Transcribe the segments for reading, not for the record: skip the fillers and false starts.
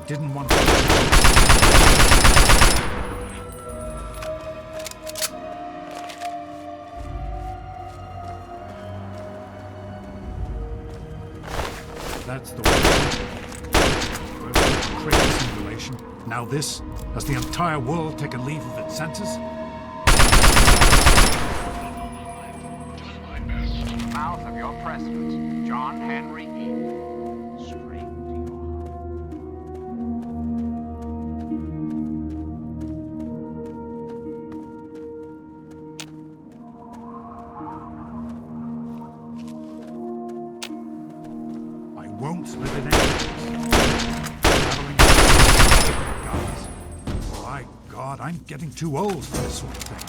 Didn't want to. That's the way. Crazy simulation. Now this? Has the entire world taken leave of its senses? Mouth of your president, John Henry Eaton. Straight to your I won't let it end. Guys, my God, I'm getting too old for this sort of thing.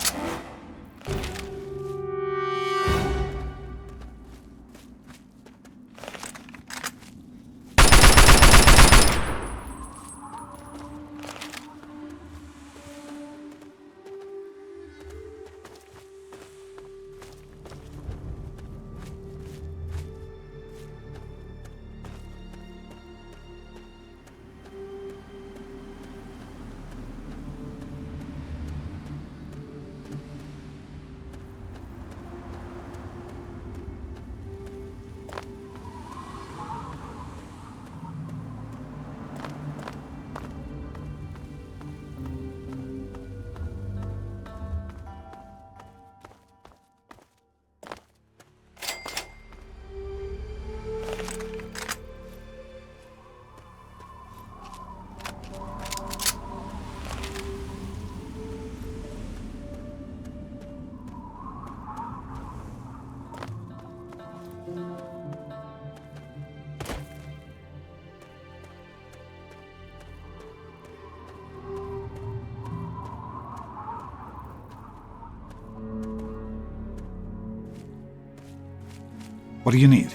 What do you need?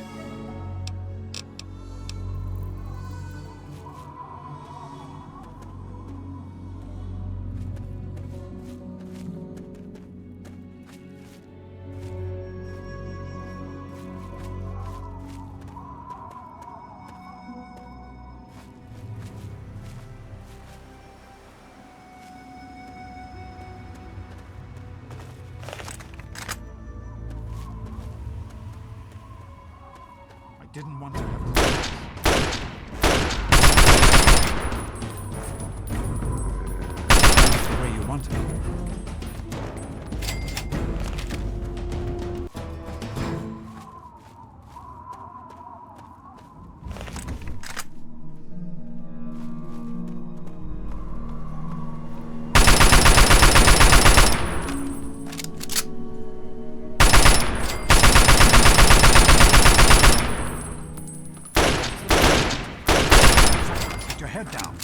Didn't want to have to. That's the way you want it. Your head down.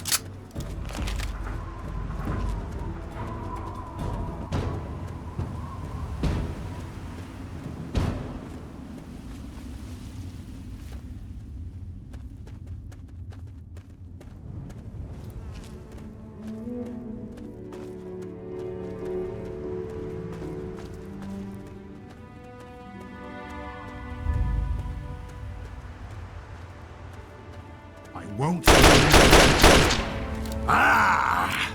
I won't. Ah!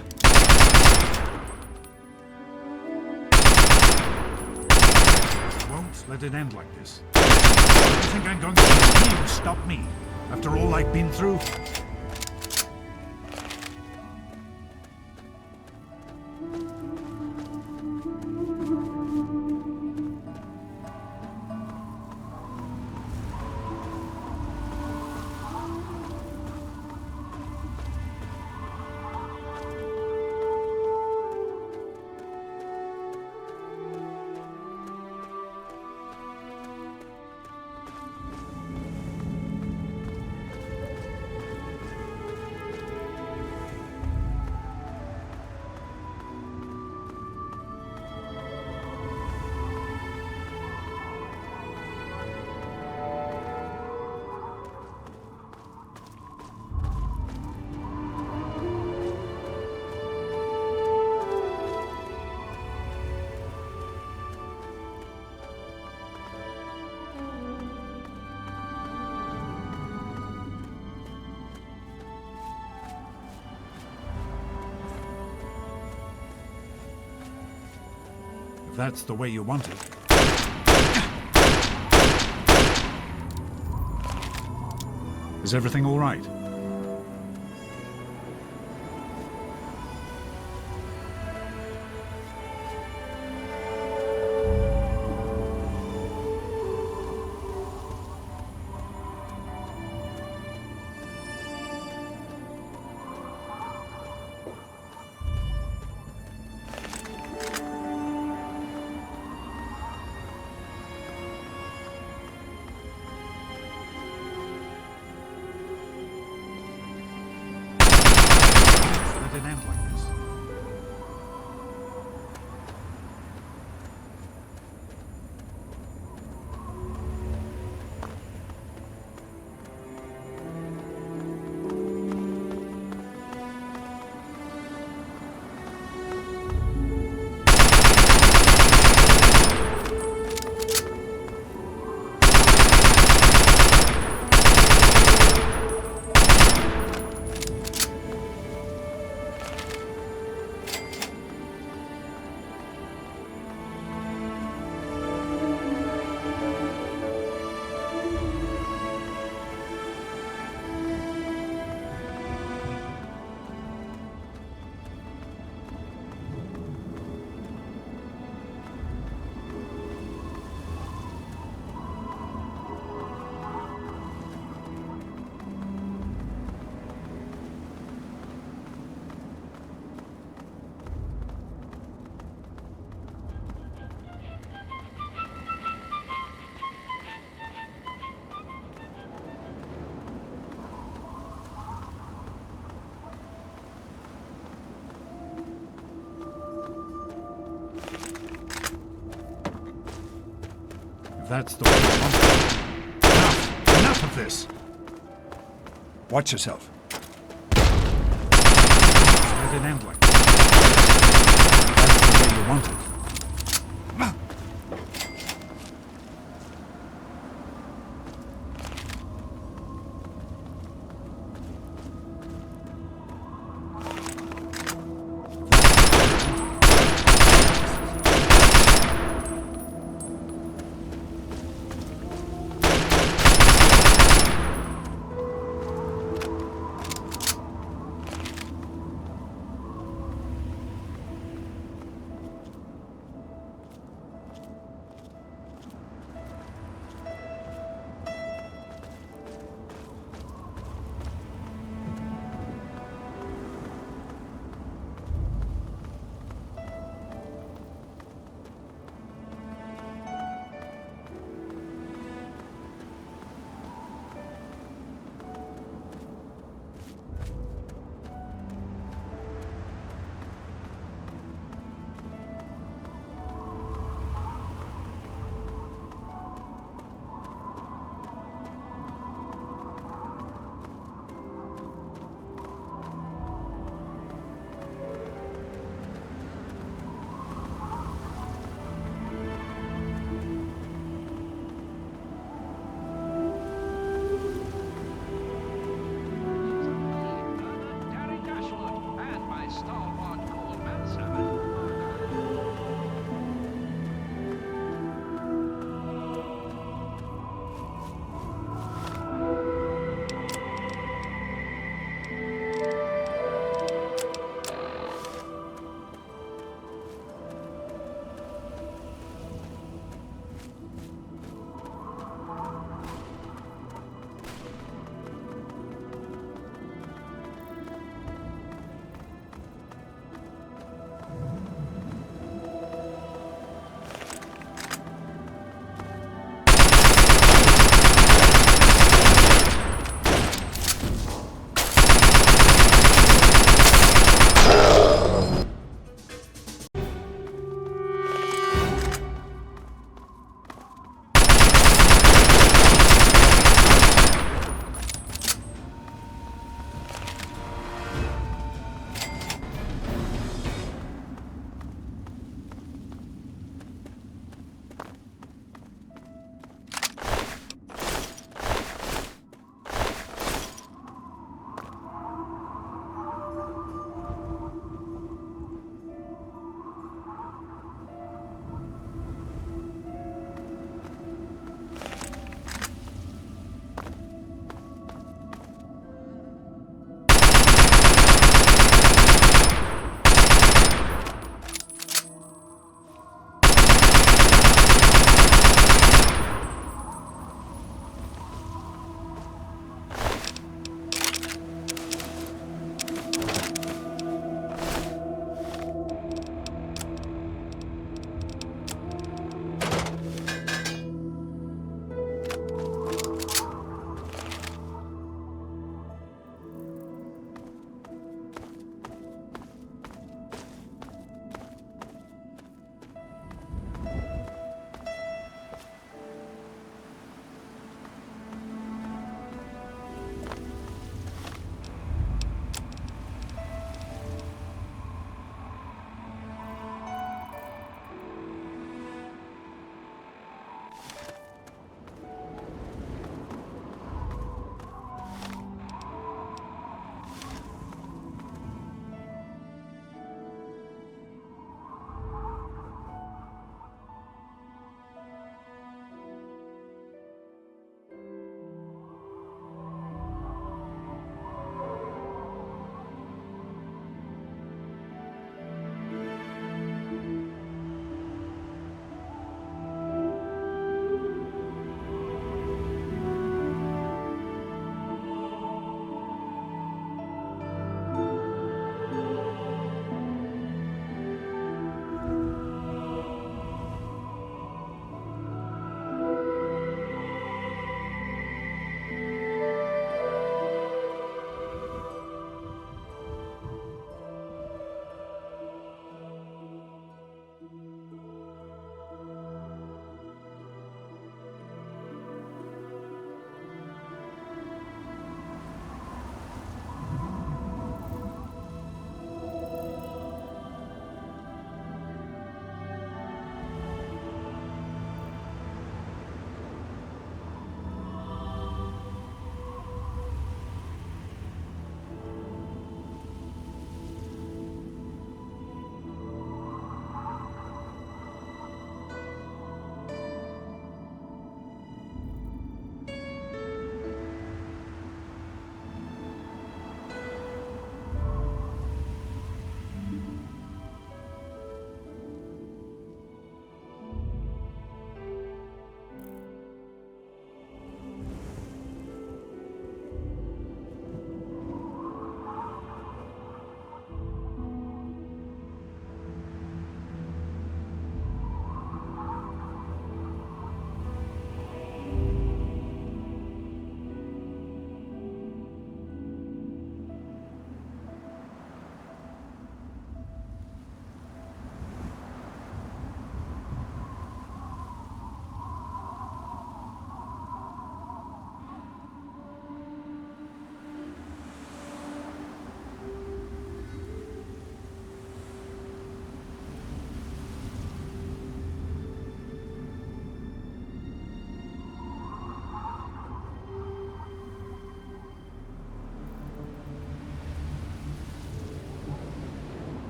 I won't let it end like this. You think I'm going to let you stop me after all I've been through? If that's the way you want it. Is everything all right? Let it end like this. If that's the way you want it. Enough! Enough of this! Watch yourself. Let it end like this. That's the way you want it.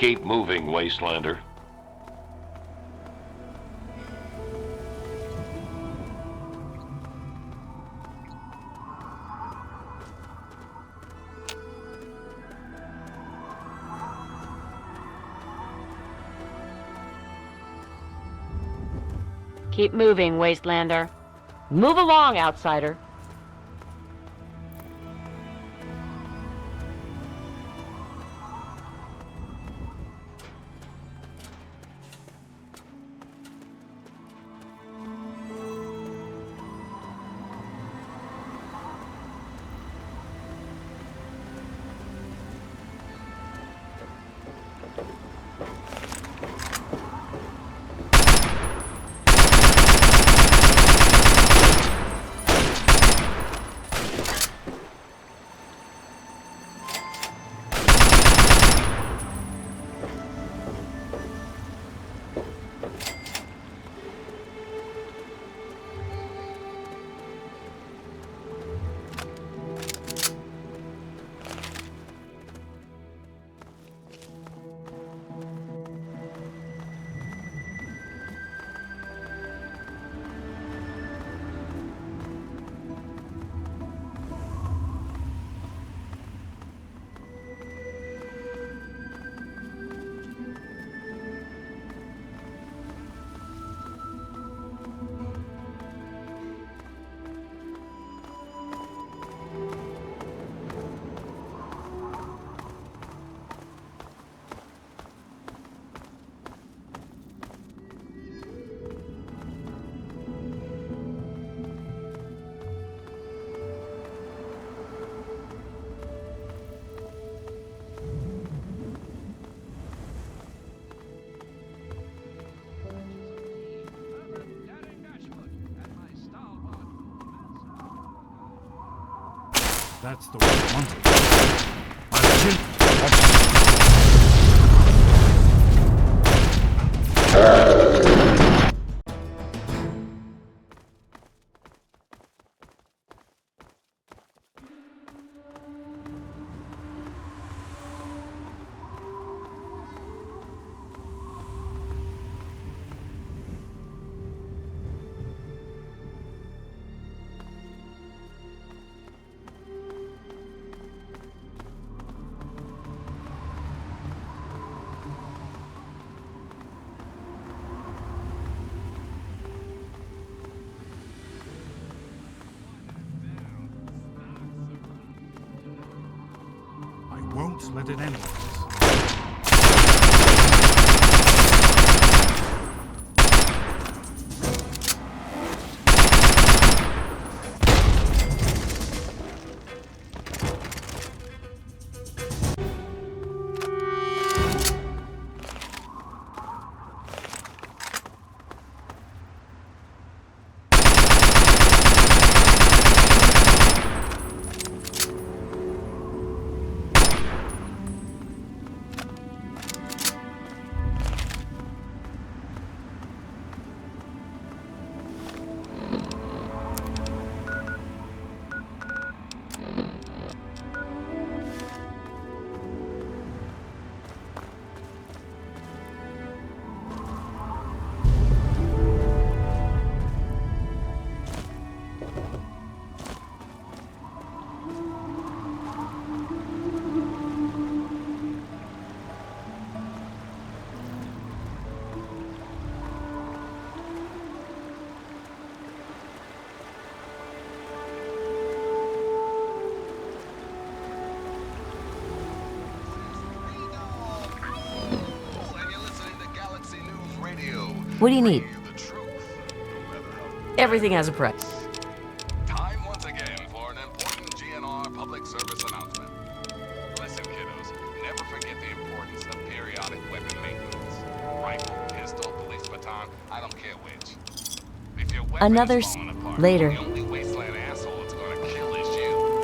Keep moving, Wastelander. Keep moving, Wastelander. Move along, outsider. That's the way I want it. I'll kill you. I won't let it end like this. What do you need? Everything has a price. Time once again for an important GNR public service announcement. Listen, kiddos, never forget the importance of periodic weapon maintenance. Rifle, pistol, police baton, I don't care which. If your weapon Another is falling apart, later. the only wasteland asshole it's gonna kill is you.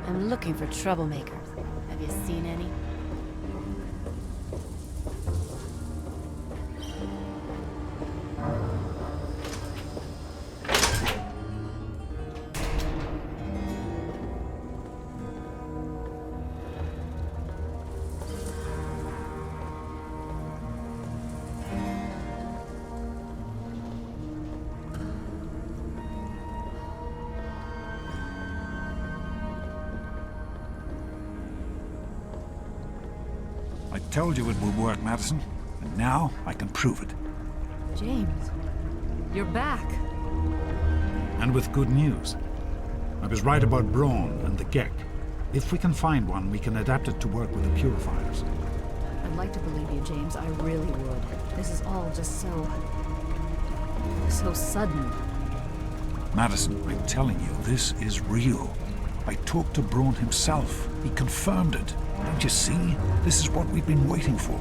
I'm looking for troublemakers. Have you seen any? I told you it would work, Madison, and now I can prove it. James, you're back. And with good news. I was right about Braun and the Gek. If we can find one, we can adapt it to work with the purifiers. I'd like to believe you, James. I really would. This is all just so sudden. Madison, I'm telling you, this is real. I talked to Braun himself. He confirmed it. Don't you see? This is what we've been waiting for.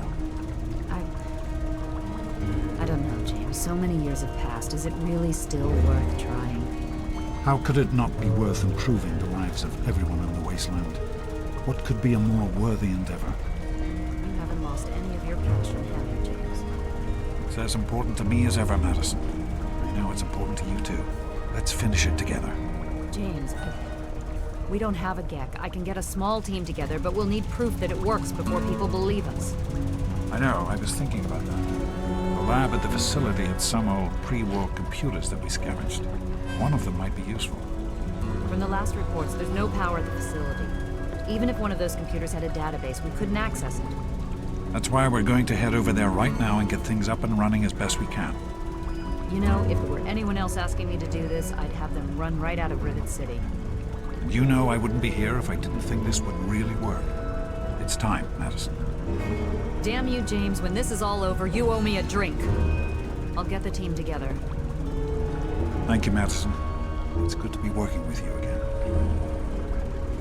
I don't know, James. So many years have passed. Is it really still worth trying? How could it not be worth improving the lives lives of everyone in the wasteland. What could be a more worthy endeavor? You haven't lost any of your passion, have you, James? It's as important to me as ever, Madison. I know it's important to you too. Let's finish it together. James, we don't have a GEC. I can get a small team together, but we'll need proof that it works before people believe us. I know, I was thinking about that. The lab at the facility had some old pre-war computers that we scavenged. One of them might be useful. From the last reports, there's no power at the facility. Even if one of those computers had a database, we couldn't access it. That's why we're going to head over there right now and get things up and running as best we can. You know, if it were anyone else asking me to do this, I'd have them run right out of Rivet City. And you know I wouldn't be here if I didn't think this would really work. It's time, Madison. Damn you, James. When this is all over, you owe me a drink. I'll get the team together. Thank you, Madison. It's good to be working with you again.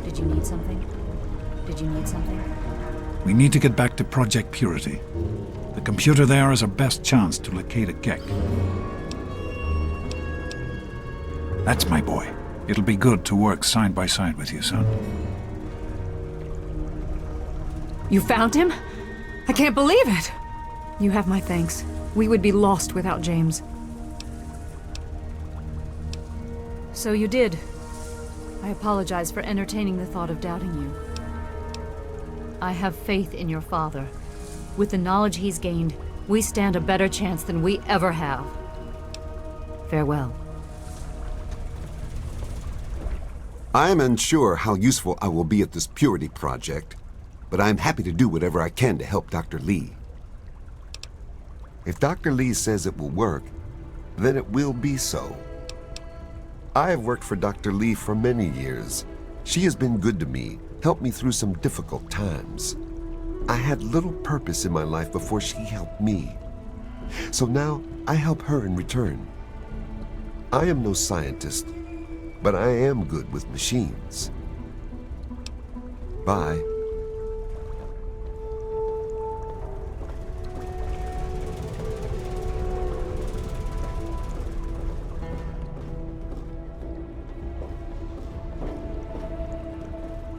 Did you need something? Did you need something? We need to get back to Project Purity. The computer there is our best chance to locate a GEC. That's my boy. It'll be good to work side by side with you, son. You found him? I can't believe it! You have my thanks. We would be lost without James. So you did. I apologize for entertaining the thought of doubting you. I have faith in your father. With the knowledge he's gained, we stand a better chance than we ever have. Farewell. I am unsure how useful I will be at this Purity project, but I am happy to do whatever I can to help Dr. Lee. If Dr. Lee says it will work, then it will be so. I have worked for Dr. Lee for many years. She has been good to me, helped me through some difficult times. I had little purpose in my life before she helped me. So now I help her in return. I am no scientist, but I am good with machines. Bye.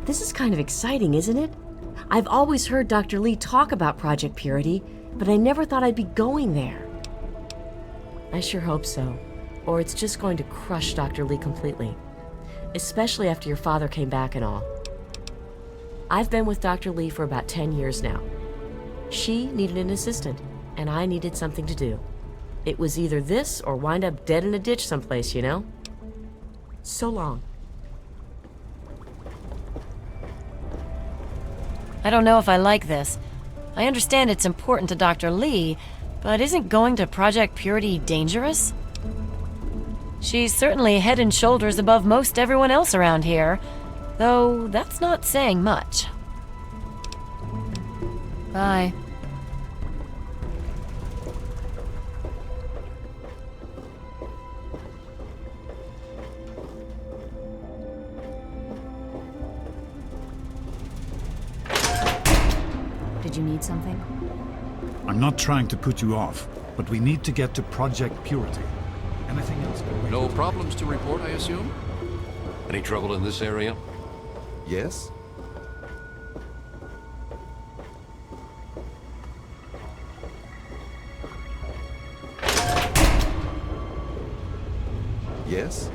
This is kind of exciting, isn't it? I've always heard Dr. Lee talk about Project Purity, but I never thought I'd be going there. I sure hope so, or it's just going to crush Dr. Lee completely, especially after your father came back and all. I've been with Dr. Lee for about 10 years now. She needed an assistant, and I needed something to do. It was either this or wind up dead in a ditch someplace, you know? So long. I don't know if I like this. I understand it's important to Dr. Lee, but isn't going to Project Purity dangerous? She's certainly head and shoulders above most everyone else around here, though that's not saying much. Bye. Did you need something? I'm not trying to put you off, but we need to get to Project Purity. Anything else can wait? No problems to report, I assume? Any trouble in this area? Yes? Yes?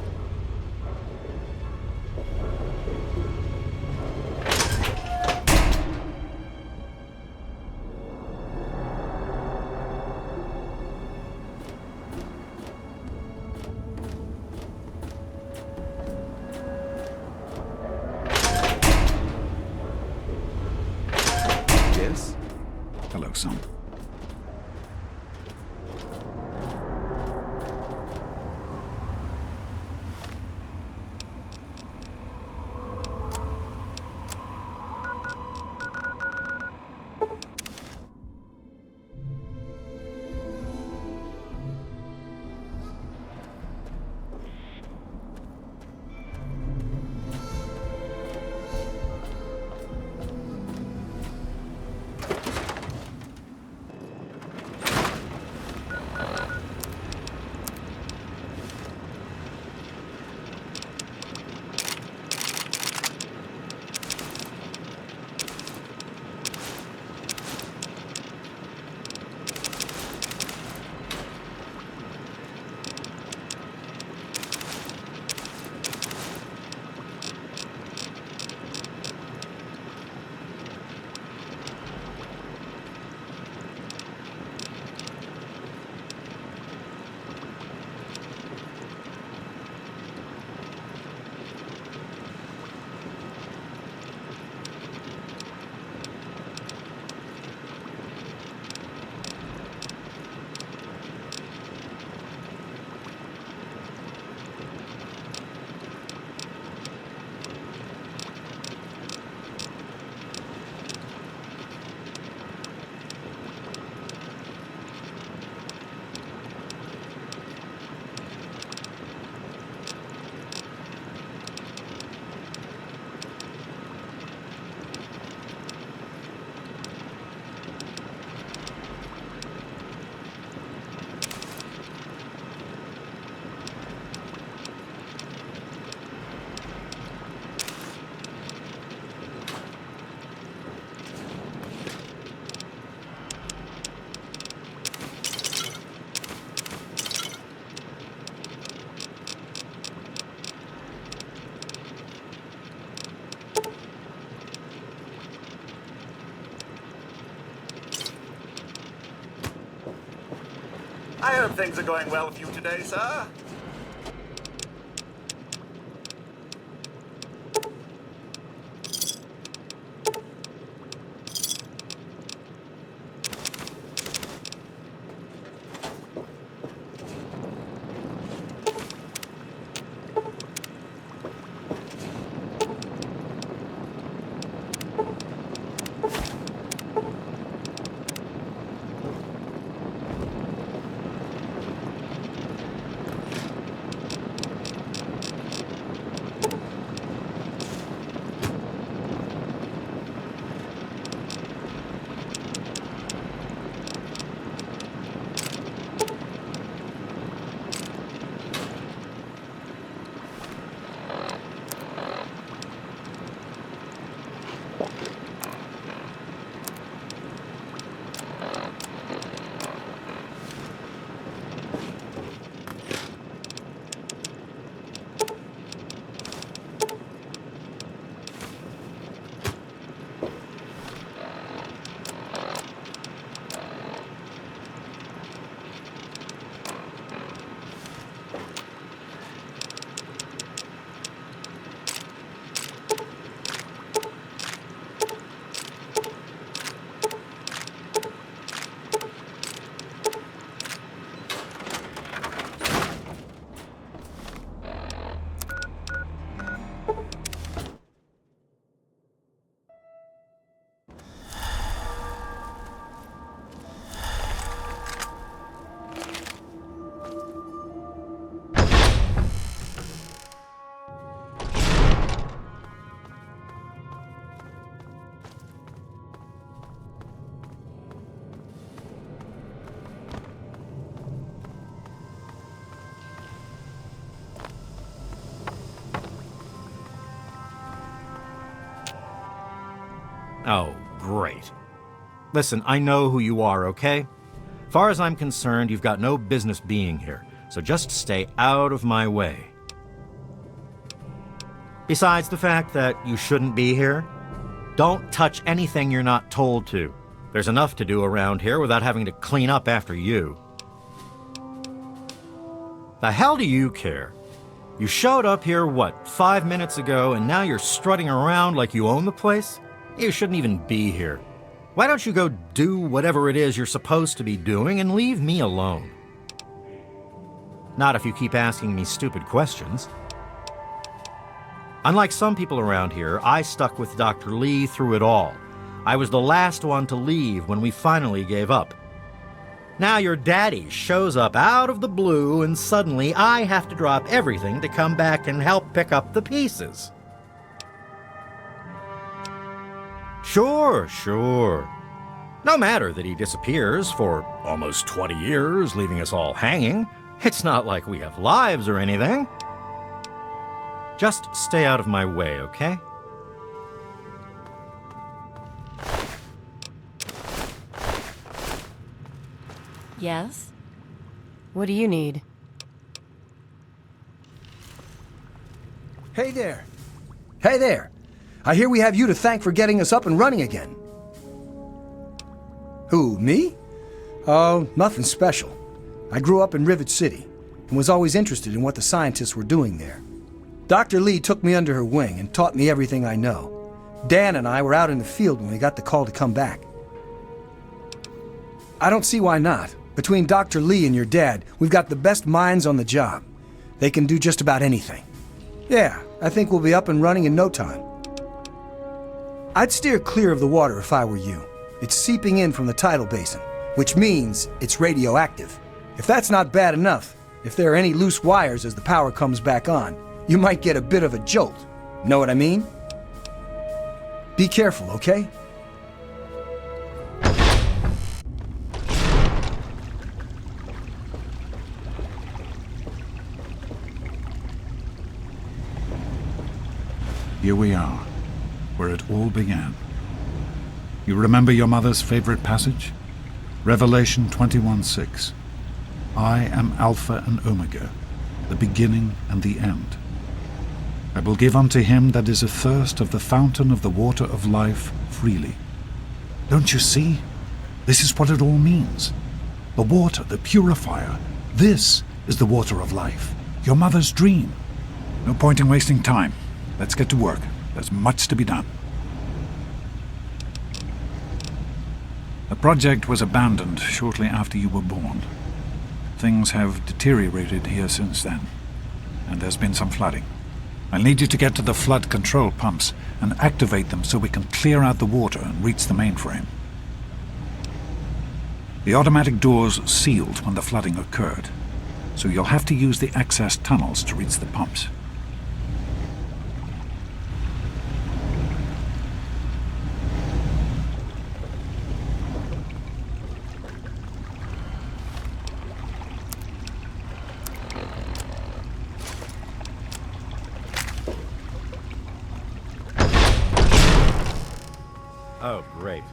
Yes? Hello, son. hope things are going well for you today, sir. Oh, great. Listen, I know who you are, okay? Far as I'm concerned, you've got no business being here, so just stay out of my way. Besides the fact that you shouldn't be here, don't touch anything you're not told to. There's enough to do around here without having to clean up after you. The hell do you care? You showed up here, what, 5 minutes ago, and now you're strutting around like you own the place? You shouldn't even be here. Why don't you go do whatever it is you're supposed to be doing and leave me alone? Not if you keep asking me stupid questions. Unlike some people around here, I stuck with Dr. Lee through it all. I was the last one to leave when we finally gave up. Now your daddy shows up out of the blue and suddenly I have to drop everything to come back and help pick up the pieces. Sure. No matter that he disappears for almost 20 years, leaving us all hanging. It's not like we have lives or anything. Just stay out of my way, okay? Yes? What do you need? Hey there. Hey there. I hear we have you to thank for getting us up and running again. Who, me? Oh, nothing special. I grew up in Rivet City and was always interested in what the scientists were doing there. Dr. Lee took me under her wing and taught me everything I know. Dan and I were out in the field when we got the call to come back. I don't see why not. Between Dr. Lee and your dad, we've got the best minds on the job. They can do just about anything. Yeah, I think we'll be up and running in no time. I'd steer clear of the water if I were you. It's seeping in from the tidal basin, which means it's radioactive. If that's not bad enough, if there are any loose wires as the power comes back on, you might get a bit of a jolt. Know what I mean? Be careful, okay? Here we are, where it all began. You remember your mother's favorite passage? Revelation 21:6. I am Alpha and Omega, the beginning and the end. I will give unto him that is athirst of the fountain of the water of life freely. Don't you see? This is what it all means. The water, the purifier, This is the water of life, your mother's dream. No point in wasting time. Let's get to work. There's much to be done. The project was abandoned shortly after you were born. Things have deteriorated here since then, and there's been some flooding. I'll need you to get to the flood control pumps and activate them so we can clear out the water and reach the mainframe. The automatic doors sealed when the flooding occurred, so you'll have to use the access tunnels to reach the pumps. Oh, great.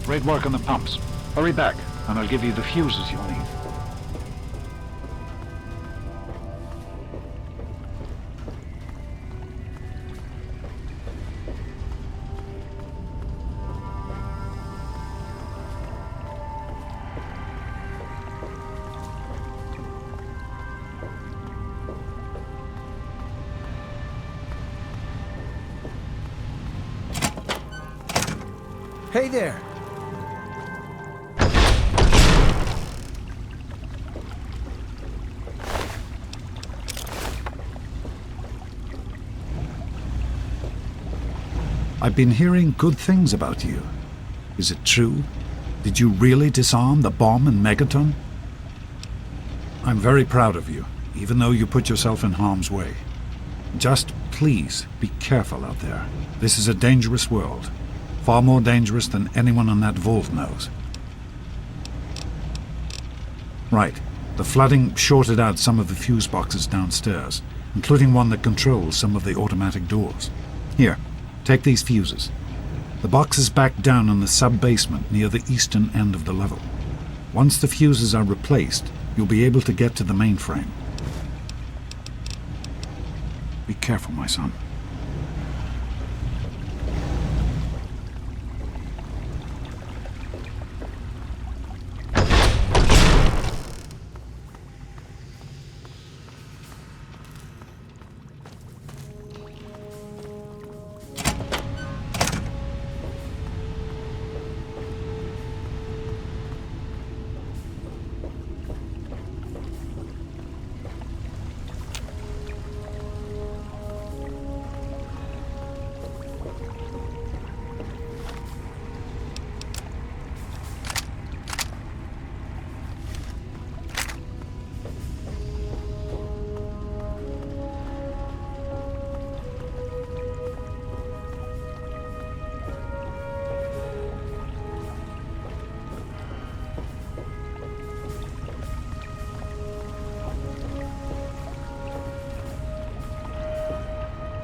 Great work on the pumps. Hurry back, and I'll give you the fuses you'll need. Hey there. I've been hearing good things about you. Is it true? Did you really disarm the bomb in Megaton? I'm very proud of you, even though you put yourself in harm's way. Just please be careful out there. This is a dangerous world. Far more dangerous than anyone in that vault knows. Right. The flooding shorted out some of the fuse boxes downstairs, including one that controls some of the automatic doors. Here. Take these fuses. The box is back down in the sub-basement near the eastern end of the level. Once the fuses are replaced, you'll be able to get to the mainframe. Be careful, my son.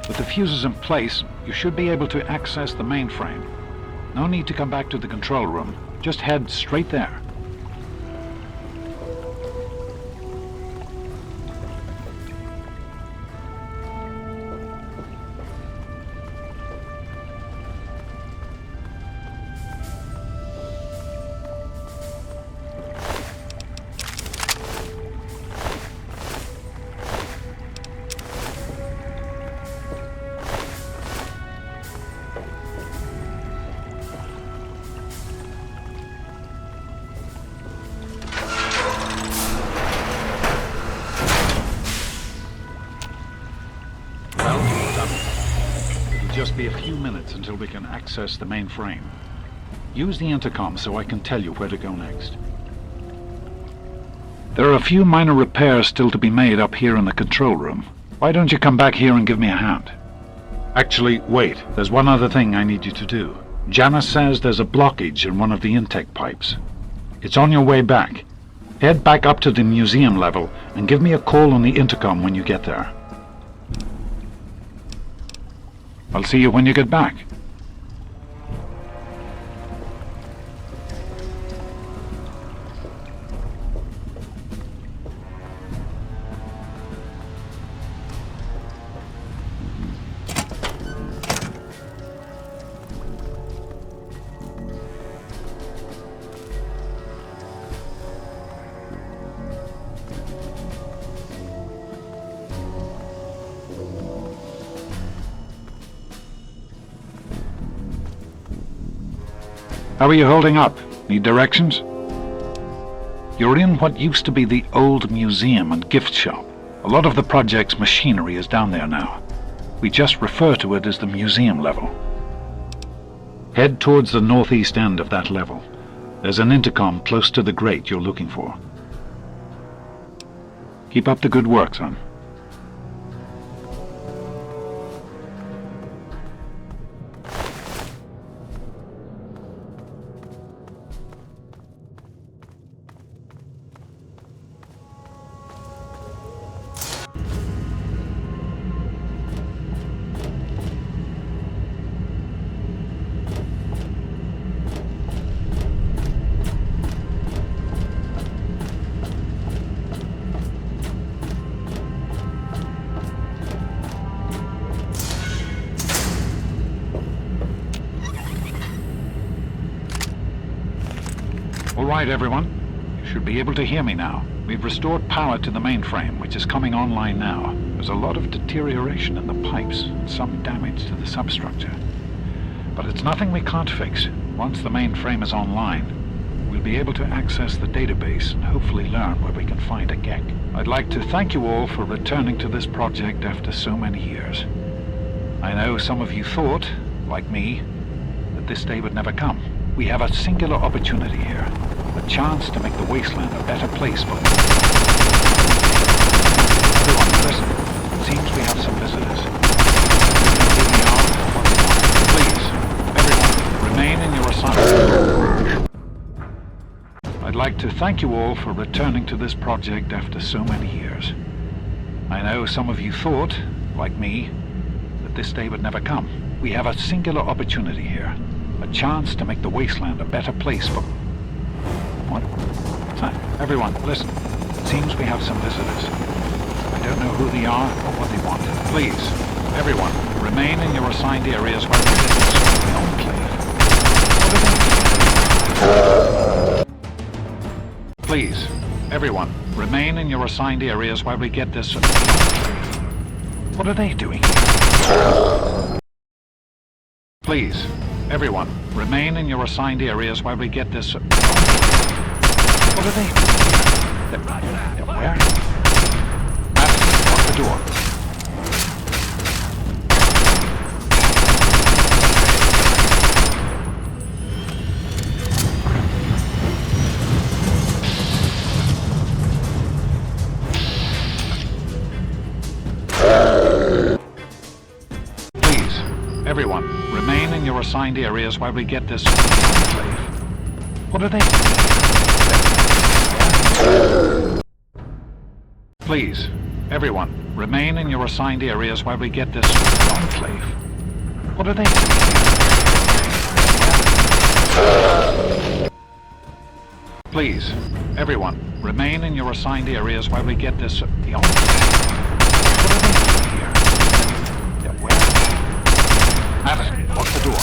With the fuses in place, you should be able to access the mainframe. No need to come back to the control room. Just head straight there. Just be a few minutes until we can access the mainframe. Use the intercom so I can tell you where to go next. There are a few minor repairs still to be made up here in the control room. Why don't you come back here and give me a hand? Actually, wait. There's one other thing I need you to do. Janice says there's a blockage in one of the intake pipes. It's on your way back. Head back up to the museum level and give me a call on the intercom when you get there. I'll see you when you get back. How are you holding up? Need directions? You're in what used to be the old museum and gift shop. A lot of the project's machinery is down there now. We just refer to it as the museum level. Head towards the northeast end of that level. There's an intercom close to the grate you're looking for. Keep up the good work, son. All right, everyone. You should be able to hear me now. We've restored power to the mainframe, which is coming online now. There's a lot of deterioration in the pipes and some damage to the substructure. But it's nothing we can't fix. Once the mainframe is online, we'll be able to access the database and hopefully learn where we can find a Gek. I'd like to thank you all for returning to this project after so many years. I know some of you thought, like me, that this day would never come. We have a singular opportunity here. A chance to make the wasteland a better place for... Everyone, listen. It seems we have some visitors. Please, everyone, remain in your assignment. I'd like to thank you all for returning to this project after so many years. I know some of you thought, like me, that this day would never come. We have a singular opportunity here. A chance to make the wasteland a better place for... What? Everyone, listen. It seems we have some visitors. I don't know who they are or what they want. Please, everyone, remain in your assigned areas while we get this enclave. Please, everyone, remain in your assigned areas while we get this enclave. What are they doing? Please, everyone, remain in your assigned areas while we get this... What are they doing? They're where? Madison, lock the door. Please, everyone, remain in your assigned areas while we get this enclave. What are they doing? Please, everyone, remain in your assigned areas while we get this enclave. What are they doing? Please, everyone, remain in your assigned areas while we get this enclave. What are they doing here? They're where? Madison, lock the door.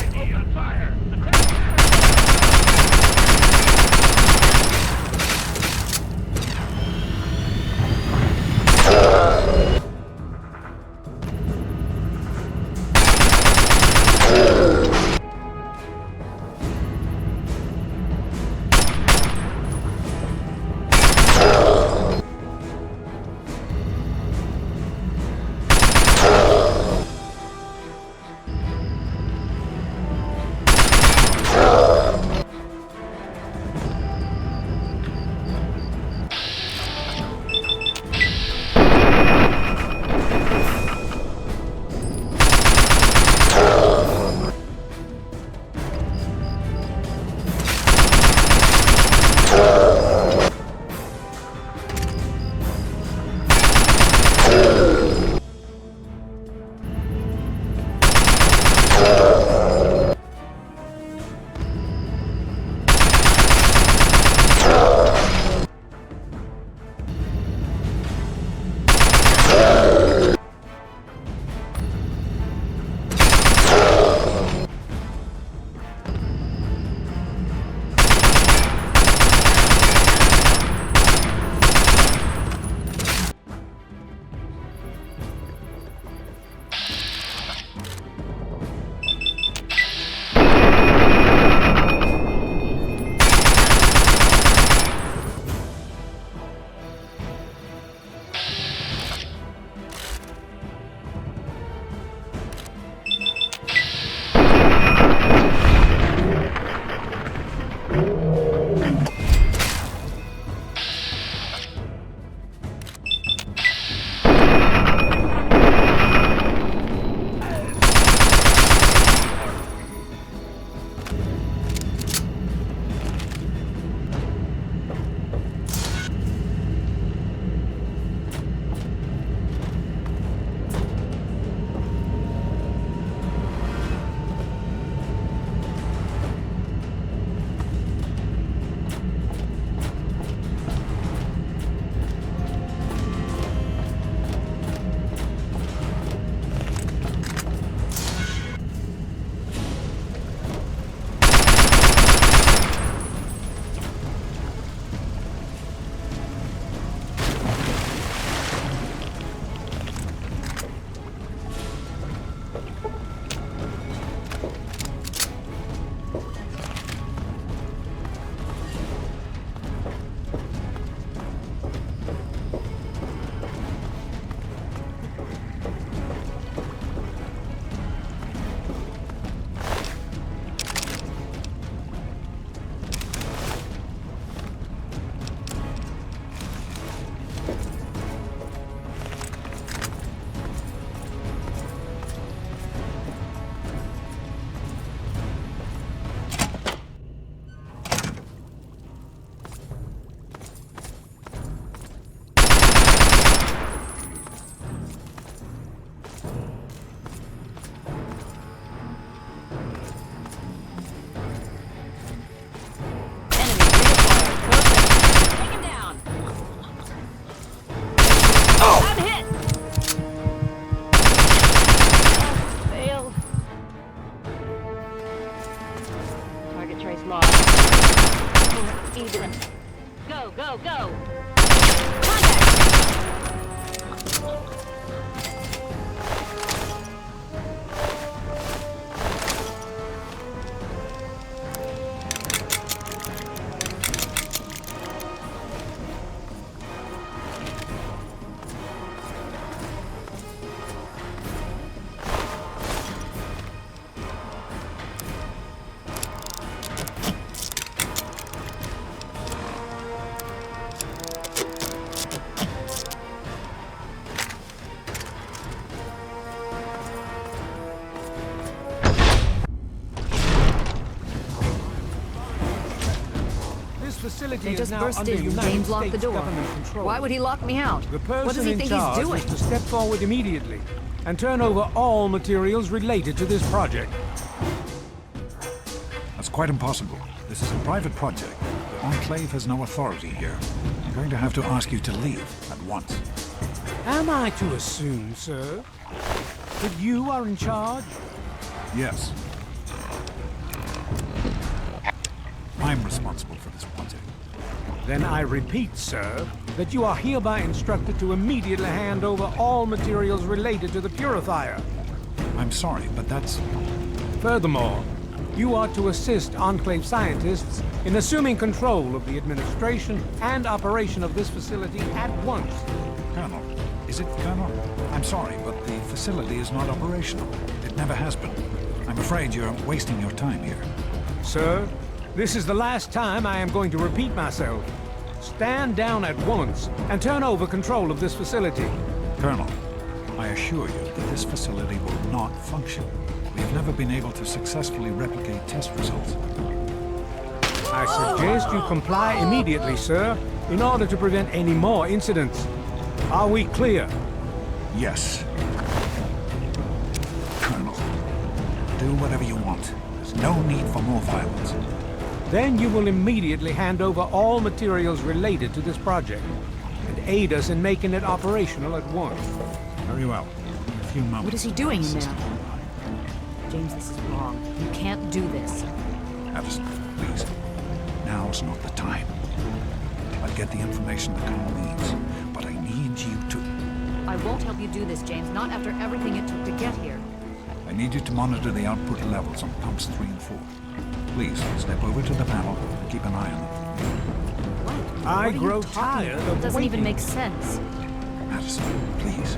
position! Go, go, go! Facility They is just now burst under in. United James locked the States door. government control. Why would he lock me out? The What does person he in think he's charge doing? is to step forward immediately and turn over all materials related to this project. That's quite impossible. This is a private project. The Enclave has no authority here. I'm going to have to ask you to leave at once. Am I to assume, sir, that you are in charge? Yes. I'm responsible for this project. Then I repeat, sir, that you are hereby instructed to immediately hand over all materials related to the purifier. I'm sorry, but that's... Furthermore, you are to assist Enclave scientists in assuming control of the administration and operation of this facility at once. Colonel, is it Colonel? I'm sorry, but the facility is not operational. It never has been. I'm afraid you're wasting your time here. Sir, this is the last time I am going to repeat myself. Stand down at once and turn over control of this facility. Colonel, I assure you that this facility will not function. We've never been able to successfully replicate test results. I suggest you comply immediately, sir, in order to prevent any more incidents. Are we clear? Yes. Colonel, do whatever you want. There's no need for more violence. Then you will immediately hand over all materials related to this project and aid us in making it operational at once. Very well. In a few moments. What is he doing now? James, this is wrong. You can't do this. Addison, please. Now's not the time. I'll get the information the Colonel needs, but I need you to... I won't help you do this, James. Not after everything it took to get here. I need you to monitor the output levels on pumps 3 and 4. Please, step over to the panel and keep an eye on them. I What are grow you talking tired about? of It doesn't even waiting. make sense. Madison, please.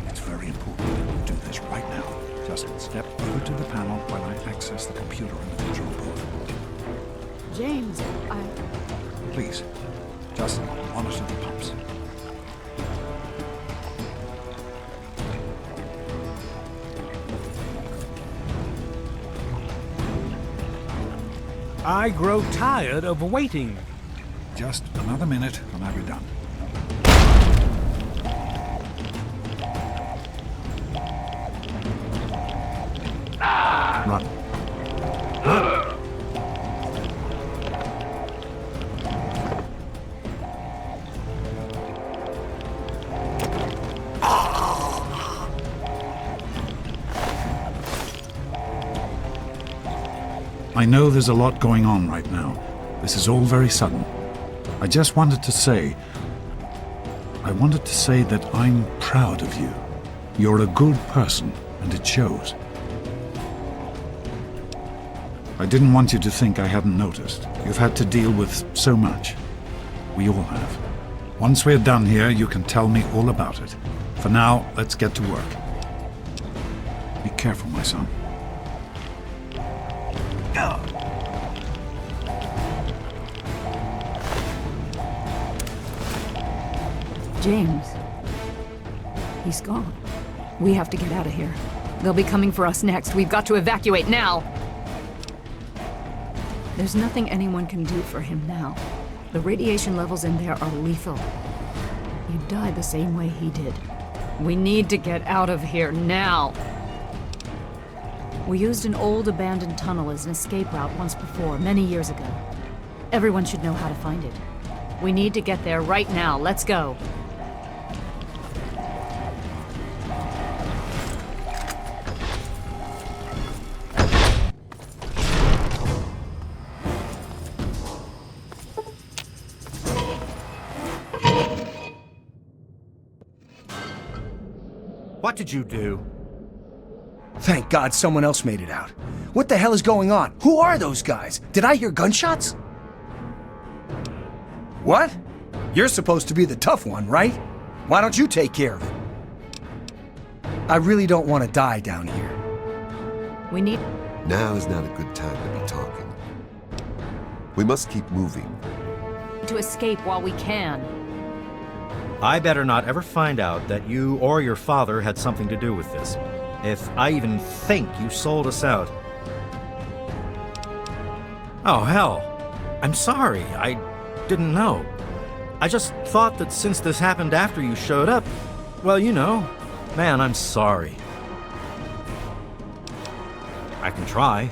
It's very important that you do this right now. Just step over to the panel while I access the computer in the control booth. James, Please, just monitor the pumps. I grow tired of waiting. Just another minute and I'll be done. Run. I know there's a lot going on right now. This is all very sudden. I just wanted to say... I wanted to say that I'm proud of you. You're a good person, and it shows. I didn't want you to think I hadn't noticed. You've had to deal with so much. We all have. Once we're done here, you can tell me all about it. For now, let's get to work. Be careful, my son. James. He's gone. We have to get out of here. They'll be coming for us next. We've got to evacuate now! There's nothing anyone can do for him now. The radiation levels in there are lethal. You'd die the same way he did. We need to get out of here now! We used an old abandoned tunnel as an escape route once before, many years ago. Everyone should know how to find it. We need to get there right now. Let's go. What did you do? Thank God someone else made it out. What the hell is going on? Who are those guys? Did I hear gunshots? What? You're supposed to be the tough one, right? Why don't you take care of it? I really don't want to die down here. We need... Now is not a good time to be talking. We must keep moving. to escape while we can. I better not ever find out that you or your father had something to do with this. If I even think you sold us out. Oh, hell. I'm sorry. I didn't know. I just thought that since this happened after you showed up, well, you know, man, I'm sorry. I can try.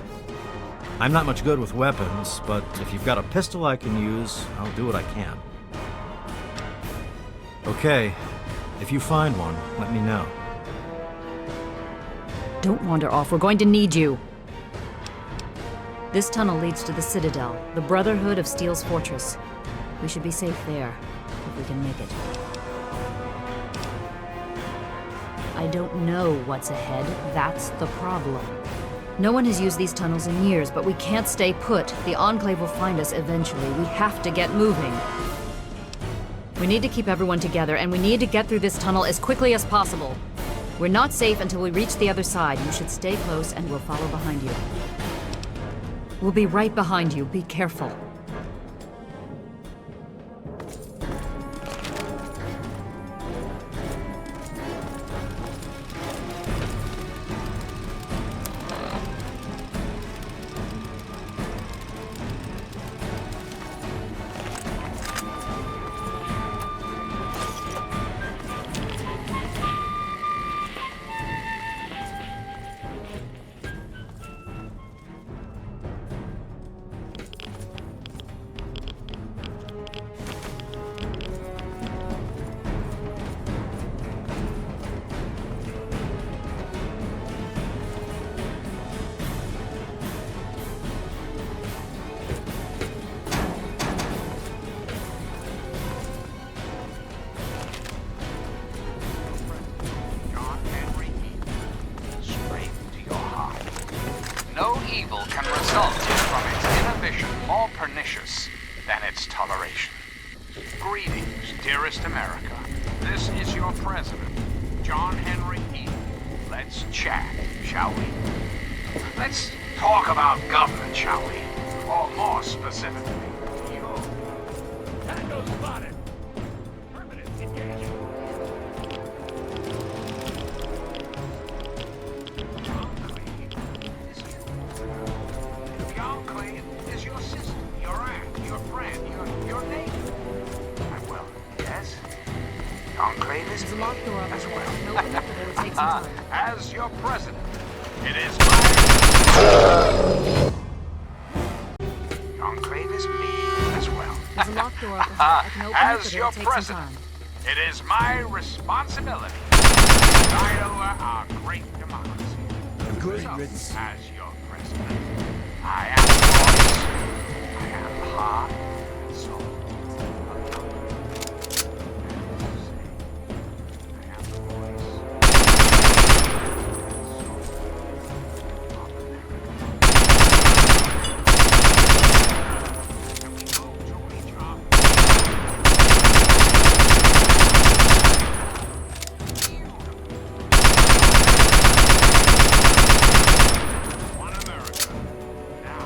I'm not much good with weapons, but if you've got a pistol I can use, I'll do what I can. Okay, if you find one, let me know. Don't wander off. We're going to need you. This tunnel leads to the Citadel, the Brotherhood of Steel's fortress. We should be safe there, if we can make it. I don't know what's ahead. That's the problem. No one has used these tunnels in years, but we can't stay put. The Enclave will find us eventually. We have to get moving. We need to keep everyone together, and we need to get through this tunnel as quickly as possible. We're not safe until we reach the other side. You should stay close, and we'll follow behind you. We'll be right behind you. Be careful. No evil can result from its inhibition more pernicious than its toleration. Greetings, dearest America. This is your president, John Henry Eden. Let's chat, shall we? Let's talk about government, shall we? Or more specifically, you. Tango spotted. Permanent engagement. Your sister, your aunt, your friend, your neighbor. Well, yes. Enclave is me as well. As your president, it is my... Enclave is me as well. There's a locked door up ahead. I can open As it, but your it'll take some president, time. it is my responsibility to guide over our great democracy. Good So, riddance. as your president, I am the voice, I am the heart and soul of government. I am the voice and soul of America. And we hope to reach our one America. Now.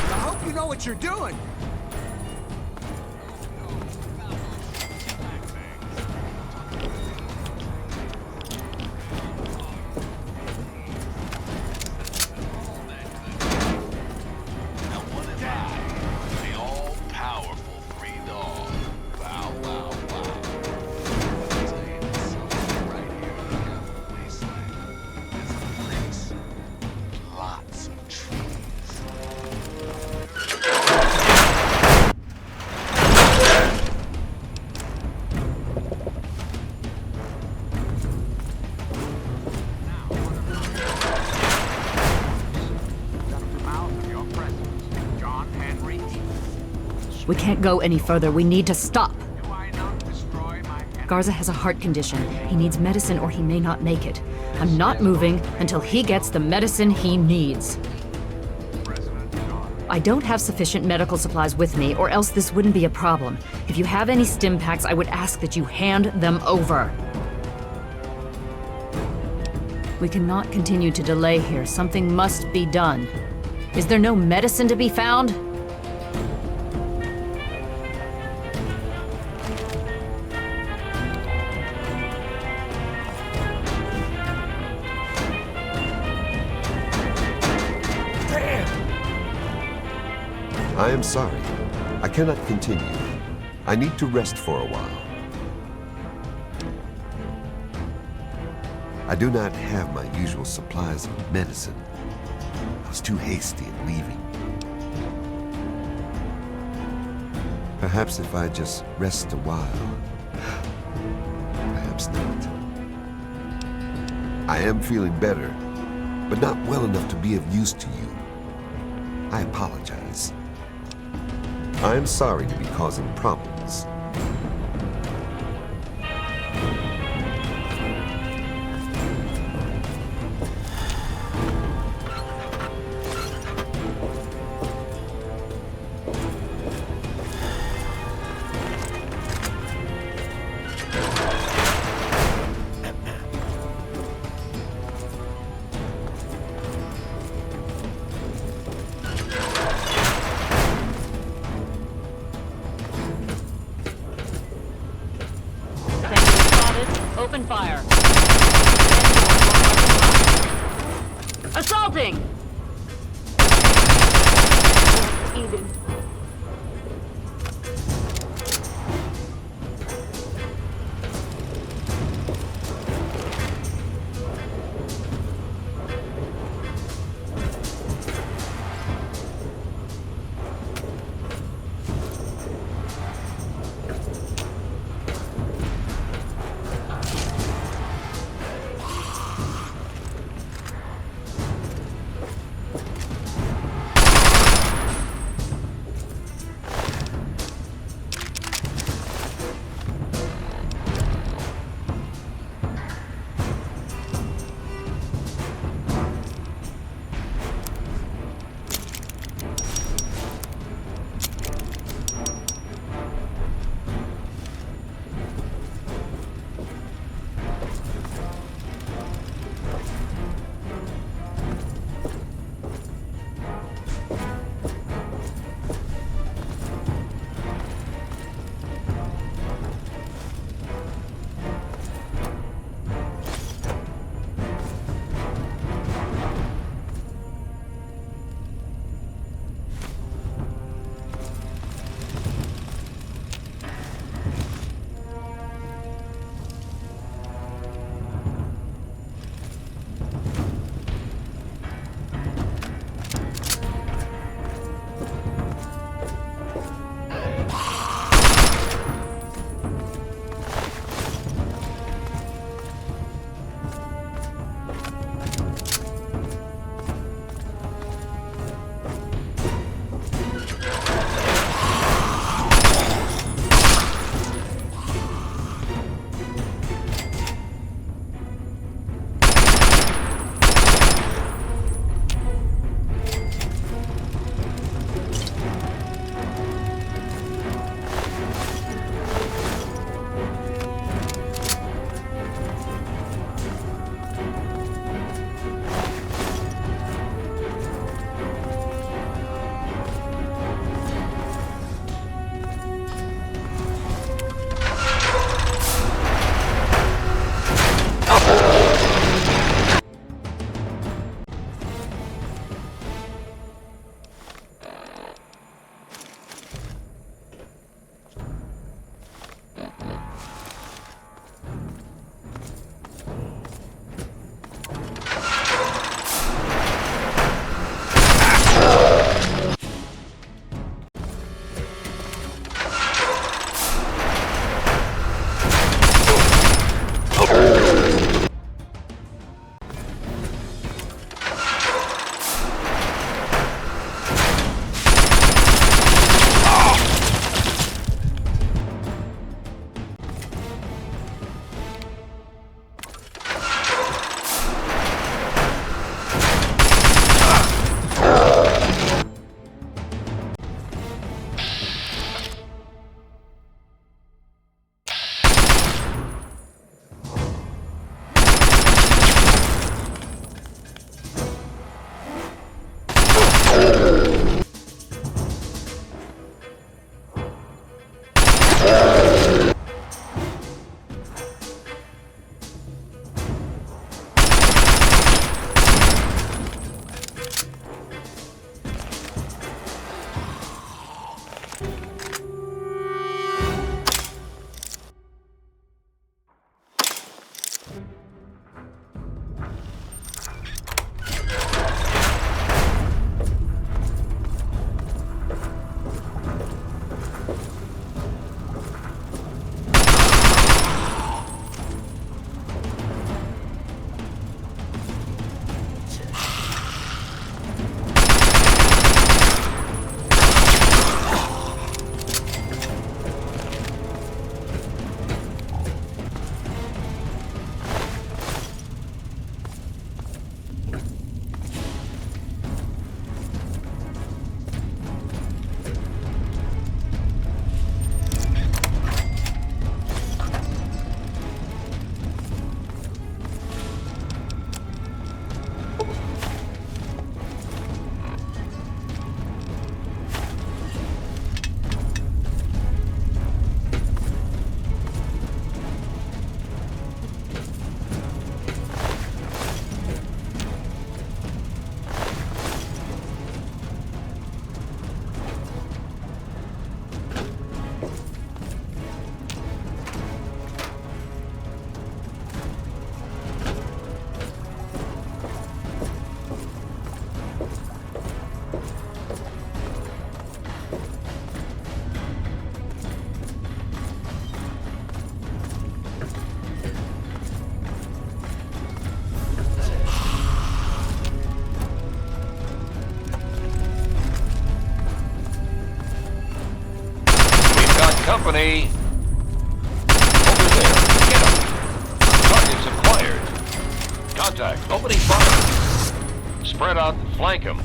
I hope you know what you're doing. can't go any further. We need to stop. Garza has a heart condition. He needs medicine or he may not make it. I'm not moving until he gets the medicine he needs. I don't have sufficient medical supplies with me, or else this wouldn't be a problem. If you have any stim packs, I would ask that you hand them over. We cannot continue to delay here. Something must be done. Is there no medicine to be found? I am sorry. I cannot continue. I need to rest for a while. I do not have my usual supplies of medicine. I was too hasty in leaving. Perhaps if I just rest a while. Perhaps not. I am feeling better, but not well enough to be of use to you. I apologize. I am sorry to be causing problems. Open fire. Assaulting! Eden. company. Over there. Get him. Targets acquired. Contact. Opening fire. Spread out and flank him.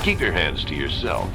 Keep your hands to yourself.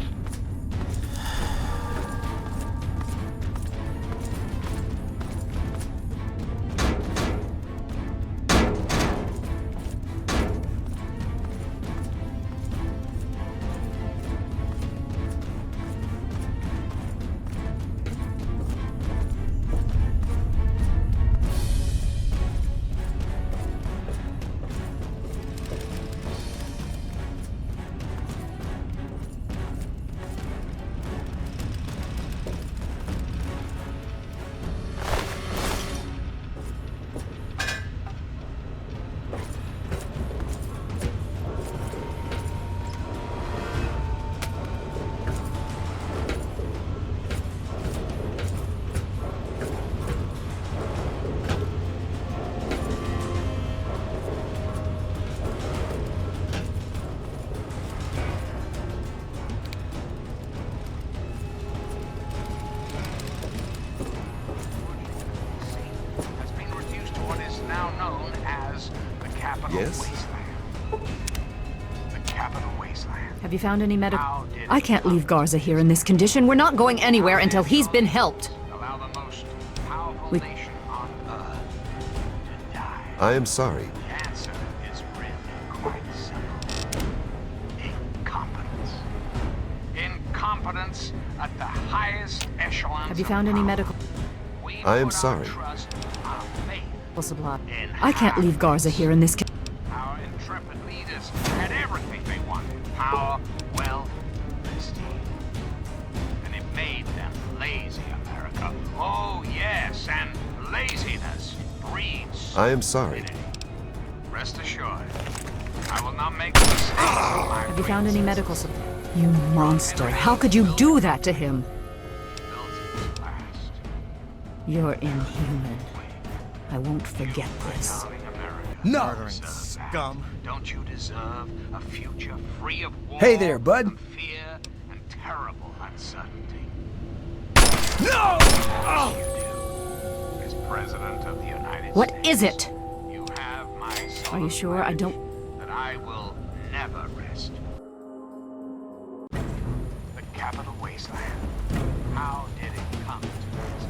Yes? The capital wasteland. Have you found any medical? I can't leave Garza here in this condition. We're not going anywhere until he's been helped. Allow the most powerful We- nation on Earth to die. I am sorry. The answer is really quite simple. Incompetence. Incompetence at the highest echelons. Have you found any medical I am sorry. supply? I can't leave Garza here in this. Our intrepid leaders had everything they wanted. Power, wealth, prestige. And it made them lazy, America. Oh, yes, and laziness breeds I am sorry. stupidity. Rest assured, I will not make the mistake of my Have you found any medical supply? You monster! How could you do that to him? You're inhuman. I won't forget this. No! Scum. Don't you deserve a future free of war? Hey there, bud. and fear and terrible uncertainty? No! As President of the United What States, is it? you have my Are you sure I don't? that I will never rest. The capital wasteland. How did it come to this?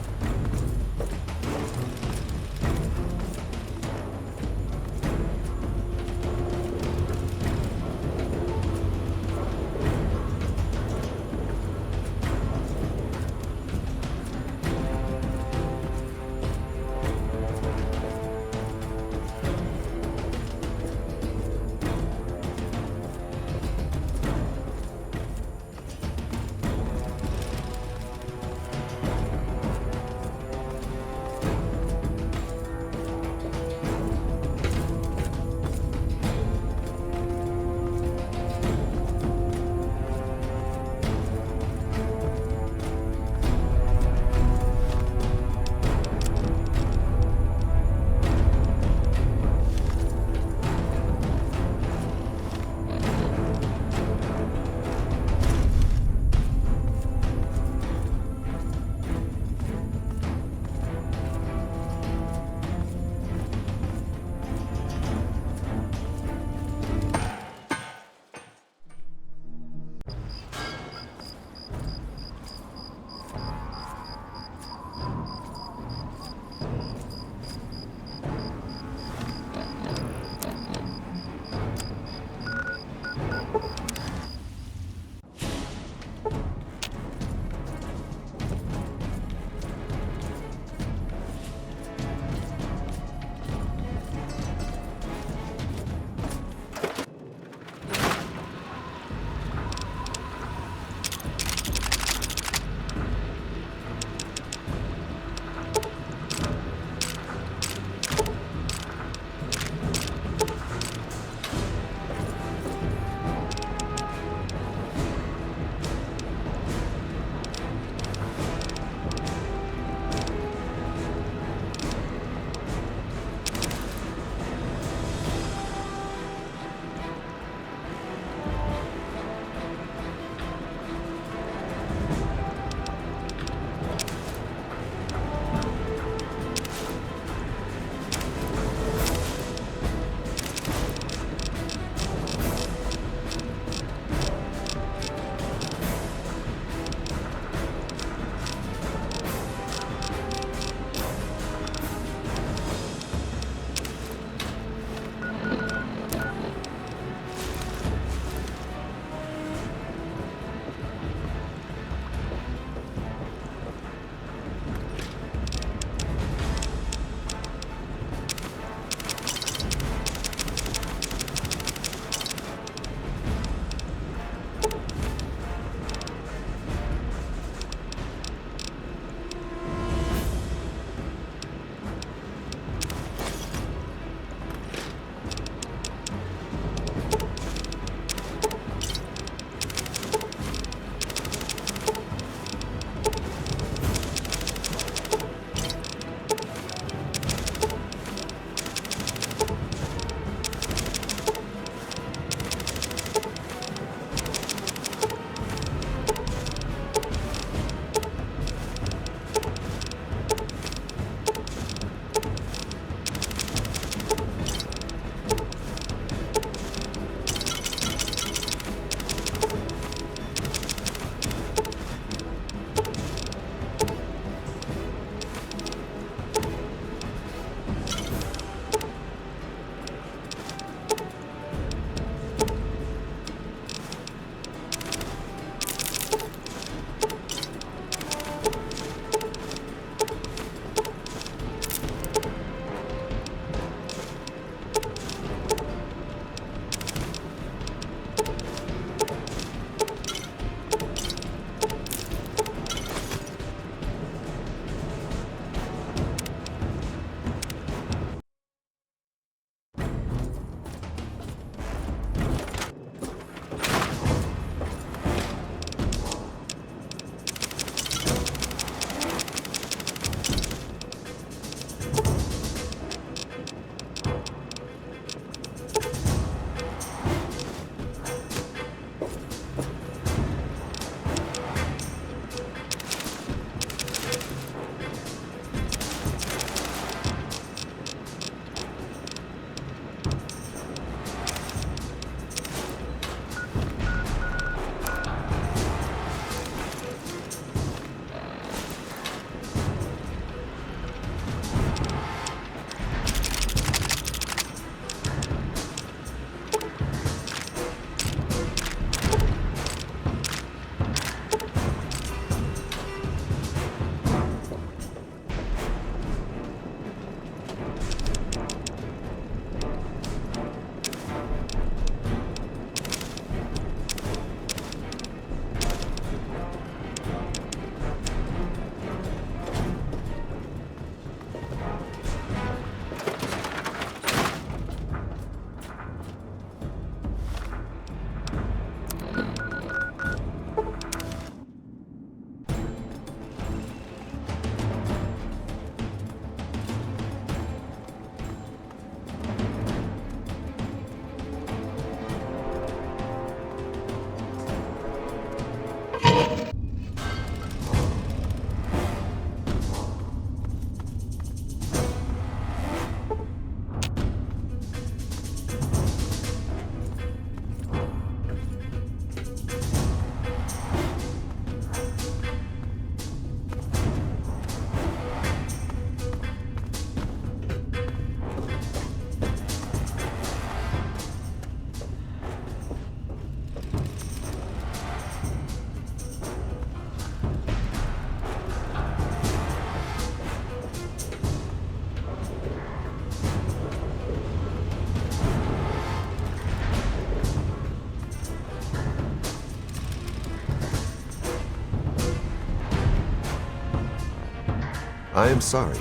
I am sorry.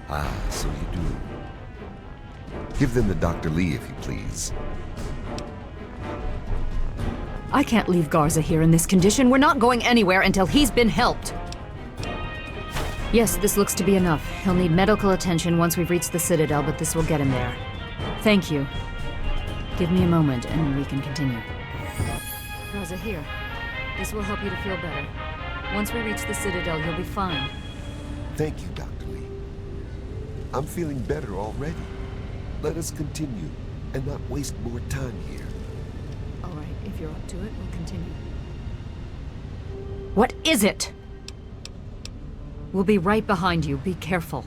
Ah, so you do. Give them to Dr. Lee, if you please. I can't leave Garza here in this condition. We're not going anywhere until he's been helped. Yes, this looks to be enough. He'll need medical attention once we've reached the Citadel, but this will get him there. Thank you. Give me a moment and we can continue. Garza, here. This will help you to feel better. Once we reach the Citadel, you'll be fine. Thank you, Dr. Lee. I'm feeling better already. Let us continue and not waste more time here. All right, if you're up to it, we'll continue. What is it? We'll be right behind you. Be careful.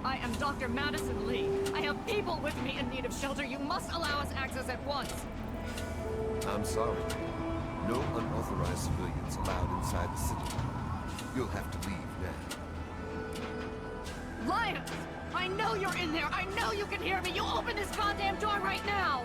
I am Dr. Madison Lee. I have people with me in need of shelter. You must allow us access at once. I'm sorry. No unauthorized civilians allowed inside the city. You'll have to leave now. Lyons! I know you're in there! I know you can hear me! You open this goddamn door right now!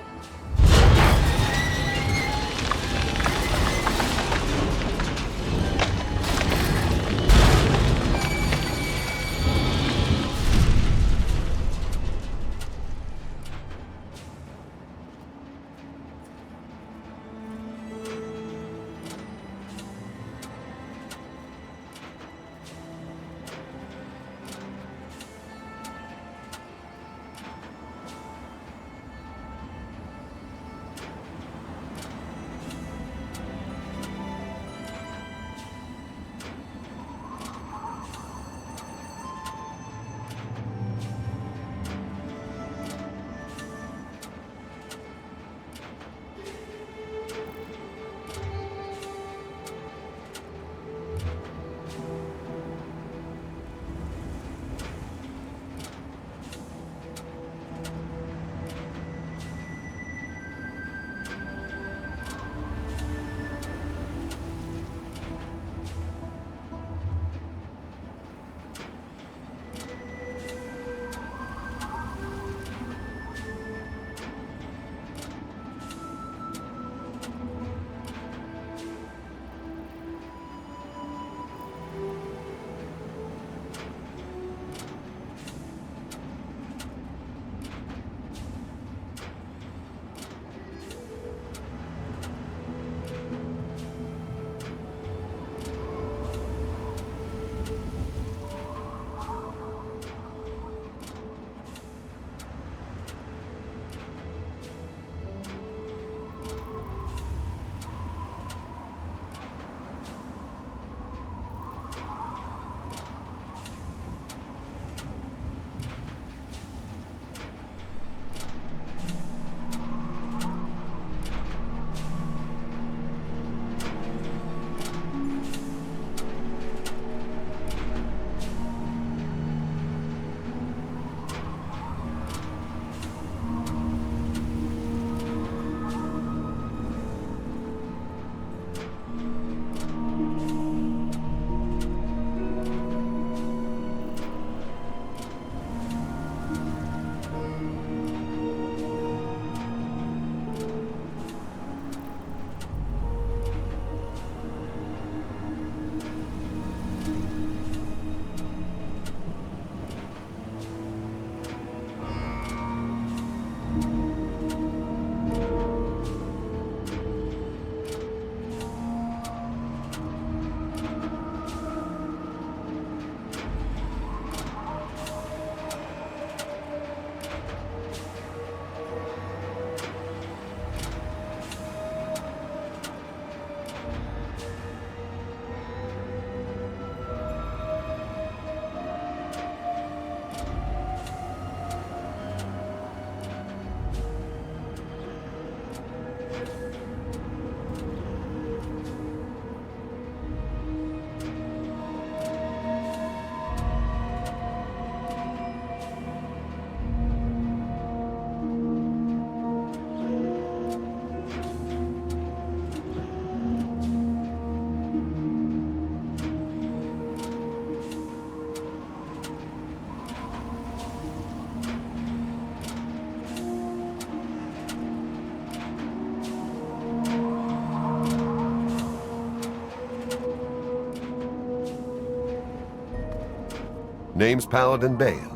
Name's Paladin Bale.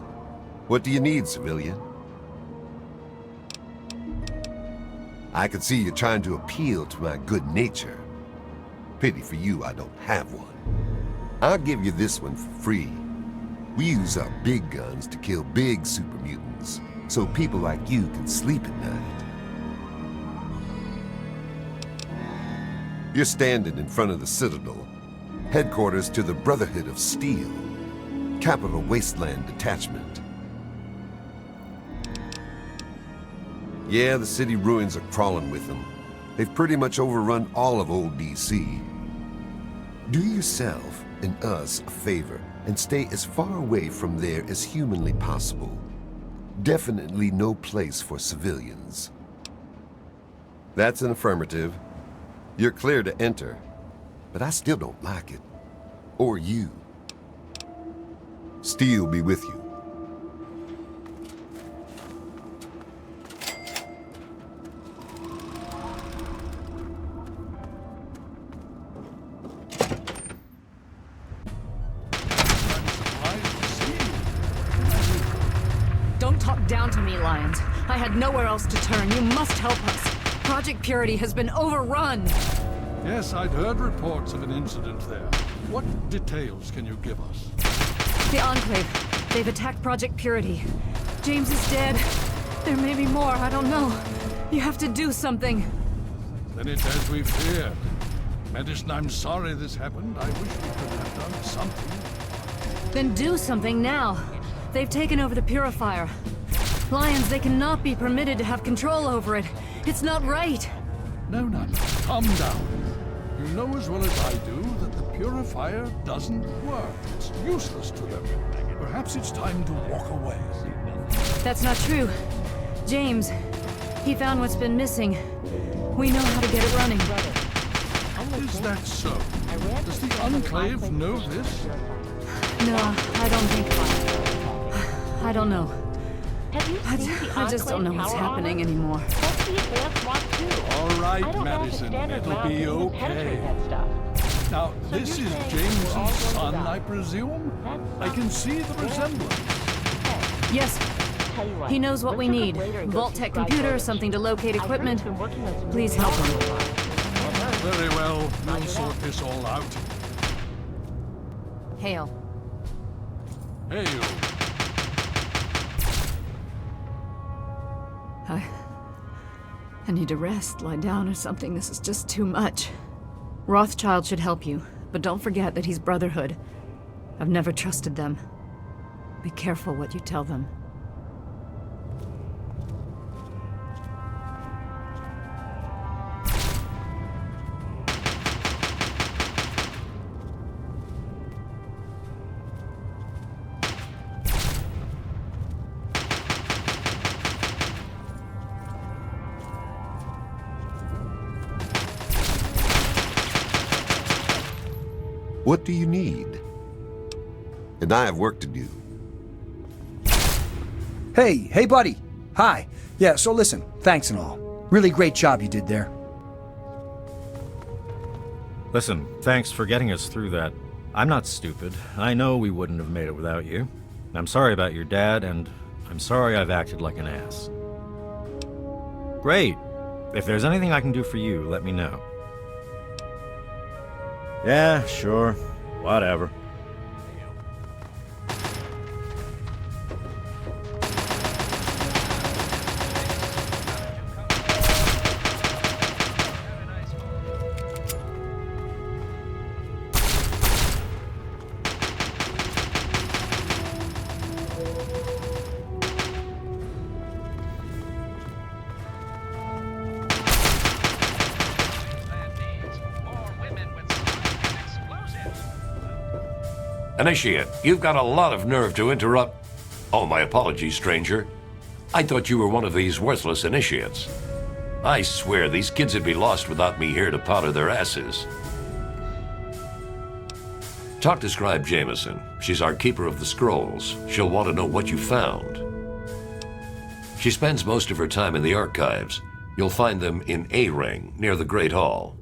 What do you need, civilian? I can see you trying to appeal to my good nature. Pity for you I don't have one. I'll give you this one for free. We use our big guns to kill big super mutants, so people like you can sleep at night. You're standing in front of the Citadel, headquarters to the Brotherhood of Steel, Capital Wasteland Detachment. Yeah, the city ruins are crawling with them. They've pretty much overrun all of old DC. Do yourself and us a favor and stay as far away from there as humanly possible. Definitely no place for civilians. That's an affirmative. You're clear to enter, but I still don't like it. Or you. Steel be with you. Don't talk down to me, Lyons. I had nowhere else to turn. You must help us. Project Purity has been overrun. Yes, I'd heard reports of an incident there. What details can you give us? The Enclave. They've attacked Project Purity. James is dead. There may be more, I don't know. You have to do something. Then it's as we feared. Medicine, I'm sorry this happened. I wish we could have done something. Then do something now. They've taken over the Purifier. Lyons, they cannot be permitted to have control over it. It's not right. No, calm down. You know as well as I do that the Purifier doesn't work. It's useless to them. Perhaps it's time to walk away. That's not true. James, he found what's been missing. We know how to get it running. Is that so? Does the Enclave know this? No, I don't think. I don't know. I just don't know what's happening anymore. All right, Madison, it'll be okay. Now, this is James's son, I presume? I can see the resemblance. Yes. He knows what we need. Vault-Tec computer, something to locate equipment. Please help him. Very well. We'll sort this all out. Hail. Hail. I need to rest, lie down or something. This is just too much. Rothschild should help you, but don't forget that he's Brotherhood. I've never trusted them. Be careful what you tell them. What do you need? And I have work to do. Hey, buddy. Hi. Yeah, so listen, thanks and all. Really great job you did there. Listen, thanks for getting us through that. I'm not stupid. I know we wouldn't have made it without you. I'm sorry about your dad, and I'm sorry I've acted like an ass. Great. If there's anything I can do for you, let me know. Yeah, sure. Whatever. Initiate, you've got a lot of nerve to interrupt. Oh, my apologies, stranger. I thought you were one of these worthless initiates. I swear these kids would be lost without me here to powder their asses. Talk to Scribe Jameson. She's our keeper of the scrolls. She'll want to know what you found. She spends most of her time in the archives. You'll find them in A-Ring, near the Great Hall.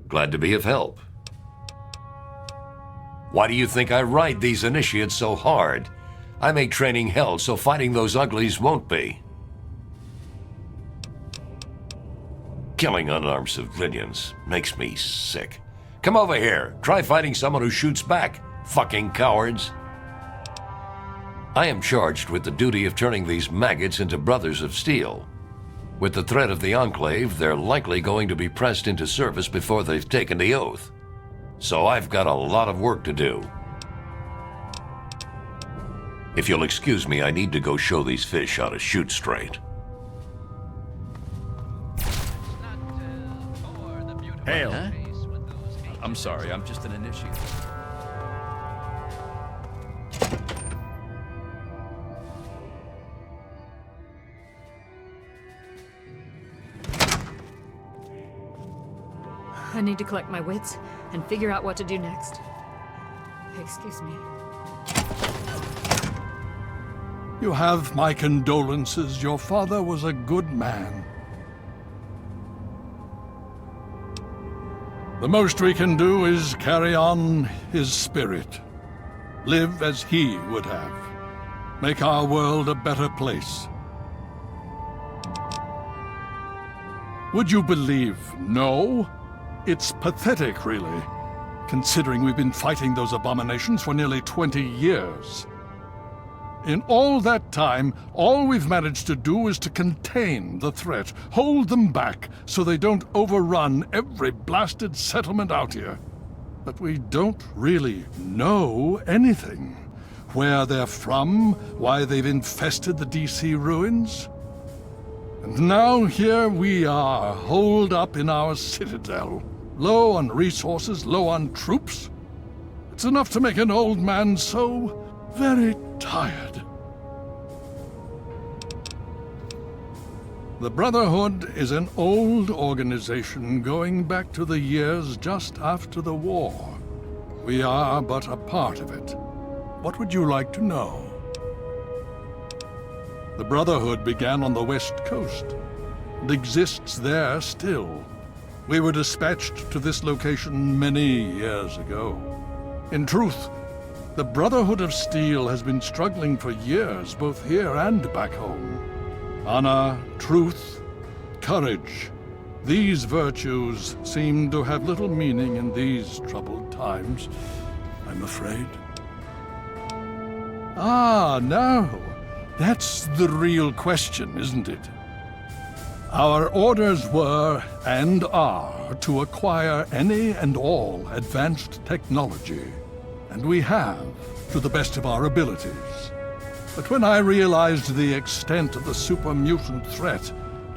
Glad to be of help. Why do you think I ride these initiates so hard? I make training hell so fighting those uglies won't be. Killing unarmed civilians makes me sick. Come over here. Try fighting someone who shoots back, fucking cowards. I am charged with the duty of turning these maggots into brothers of steel. With the threat of the Enclave, they're likely going to be pressed into service before they've taken the oath. So I've got a lot of work to do. If you'll excuse me, I need to go show these fish how to shoot straight. Hail. Huh? I'm sorry, I'm just an initiate. I need to collect my wits and figure out what to do next. Excuse me. You have my condolences. Your father was a good man. The most we can do is carry on his spirit. Live as he would have. Make our world a better place. Would you believe no? It's pathetic, really, considering we've been fighting those abominations for nearly 20 years. In all that time, all we've managed to do is to contain the threat, hold them back so they don't overrun every blasted settlement out here. But we don't really know anything. Where they're from, why they've infested the DC ruins. And now here we are, holed up in our citadel. Low on resources, low on troops. It's enough to make an old man so very tired. The Brotherhood is an old organization going back to the years just after the war. We are but a part of it. What would you like to know? The Brotherhood began on the West Coast and exists there still. We were dispatched to this location many years ago. In truth, the Brotherhood of Steel has been struggling for years, both here and back home. Honor, truth, courage. These virtues seem to have little meaning in these troubled times, I'm afraid. Ah, now, that's the real question, isn't it? Our orders were, and are, to acquire any and all advanced technology. And we have, to the best of our abilities. But when I realized the extent of the super-mutant threat,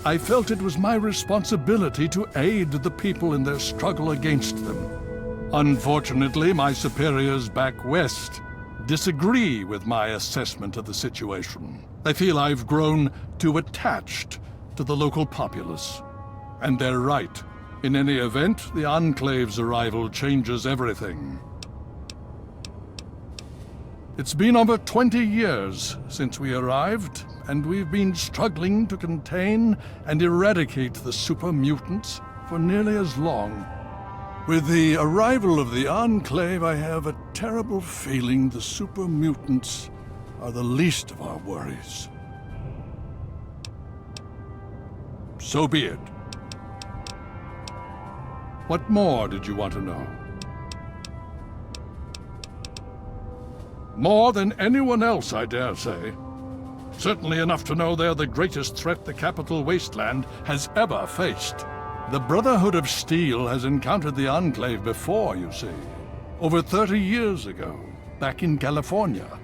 I felt it was my responsibility to aid the people in their struggle against them. Unfortunately, my superiors back west disagree with my assessment of the situation. They feel I've grown too attached to the local populace. And they're right. In any event, the Enclave's arrival changes everything. It's been over 20 years since we arrived, and we've been struggling to contain and eradicate the super mutants for nearly as long. With the arrival of the Enclave, I have a terrible feeling the super mutants are the least of our worries. So be it. What more did you want to know? More than anyone else, I dare say. Certainly enough to know they're the greatest threat the Capital Wasteland has ever faced. The Brotherhood of Steel has encountered the Enclave before, you see. Over 30 years ago, back in California.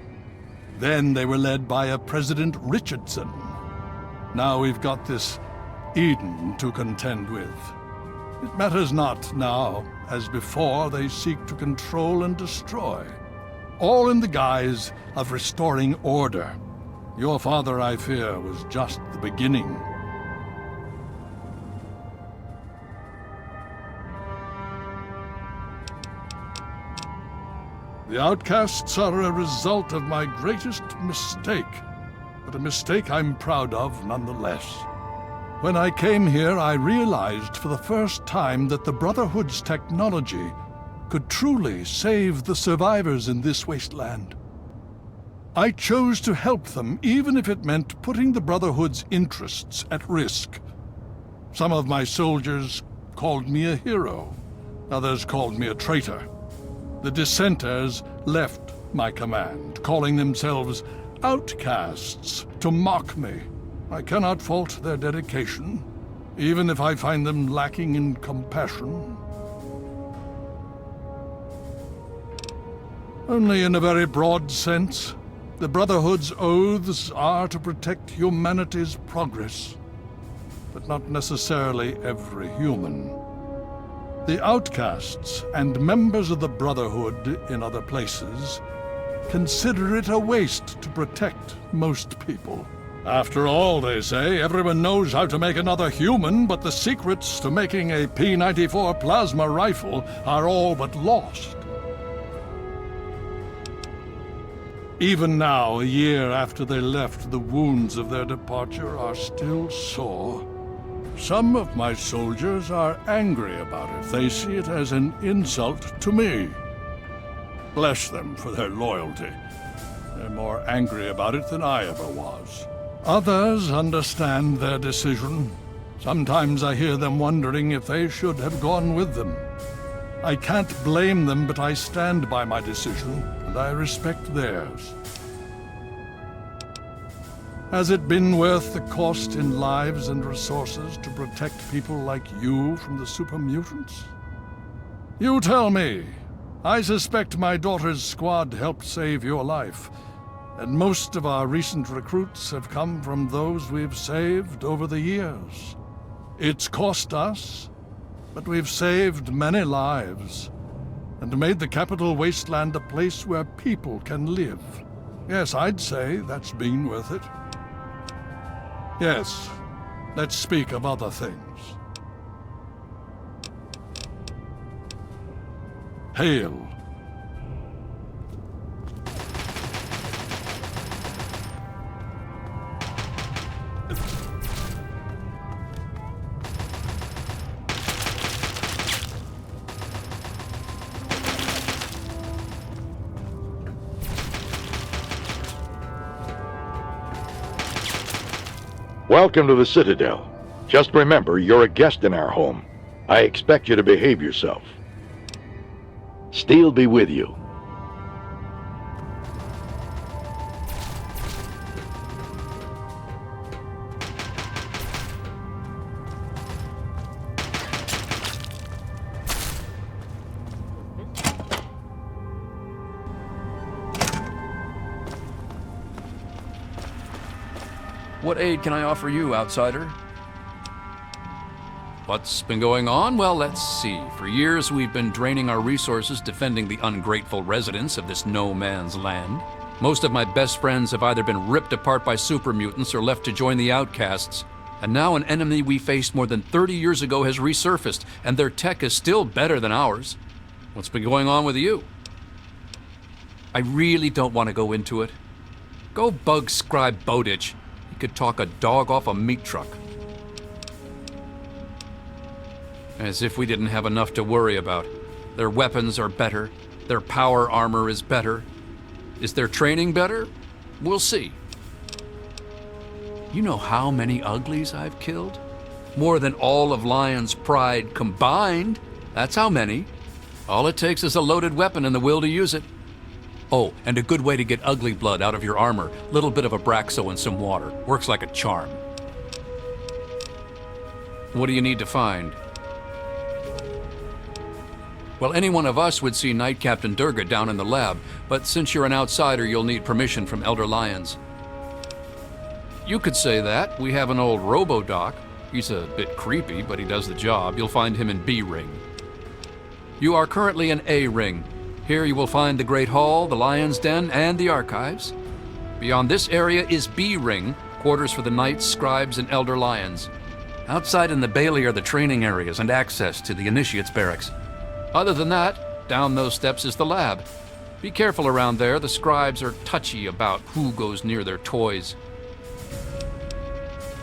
Then they were led by a President Richardson. Now we've got this Eden to contend with. It matters not now, as before they seek to control and destroy. All in the guise of restoring order. Your father, I fear, was just the beginning. The outcasts are a result of my greatest mistake, but a mistake I'm proud of nonetheless. When I came here, I realized for the first time that the Brotherhood's technology could truly save the survivors in this wasteland. I chose to help them, even if it meant putting the Brotherhood's interests at risk. Some of my soldiers called me a hero. Others called me a traitor. The dissenters left my command, calling themselves outcasts to mock me. I cannot fault their dedication, even if I find them lacking in compassion. Only in a very broad sense. The Brotherhood's oaths are to protect humanity's progress, but not necessarily every human. The outcasts and members of the Brotherhood in other places consider it a waste to protect most people. After all, they say, everyone knows how to make another human, but the secrets to making a P-94 plasma rifle are all but lost. Even now, a year after they left, the wounds of their departure are still sore. Some of my soldiers are angry about it. They see it as an insult to me. Bless them for their loyalty. They're more angry about it than I ever was. Others understand their decision. Sometimes I hear them wondering if they should have gone with them. I can't blame them, but I stand by my decision, and I respect theirs. Has it been worth the cost in lives and resources to protect people like you from the super mutants? You tell me. I suspect my daughter's squad helped save your life, and most of our recent recruits have come from those we've saved over the years. It's cost us, but we've saved many lives, and made the capital wasteland a place where people can live. Yes, I'd say that's been worth it. Yes, let's speak of other things. Hail. Welcome to the Citadel. Just remember, you're a guest in our home. I expect you to behave yourself. Steel be with you. What aid can I offer you, outsider? What's been going on? Well, let's see. For years, we've been draining our resources defending the ungrateful residents of this no-man's land. Most of my best friends have either been ripped apart by super mutants or left to join the outcasts. And now an enemy we faced more than 30 years ago has resurfaced, and their tech is still better than ours. What's been going on with you? I really don't want to go into it. Go bug Scribe Bowditch. Could talk a dog off a meat truck. As if we didn't have enough to worry about. Their weapons are better. Their power armor is better. Is their training better? We'll see. You know how many uglies I've killed? More than all of Lion's Pride combined. That's how many. All it takes is a loaded weapon and the will to use it. Oh, and a good way to get ugly blood out of your armor. Little bit of Abraxo and some water. Works like a charm. What do you need to find? Well, any one of us would see Knight Captain Durga down in the lab, but since you're an outsider, you'll need permission from Elder Lyons. You could say that. We have an old Robo-Doc. He's a bit creepy, but he does the job. You'll find him in B Ring. You are currently in A Ring. Here you will find the Great Hall, the Lion's Den, and the Archives. Beyond this area is B Ring, quarters for the Knights, Scribes, and Elder Lions. Outside in the Bailey are the training areas and access to the Initiates Barracks. Other than that, down those steps is the lab. Be careful around there. The Scribes are touchy about who goes near their toys.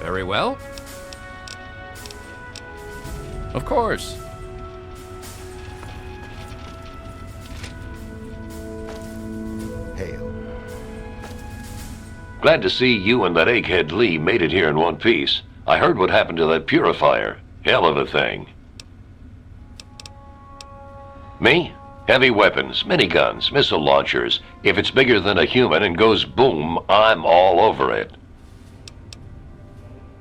Very well. Of course. Glad to see you and that egghead Lee made it here in one piece. I heard what happened to that purifier. Hell of a thing. Me? Heavy weapons, miniguns, missile launchers. If it's bigger than a human and goes boom, I'm all over it.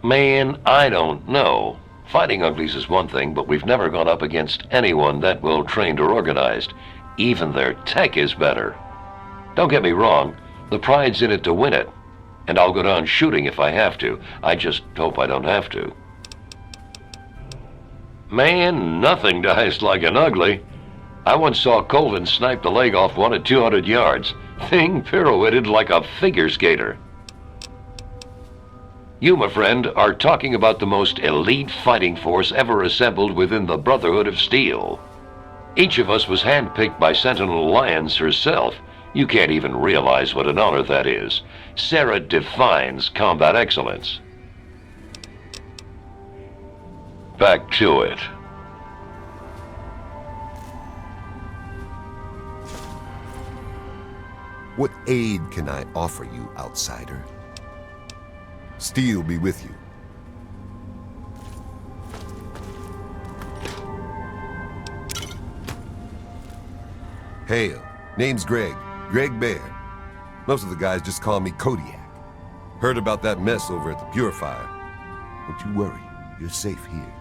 Man, I don't know. Fighting uglies is one thing, but we've never gone up against anyone that well trained or organized. Even their tech is better. Don't get me wrong, the pride's in it to win it. And I'll go down shooting if I have to. I just hope I don't have to. Man, nothing dies like an ugly. I once saw Colvin snipe the leg off one at 200 yards. Thing pirouetted like a figure skater. You, my friend, are talking about the most elite fighting force ever assembled within the Brotherhood of Steel. Each of us was handpicked by Sentinel Lyons herself. You can't even realize what an honor that is. Sarah defines combat excellence. Back to it. What aid can I offer you, outsider? Steel be with you. Hail. Name's Greg. Greg Baird. Most of the guys just call me Kodiak. Heard about that mess over at the Purifier. Don't you worry. You're safe here.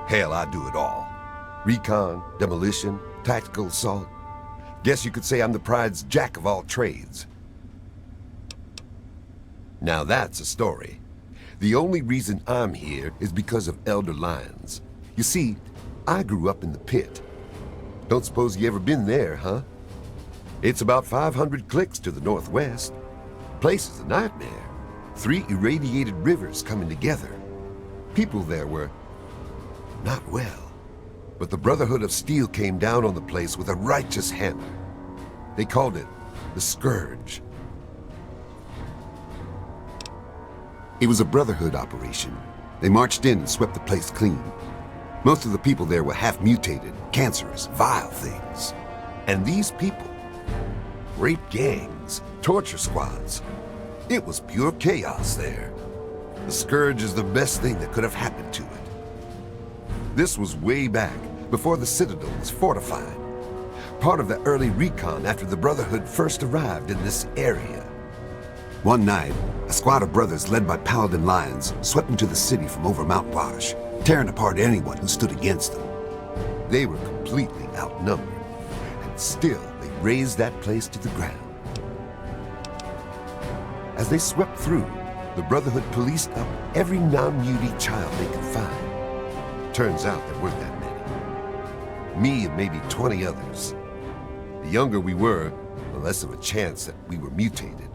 Hell, I do it all. Recon, demolition, tactical assault. Guess you could say I'm the Pride's jack of all trades. Now that's a story. The only reason I'm here is because of Elder Lyons. You see, I grew up in the pit. Don't suppose you ever been there, huh? It's about 500 clicks to the northwest. Place is a nightmare. 3 irradiated rivers coming together. People there were not well. But the Brotherhood of Steel came down on the place with a righteous hammer. They called it the Scourge. It was a Brotherhood operation. They marched in and swept the place clean. Most of the people there were half-mutated, cancerous, vile things. And these people, rape gangs, torture squads. It was pure chaos there. The Scourge is the best thing that could have happened to it. This was way back, before the Citadel was fortified. Part of the early recon after the Brotherhood first arrived in this area. One night, a squad of brothers led by Paladin Lyons swept into the city from over Mount Wash, tearing apart anyone who stood against them. They were completely outnumbered, and still they razed that place to the ground. As they swept through, the Brotherhood policed up every non-mutie child they could find. Turns out there weren't that many. Me and maybe 20 others. The younger we were, the less of a chance that we were mutated.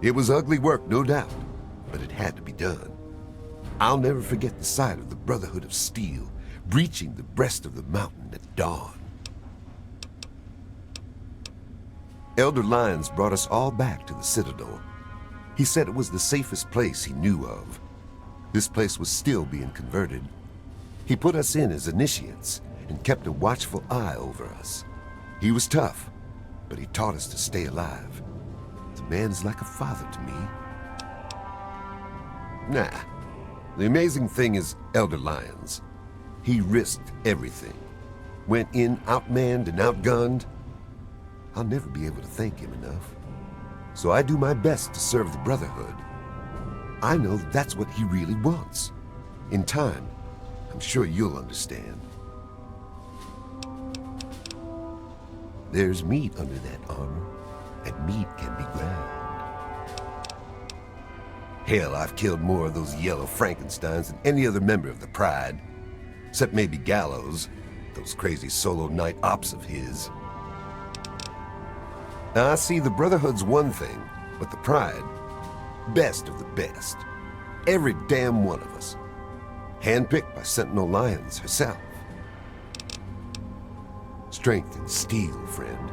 It was ugly work, no doubt, but it had to be done. I'll never forget the sight of the Brotherhood of Steel breaching the breast of the mountain at dawn. Elder Lyons brought us all back to the Citadel. He said it was the safest place he knew of. This place was still being converted. He put us in as initiates and kept a watchful eye over us. He was tough, but he taught us to stay alive. The man's like a father to me. Nah. The amazing thing is Elder Lyons. He risked everything. Went in outmanned and outgunned. I'll never be able to thank him enough. So I do my best to serve the Brotherhood. I know that's what he really wants. In time, I'm sure you'll understand. There's meat under that armor, and meat can be ground. Hell, I've killed more of those yellow Frankensteins than any other member of the Pride. Except maybe Gallows, those crazy solo night ops of his. Now, I see the Brotherhood's one thing, but the Pride, best of the best. Every damn one of us. Handpicked by Sentinel Lyons herself. Strength and steel, friend.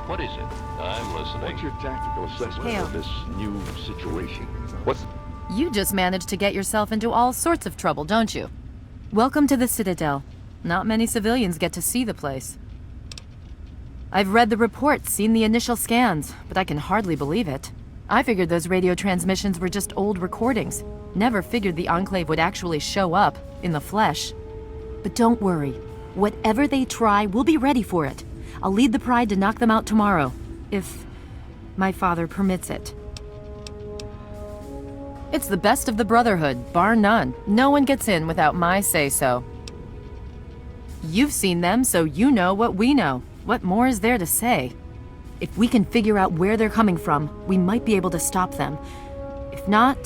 What is it? I'm listening. listening. What's your tactical assessment Hale. of this new situation? What's... You just managed to get yourself into all sorts of trouble, don't you? Welcome to the Citadel. Not many civilians get to see the place. I've read the reports, seen the initial scans, but I can hardly believe it. I figured those radio transmissions were just old recordings. Never figured the Enclave would actually show up, in the flesh. But don't worry. Whatever they try, we'll be ready for it. I'll lead the Pride to knock them out tomorrow, if my father permits it. It's the best of the Brotherhood, bar none. No one gets in without my say-so. You've seen them, so you know what we know. What more is there to say? If we can figure out where they're coming from, we might be able to stop them. If not...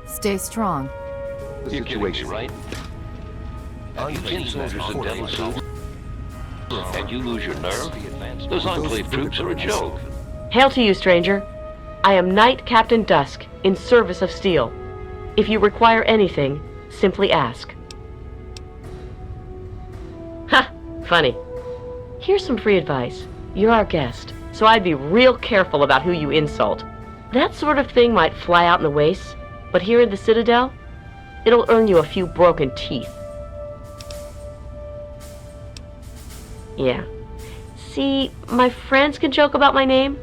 stay strong. The situation, right? If you tin soldiers in dental suits, and you lose your nerve, those Enclave troops are a joke. Hail to you, stranger. I am Knight Captain Dusk, in service of Steel. If you require anything, simply ask. Ha! Funny. Here's some free advice. You're our guest, so I'd be real careful about who you insult. That sort of thing might fly out in the wastes, but here in the Citadel, it'll earn you a few broken teeth. Yeah. See, my friends can joke about my name.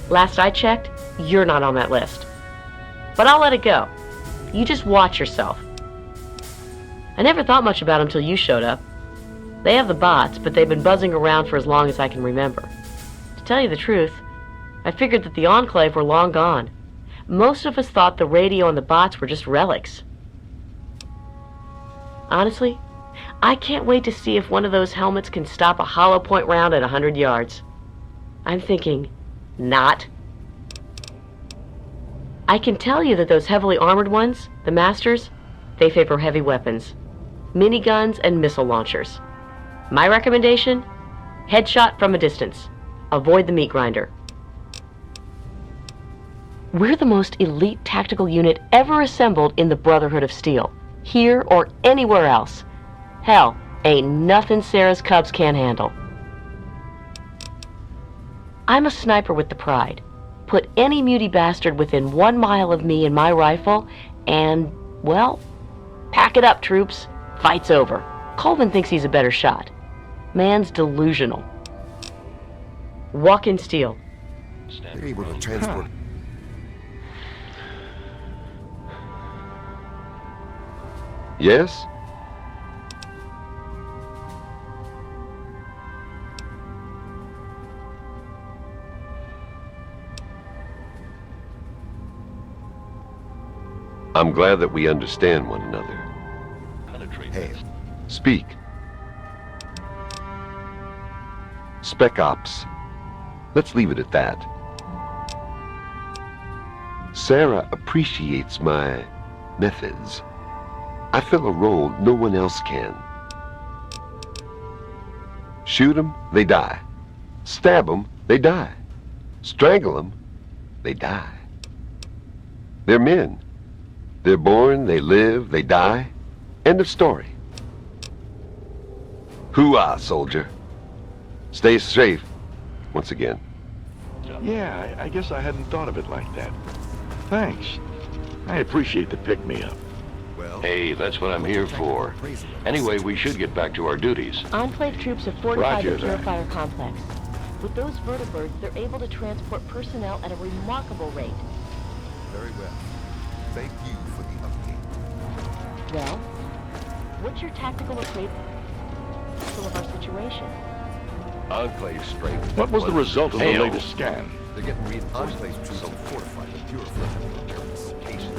Last I checked, you're not on that list. But I'll let it go. You just watch yourself. I never thought much about them till you showed up. They have the bots, but they've been buzzing around for as long as I can remember. To tell you the truth, I figured that the Enclave were long gone. Most of us thought the radio and the bots were just relics. Honestly, I can't wait to see if one of those helmets can stop a hollow point round at 100 yards. I'm thinking, not. I can tell you that those heavily armored ones, the Masters, they favor heavy weapons. Miniguns and missile launchers. My recommendation? Headshot from a distance. Avoid the meat grinder. We're the most elite tactical unit ever assembled in the Brotherhood of Steel. Here or anywhere else. Hell, ain't nothing Sarah's Cubs can't handle. I'm a sniper with the Pride. Put any muty bastard within 1 mile of me and my rifle, and, well, pack it up, troops. Fight's over. Colvin thinks he's a better shot. Man's delusional. Walk in steel. They're able to transport. Yes? I'm glad that we understand one another. Hey, speak. Spec Ops. Let's leave it at that. Sarah appreciates my methods. I fill a role no one else can. Shoot them, they die. Stab them, they die. Strangle them, they die. They're men. They're born, they live, they die. End of story. Hoo-ah, soldier. Stay safe, once again. Yeah, I guess I hadn't thought of it like that. Thanks. I appreciate the pick-me-up. Hey, that's what I'm here for. Anyway, we should get back to our duties. Enclave troops have fortified Roger the that. Purifier complex. With those vertibirds, they're able to transport personnel at a remarkable rate. Very well. Thank you for the update. Well, what's your tactical appraisal of our situation? Enclave strength. What was the result of the Hail. latest scan? They're getting reinforced. Enclave troops have fortified the Purifier location.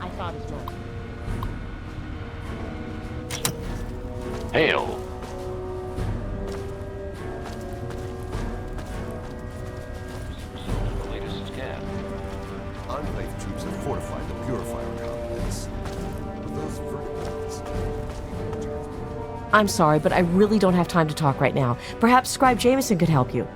I thought as much. Hail. The latest scan. Enclave troops have fortified the Purifier complex. With those vertibirds. I'm sorry, but I really don't have time to talk right now. Perhaps Scribe Jameson could help you.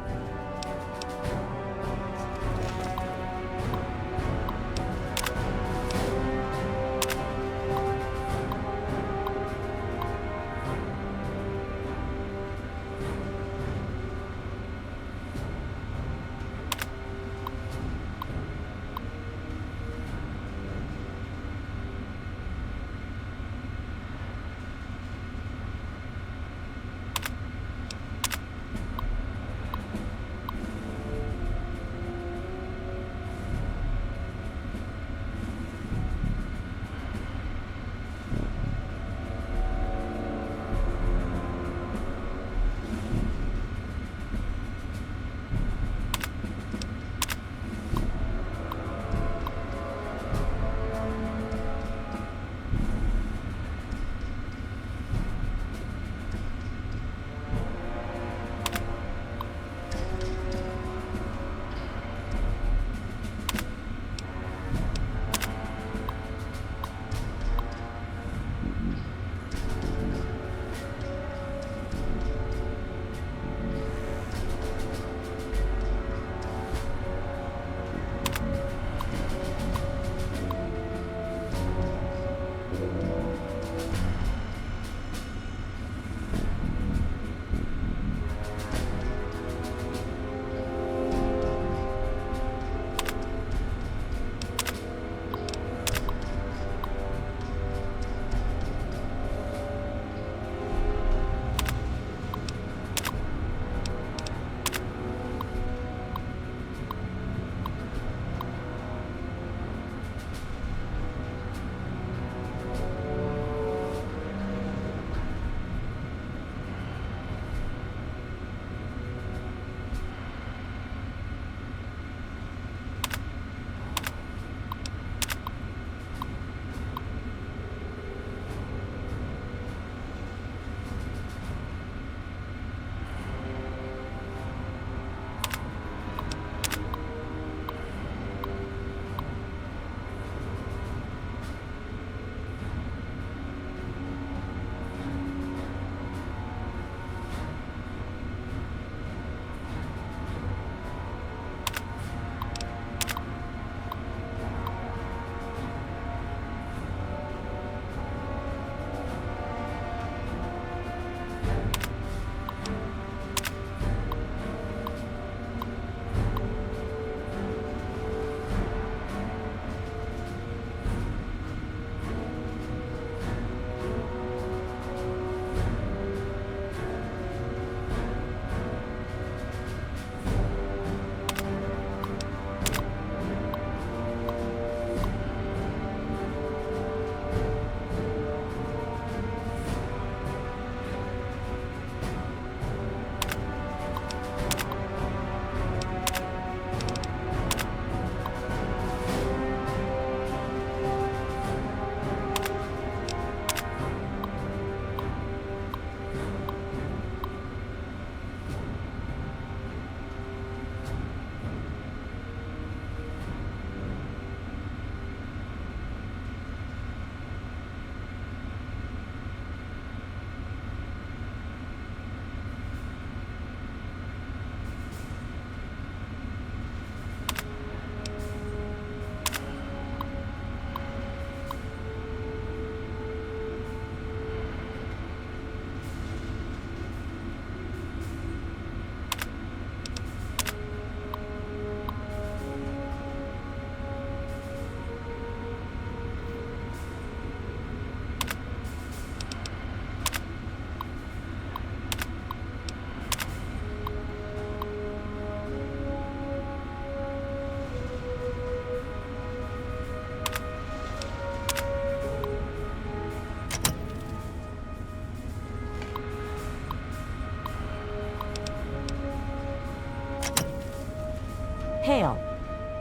Hail.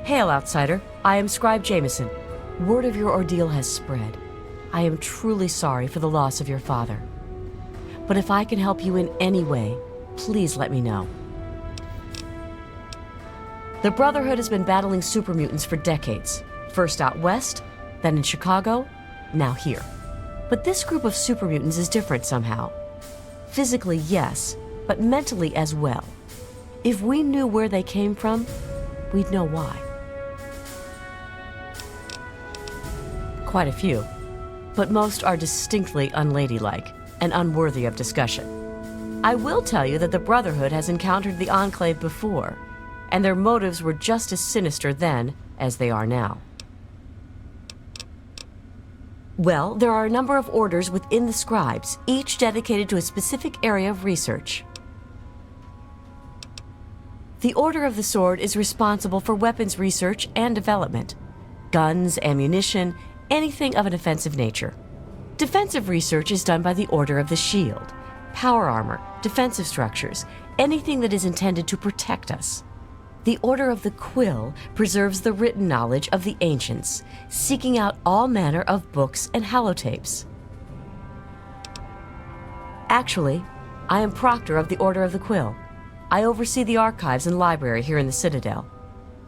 Hail, outsider. I am Scribe Jameson. Word of your ordeal has spread. I am truly sorry for the loss of your father. But if I can help you in any way, please let me know. The Brotherhood has been battling super mutants for decades. First out west, then in Chicago, now here. But this group of super mutants is different somehow. Physically, yes, but mentally as well. If we knew where they came from, we'd know why. Quite a few, but most are distinctly unladylike and unworthy of discussion. I will tell you that the Brotherhood has encountered the Enclave before, and their motives were just as sinister then as they are now. Well, there are a number of orders within the Scribes, each dedicated to a specific area of research. The Order of the Sword is responsible for weapons research and development. Guns, ammunition, anything of an offensive nature. Defensive research is done by the Order of the Shield. Power armor, defensive structures, anything that is intended to protect us. The Order of the Quill preserves the written knowledge of the ancients, seeking out all manner of books and holotapes. Actually, I am Proctor of the Order of the Quill. I oversee the archives and library here in the Citadel.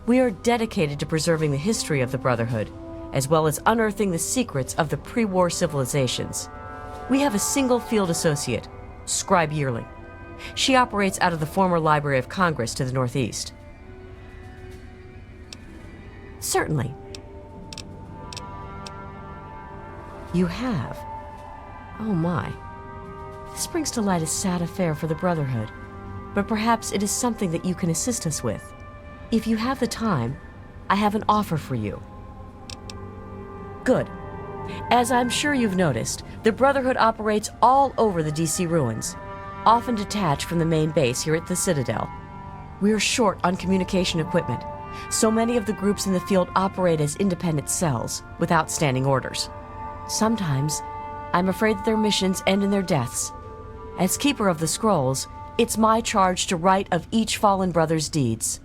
We are dedicated to preserving the history of the Brotherhood, as well as unearthing the secrets of the pre-war civilizations. We have a single field associate, Scribe Yearling. She operates out of the former Library of Congress to the northeast. Certainly. You have? Oh my. This brings to light a sad affair for the Brotherhood, but perhaps it is something that you can assist us with. If you have the time, I have an offer for you. Good. As I'm sure you've noticed, the Brotherhood operates all over the DC ruins, often detached from the main base here at the Citadel. We're short on communication equipment, so many of the groups in the field operate as independent cells, without standing orders. Sometimes, I'm afraid that their missions end in their deaths. As Keeper of the Scrolls, it's my charge to write of each fallen brother's deeds.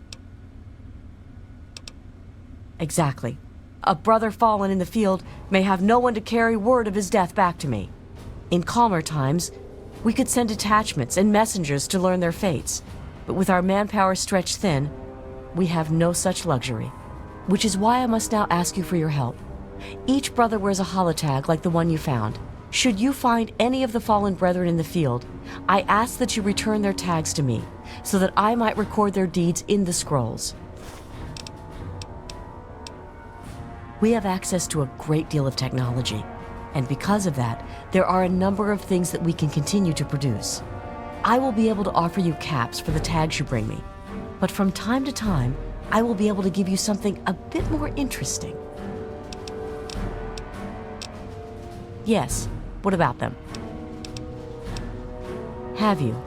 Exactly. A brother fallen in the field may have no one to carry word of his death back to me. In calmer times, we could send detachments and messengers to learn their fates, but with our manpower stretched thin, we have no such luxury. Which is why I must now ask you for your help. Each brother wears a holotag like the one you found. Should you find any of the fallen brethren in the field, I ask that you return their tags to me, so that I might record their deeds in the scrolls. We have access to a great deal of technology, and because of that, there are a number of things that we can continue to produce. I will be able to offer you caps for the tags you bring me, but from time to time, I will be able to give you something a bit more interesting. Yes, what about them? Have you?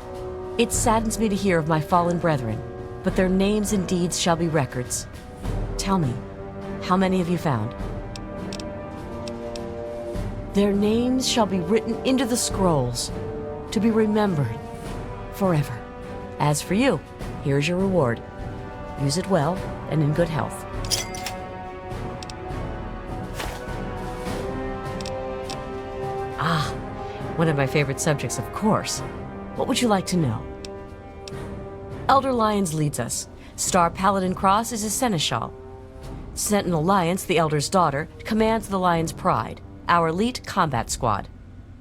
It saddens me to hear of my fallen brethren, but their names and deeds shall be records. Tell me, how many have you found? Their names shall be written into the scrolls, to be remembered forever. As for you, here's your reward. Use it well and in good health. Ah, one of my favorite subjects, of course. What would you like to know? Elder Lyons leads us. Star Paladin Cross is his seneschal. Sentinel Lyons, the Elder's daughter, commands the Lion's Pride, our elite combat squad.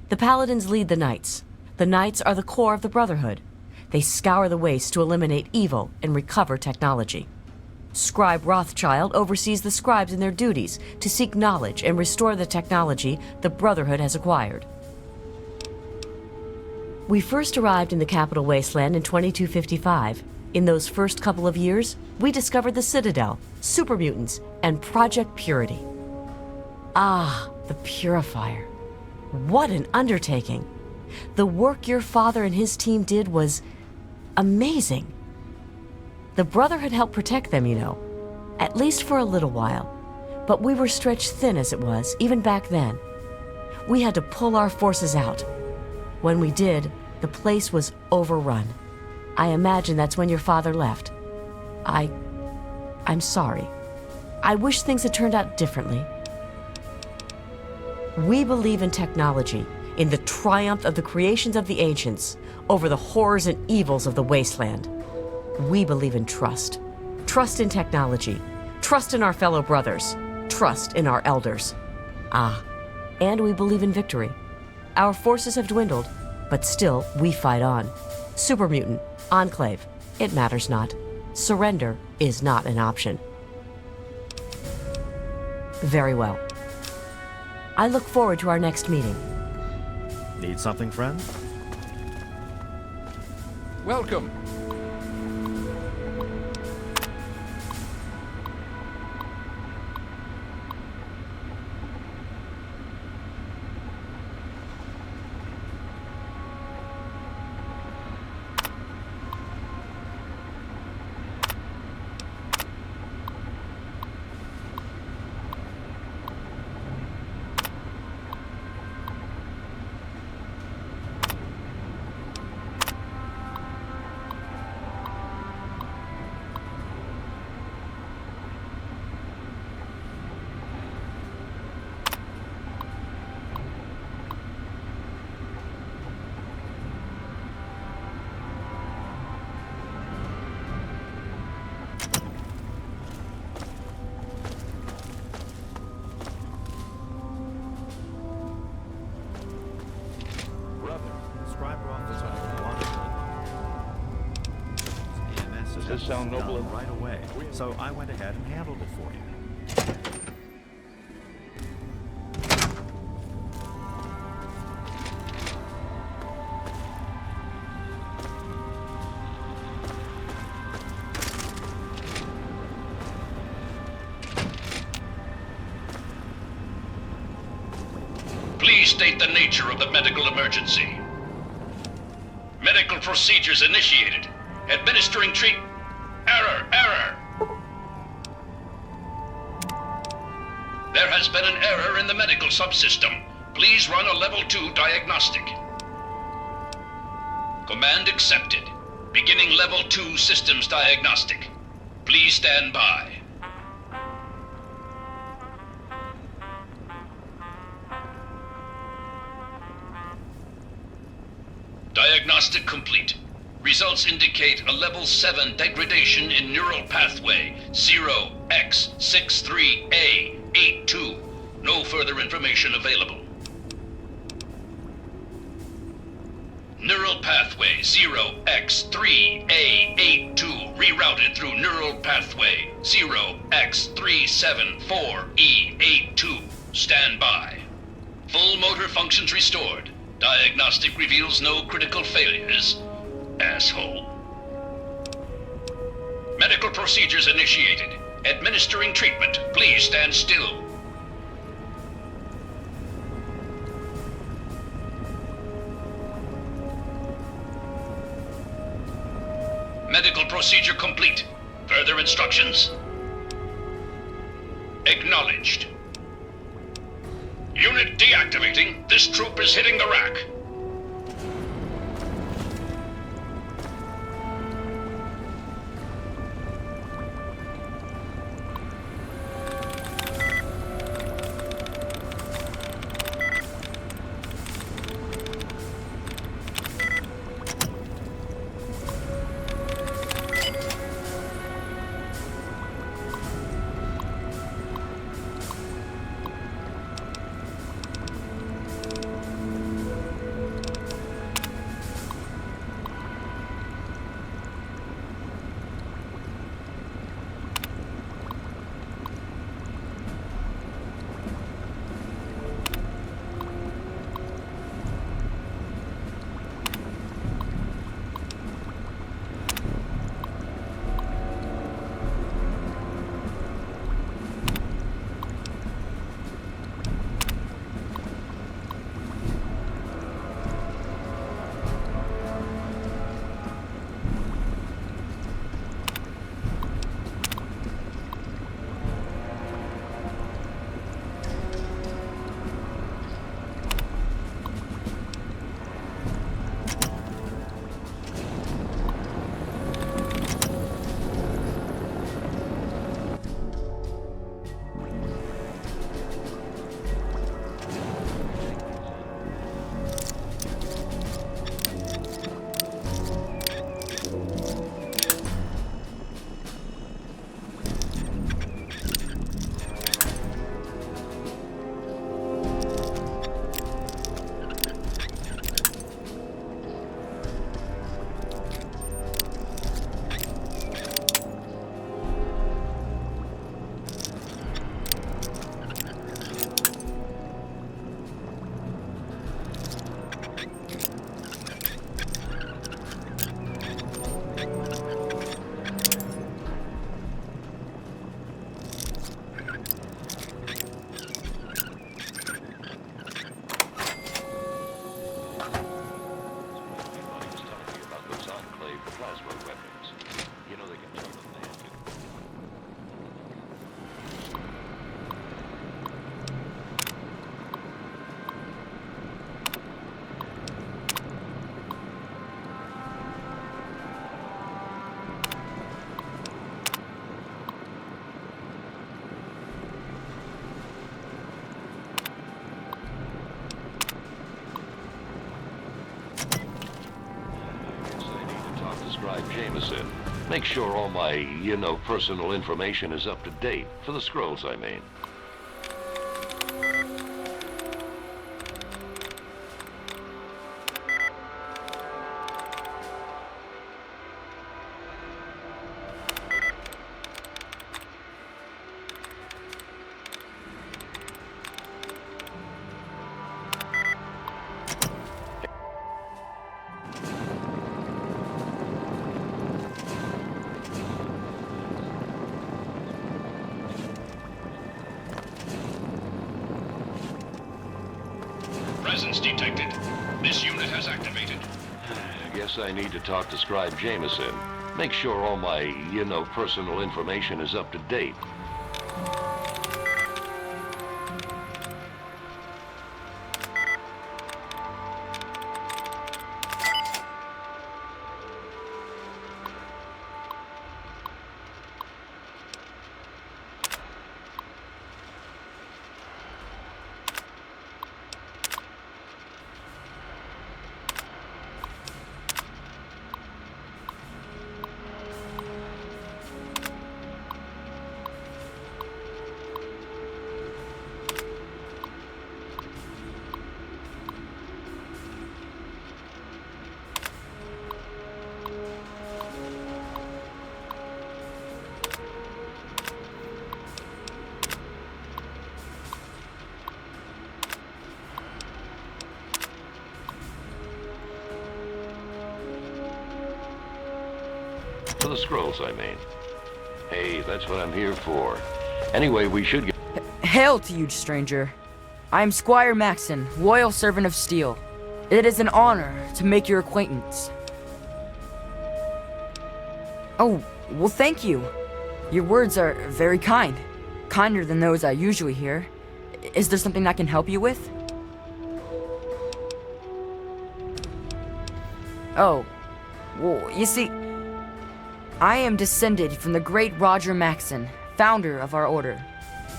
The Paladins lead the Knights. The Knights are the core of the Brotherhood. They scour the waste to eliminate evil and recover technology. Scribe Rothschild oversees the scribes in their duties to seek knowledge and restore the technology the Brotherhood has acquired. We first arrived in the Capital Wasteland in 2255. In those first couple of years, we discovered the Citadel, super mutants, and Project Purity. Ah, the Purifier. What an undertaking. The work your father and his team did was amazing. The Brotherhood helped protect them, you know, at least for a little while. But we were stretched thin as it was, even back then. We had to pull our forces out. When we did, the place was overrun. I imagine that's when your father left. I I'm sorry. I wish things had turned out differently. We believe in technology, in the triumph of the creations of the ancients over the horrors and evils of the wasteland. We believe in trust. Trust in technology. Trust in our fellow brothers. Trust in our elders. And we believe in victory. Our forces have dwindled, but still we fight on. Super Mutant, Enclave, it matters not. Surrender is not an option. Very well. I look forward to our next meeting. Need something, friend? Welcome. Does this sound noble? Right away. So I went ahead and handled it for you. Please state the nature of the medical emergency. Medical procedures initiated. Administering treat... Error! There has been an error in the medical subsystem. Please run a Level 2 diagnostic. Command accepted. Beginning Level 2 systems diagnostic. Please stand by. Diagnostic complete. Results indicate a Level 7 degradation in neural pathway 0x63A82. No further information available. Neural pathway 0x3A82 rerouted through neural pathway 0x374E82. Stand by. Full motor functions restored. Diagnostic reveals no critical failures. Asshole. Medical procedures initiated. Administering treatment. Please stand still. Medical procedure complete. Further instructions? Acknowledged. Unit deactivating. This troop is hitting the rack. Make sure all my, personal information is up to date. For the scrolls, I mean. Presence detected. This unit has activated. I guess I need to talk to Scribe Jameson. Make sure all my, personal information is up to date. For the scrolls, I mean. Hey, that's what I'm here for. Anyway, we should get... Hail to you, stranger. I am Squire Maxon, loyal servant of Steel. It is an honor to make your acquaintance. Oh, well, thank you. Your words are very kind. Kinder than those I usually hear. Is there something I can help you with? Oh, well, you see, I am descended from the great Roger Maxon, founder of our order.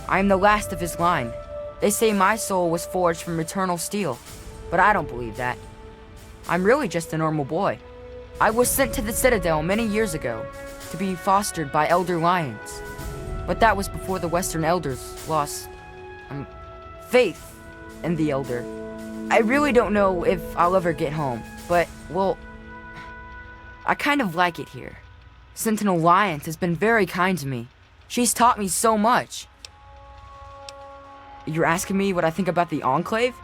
I am the last of his line. They say my soul was forged from eternal steel, but I don't believe that. I'm really just a normal boy. I was sent to the Citadel many years ago to be fostered by Elder Lyons, but that was before the Western Elders lost faith in the Elder. I really don't know if I'll ever get home, but, well, I kind of like it here. Sentinel Lyons has been very kind to me. She's taught me so much. You're asking me what I think about the Enclave?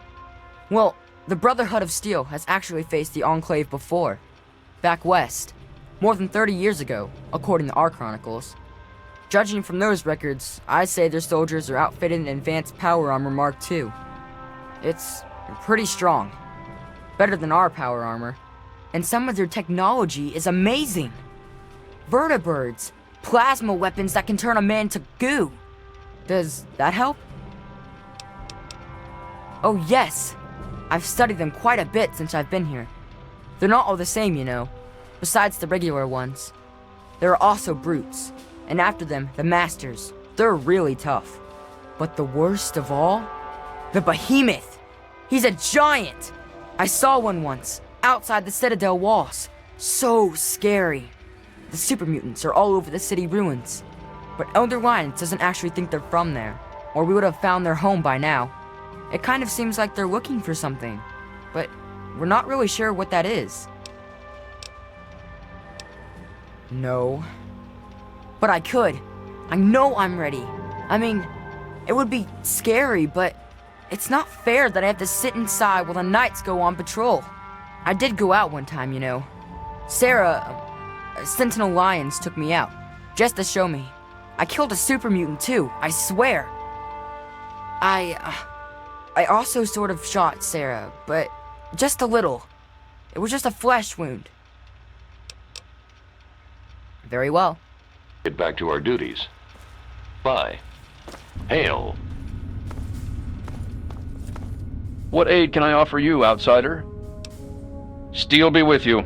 Well, the Brotherhood of Steel has actually faced the Enclave before. Back west. More than 30 years ago, according to our chronicles. Judging from those records, I'd say their soldiers are outfitted in advanced power armor Mark II. It's pretty strong. Better than our power armor. And some of their technology is amazing. Vertibirds, plasma weapons that can turn a man to goo. Does that help? Oh yes, I've studied them quite a bit since I've been here. They're not all the same, you know, besides the regular ones. There are also brutes, and after them, the masters. They're really tough. But the worst of all? The Behemoth! He's a giant! I saw one once, outside the Citadel walls. So scary. The super mutants are all over the city ruins. But Elder Lyons doesn't actually think they're from there, or we would have found their home by now. It kind of seems like they're looking for something, but we're not really sure what that is. No. But I could. I know I'm ready. I mean, it would be scary, but it's not fair that I have to sit inside while the knights go on patrol. I did go out one time, you know. Sarah, Sentinel Lyons took me out, just to show me. I killed a super mutant too, I swear. I also sort of shot Sarah, but just a little. It was just a flesh wound. Very well. Get back to our duties. Bye. Hail. What aid can I offer you, outsider? Steel be with you.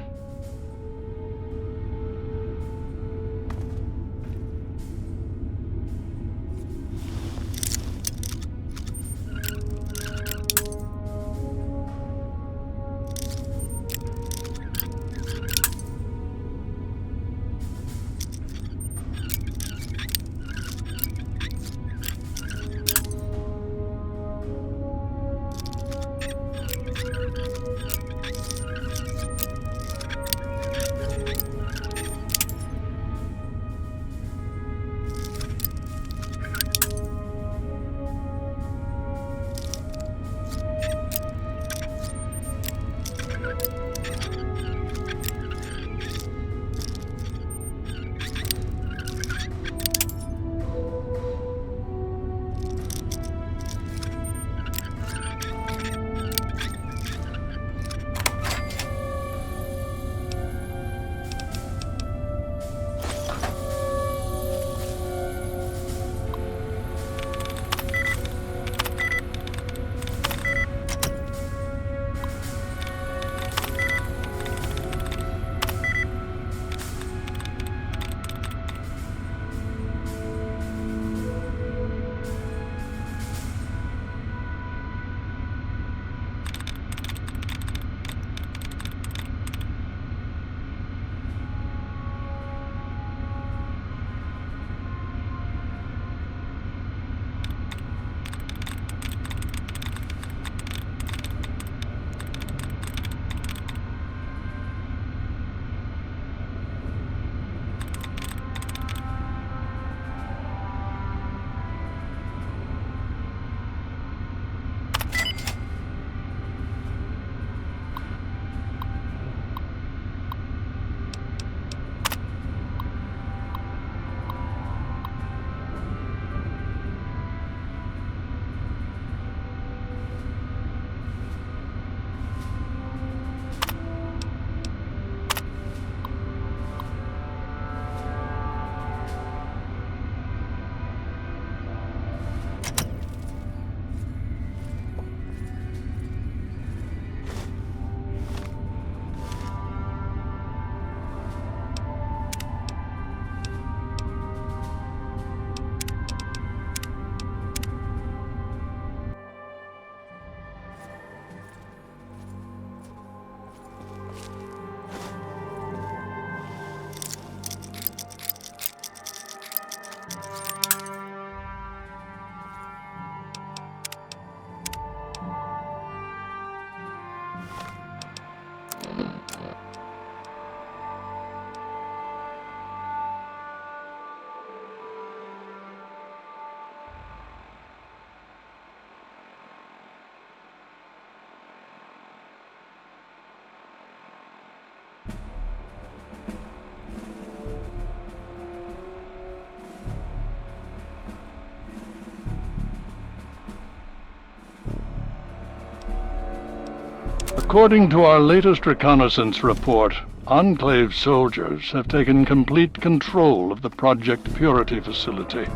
According to our latest reconnaissance report, Enclave soldiers have taken complete control of the Project Purity facility.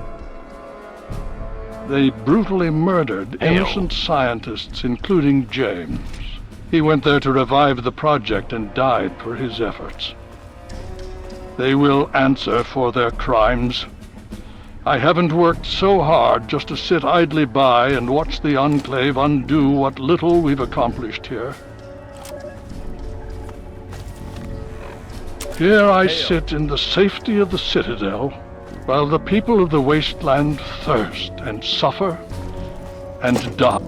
They brutally murdered innocent scientists, including James. He went there to revive the project and died for his efforts. They will answer for their crimes. I haven't worked so hard just to sit idly by and watch the Enclave undo what little we've accomplished here. Here I sit in the safety of the Citadel, while the people of the wasteland thirst and suffer and die.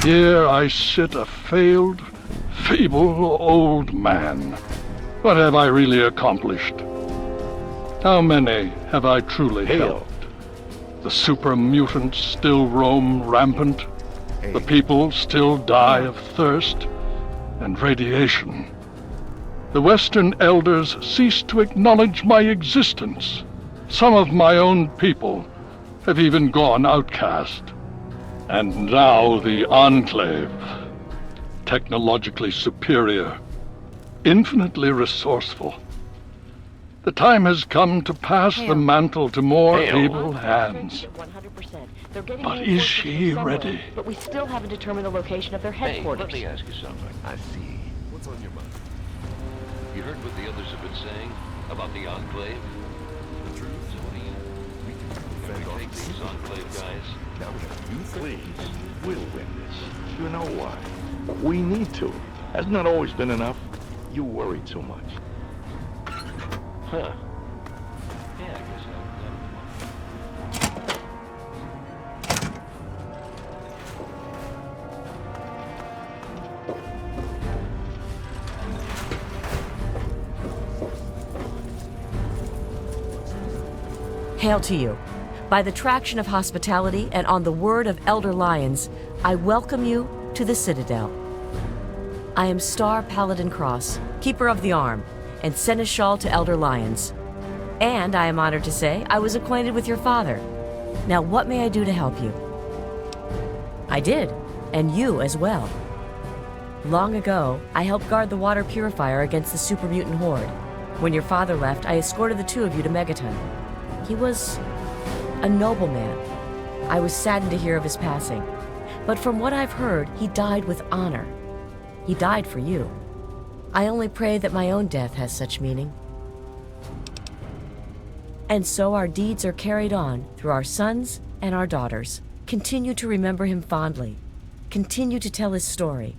Here I sit a failed, feeble old man. What have I really accomplished? How many have I truly helped? The super mutants still roam rampant. The people still die of thirst and radiation. The Western elders cease to acknowledge my existence. Some of my own people have even gone outcast. And now the Enclave, technologically superior, infinitely resourceful. The time has come to pass the mantle to more able hands. But is she ready? But we still haven't determined the location of their headquarters. Let me ask you something. I see. What's on your mind? You heard what the others have been saying about the Enclave? The truth? So what do you take these Enclave guys? Now, you please, we'll win this. You know why? We need to. Hasn't that always been enough? You worry too much. Huh. Yeah, I guess Hail to you. By the traction of hospitality and on the word of Elder Lyons, I welcome you to the Citadel. I am Star Paladin Cross, Keeper of the Arm, and Seneschal to Elder Lyons. And I am honored to say I was acquainted with your father. Now what may I do to help you? I did, and you as well. Long ago, I helped guard the water purifier against the super mutant horde. When your father left, I escorted the two of you to Megaton. He was a noble man. I was saddened to hear of his passing. But from what I've heard, he died with honor. He died for you. I only pray that my own death has such meaning. And so our deeds are carried on through our sons and our daughters. Continue to remember him fondly. Continue to tell his story.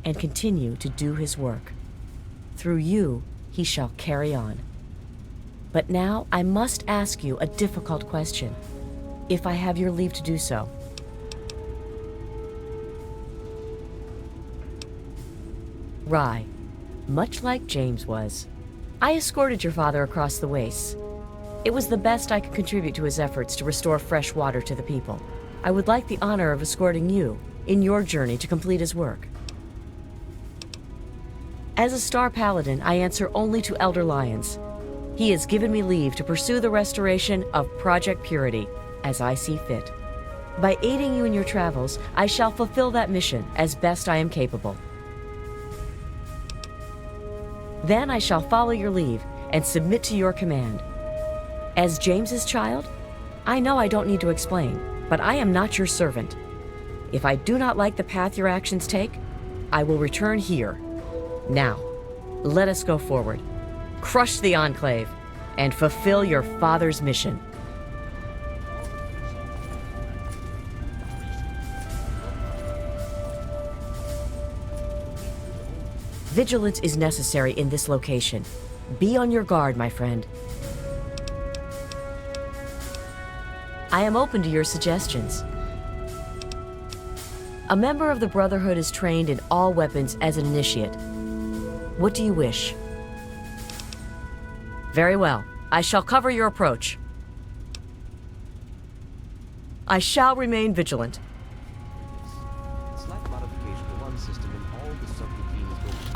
And continue to do his work. Through you, he shall carry on. But now I must ask you a difficult question, if I have your leave to do so. Rye, much like James was, I escorted your father across the wastes. It was the best I could contribute to his efforts to restore fresh water to the people. I would like the honor of escorting you in your journey to complete his work. As a Star Paladin, I answer only to Elder Lyons. He has given me leave to pursue the restoration of Project Purity as I see fit. By aiding you in your travels, I shall fulfill that mission as best I am capable. Then I shall follow your leave and submit to your command. As James's child, I know I don't need to explain, but I am not your servant. If I do not like the path your actions take, I will return here. Now, let us go forward. Crush the Enclave, and fulfill your father's mission. Vigilance is necessary in this location. Be on your guard, my friend. I am open to your suggestions. A member of the Brotherhood is trained in all weapons as an initiate. What do you wish? Very well. I shall cover your approach. I shall remain vigilant. Slight modification to one system in all the subroutines built.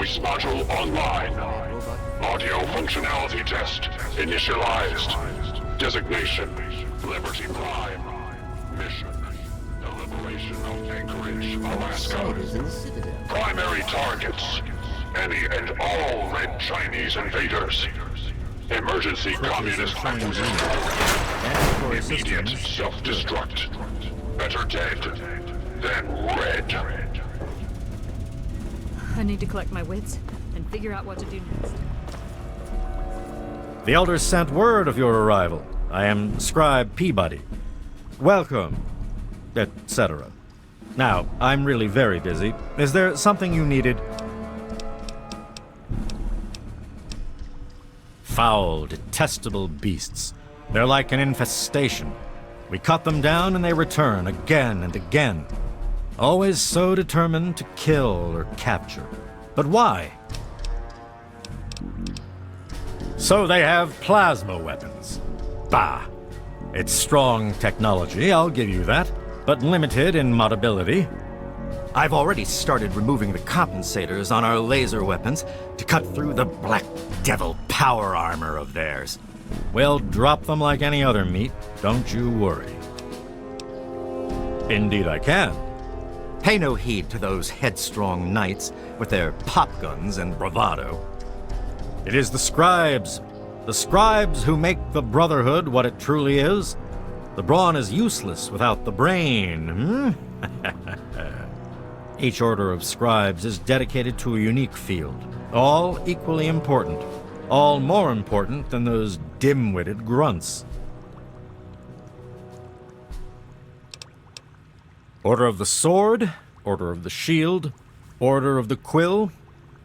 voice module online. Audio functionality test initialized. Designation, Liberty Prime. Mission, the liberation of Anchorage, Alaska. Primary targets, any and all Red Chinese invaders. Emergency communist acquisition program. Immediate self-destruct. Better dead than red. I need to collect my wits and figure out what to do next. The Elders sent word of your arrival. I am Scribe Peabody. Welcome, etc. Now, I'm really very busy. Is there something you needed? Foul, detestable beasts. They're like an infestation. We cut them down and they return again and again. Always so determined to kill or capture. But why? So they have plasma weapons. Bah! It's strong technology, I'll give you that, but limited in modability. I've already started removing the compensators on our laser weapons to cut through the Black Devil power armor of theirs. We'll drop them like any other meat, don't you worry. Indeed I can. Pay no heed to those headstrong knights with their pop guns and bravado. It is the scribes who make the Brotherhood what it truly is. The brawn is useless without the brain, Each order of scribes is dedicated to a unique field, all equally important, all more important than those dim-witted grunts. Order of the Sword, Order of the Shield, Order of the Quill,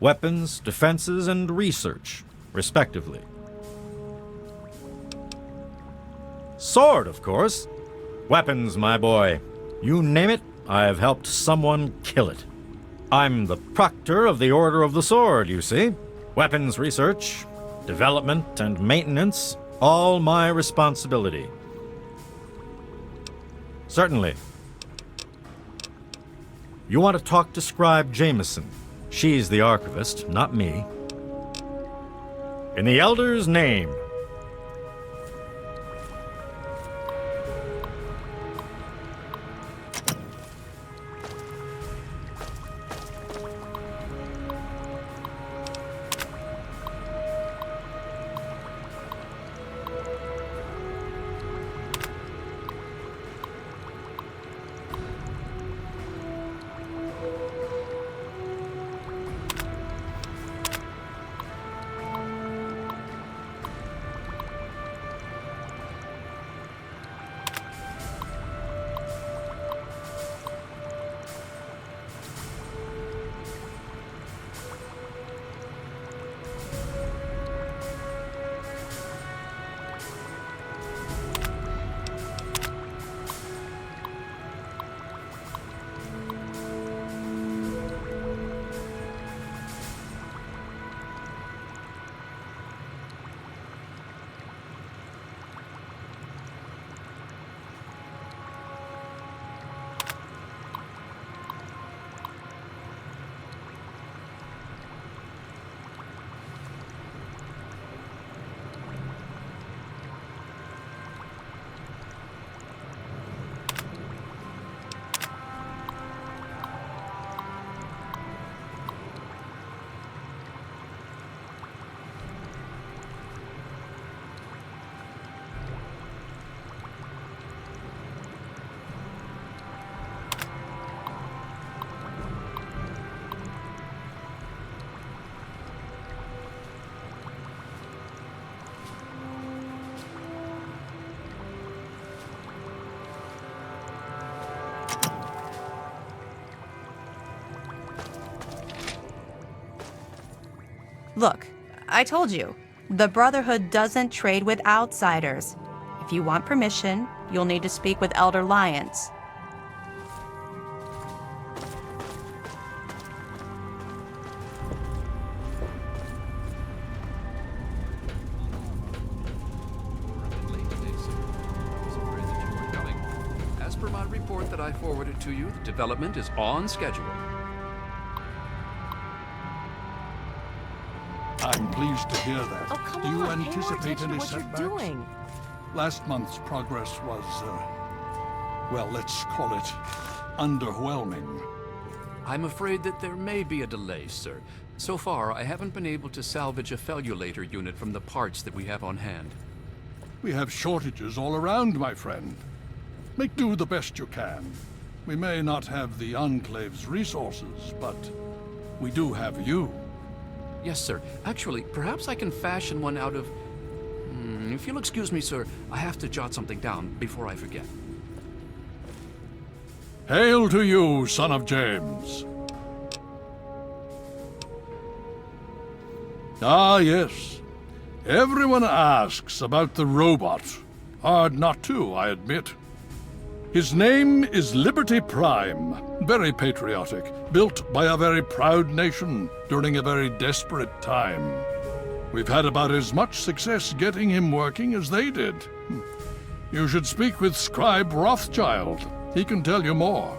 weapons, defenses, and research, respectively. Sword, of course. Weapons, my boy. You name it, I've helped someone kill it. I'm the proctor of the Order of the Sword, you see. Weapons research, development, and maintenance, all my responsibility. Certainly. You want to talk to Scribe Jameson. She's the archivist, not me. In the Elder's name. Look, I told you, the Brotherhood doesn't trade with outsiders. If you want permission, you'll need to speak with Elder Lyons. As per my report that I forwarded to you, the development is on schedule. I'm pleased to hear that. Oh, come Do you on, pay more anticipate attention to any what you're setbacks? doing. Last month's progress was, well, let's call it underwhelming. I'm afraid that there may be a delay, sir. So far, I haven't been able to salvage a fellulator unit from the parts that we have on hand. We have shortages all around, my friend. Make do the best you can. We may not have the Enclave's resources, but we do have you. Yes, sir. Actually, perhaps I can fashion one out of... if you'll excuse me, sir, I have to jot something down before I forget. Hail to you, son of James. Ah, yes. Everyone asks about the robot. Hard not to, I admit. His name is Liberty Prime. Very patriotic. Built by a very proud nation during a very desperate time. We've had about as much success getting him working as they did. You should speak with Scribe Rothschild. He can tell you more.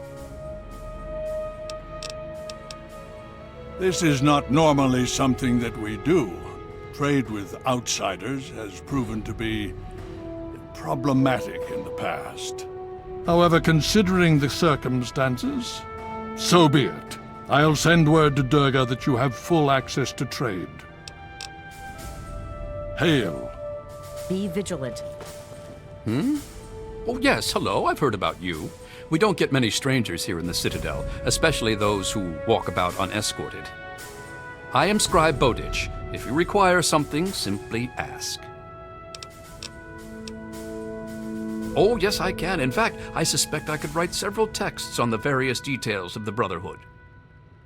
This is not normally something that we do. Trade with outsiders has proven to be problematic in the past. However, considering the circumstances, so be it. I'll send word to Durga that you have full access to trade. Hail. Be vigilant. Oh, yes, hello, I've heard about you. We don't get many strangers here in the Citadel, especially those who walk about unescorted. I am Scribe Bowditch. If you require something, simply ask. Oh, yes, I can. In fact, I suspect I could write several texts on the various details of the Brotherhood.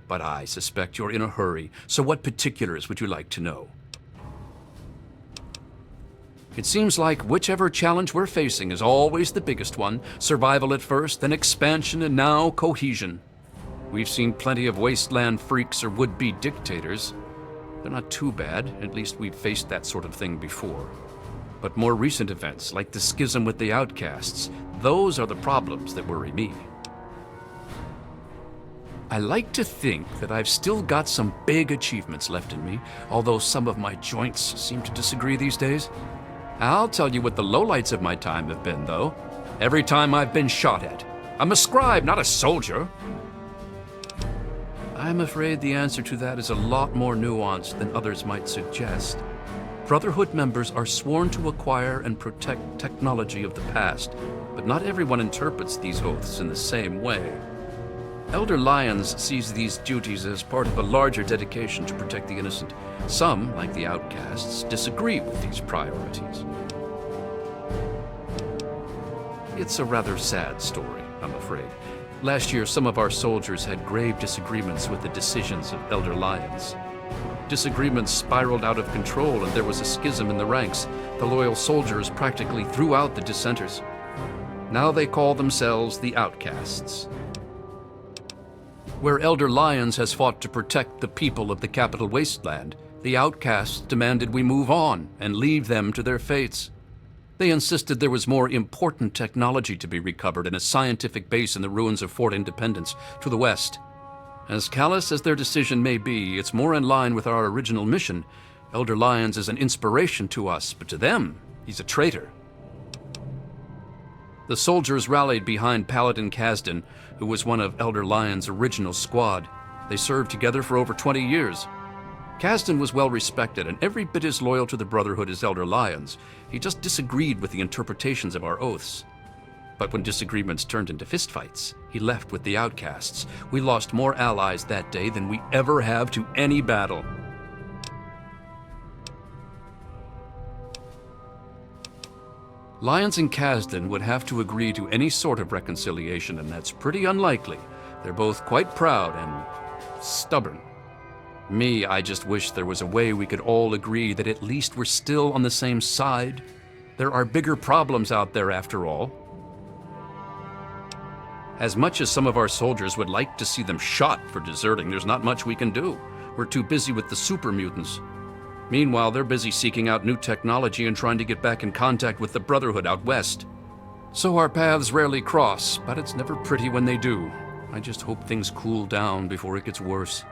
But I suspect you're in a hurry, so what particulars would you like to know? It seems like whichever challenge we're facing is always the biggest one. Survival at first, then expansion, and now cohesion. We've seen plenty of wasteland freaks or would-be dictators. They're not too bad, at least we've faced that sort of thing before. But more recent events, like the schism with the outcasts, those are the problems that worry me. I like to think that I've still got some big achievements left in me, although some of my joints seem to disagree these days. I'll tell you what the lowlights of my time have been, though. Every time I've been shot at. I'm a scribe, not a soldier. I'm afraid the answer to that is a lot more nuanced than others might suggest. Brotherhood members are sworn to acquire and protect technology of the past, but not everyone interprets these oaths in the same way. Elder Lyons sees these duties as part of a larger dedication to protect the innocent. Some, like the outcasts, disagree with these priorities. It's a rather sad story, I'm afraid. Last year, some of our soldiers had grave disagreements with the decisions of Elder Lyons. Disagreements spiraled out of control, and there was a schism in the ranks. The loyal soldiers practically threw out the dissenters. Now they call themselves the Outcasts. Where Elder Lyons has fought to protect the people of the Capital Wasteland, the Outcasts demanded we move on and leave them to their fates. They insisted there was more important technology to be recovered in a scientific base in the ruins of Fort Independence to the west. As callous as their decision may be, it's more in line with our original mission. Elder Lyons is an inspiration to us, but to them, he's a traitor. The soldiers rallied behind Paladin Kasdan, who was one of Elder Lyons' original squad. They served together for over 20 years. Kasdan was well respected and every bit as loyal to the Brotherhood as Elder Lyons. He just disagreed with the interpretations of our oaths. But when disagreements turned into fistfights, he left with the Outcasts. We lost more allies that day than we ever have to any battle. Lyons and Kasdan would have to agree to any sort of reconciliation, and that's pretty unlikely. They're both quite proud and stubborn. Me, I just wish there was a way we could all agree that at least we're still on the same side. There are bigger problems out there after all. As much as some of our soldiers would like to see them shot for deserting, there's not much we can do. We're too busy with the super mutants. Meanwhile, they're busy seeking out new technology and trying to get back in contact with the Brotherhood out west. So our paths rarely cross, but it's never pretty when they do. I just hope things cool down before it gets worse.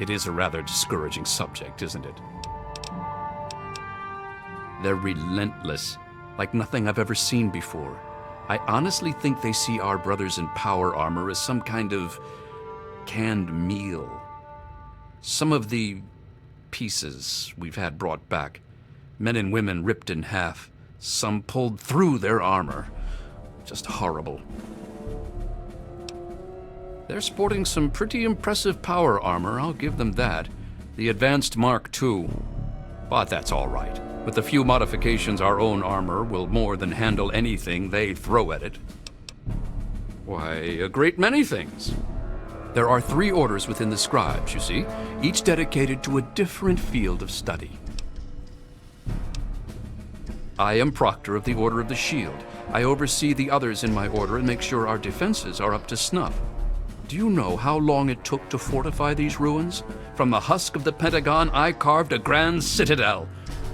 It is a rather discouraging subject, isn't it? They're relentless, like nothing I've ever seen before. I honestly think they see our brothers in power armor as some kind of canned meal. Some of the pieces we've had brought back, men and women ripped in half, some pulled through their armor. Just horrible. They're sporting some pretty impressive power armor, I'll give them that. The Advanced Mark II. But that's all right. With a few modifications, our own armor will more than handle anything they throw at it. Why, a great many things. There are 3 orders within the scribes, you see, each dedicated to a different field of study. I am Proctor of the Order of the Shield. I oversee the others in my order and make sure our defenses are up to snuff. Do you know how long it took to fortify these ruins? From the husk of the Pentagon, I carved a grand citadel.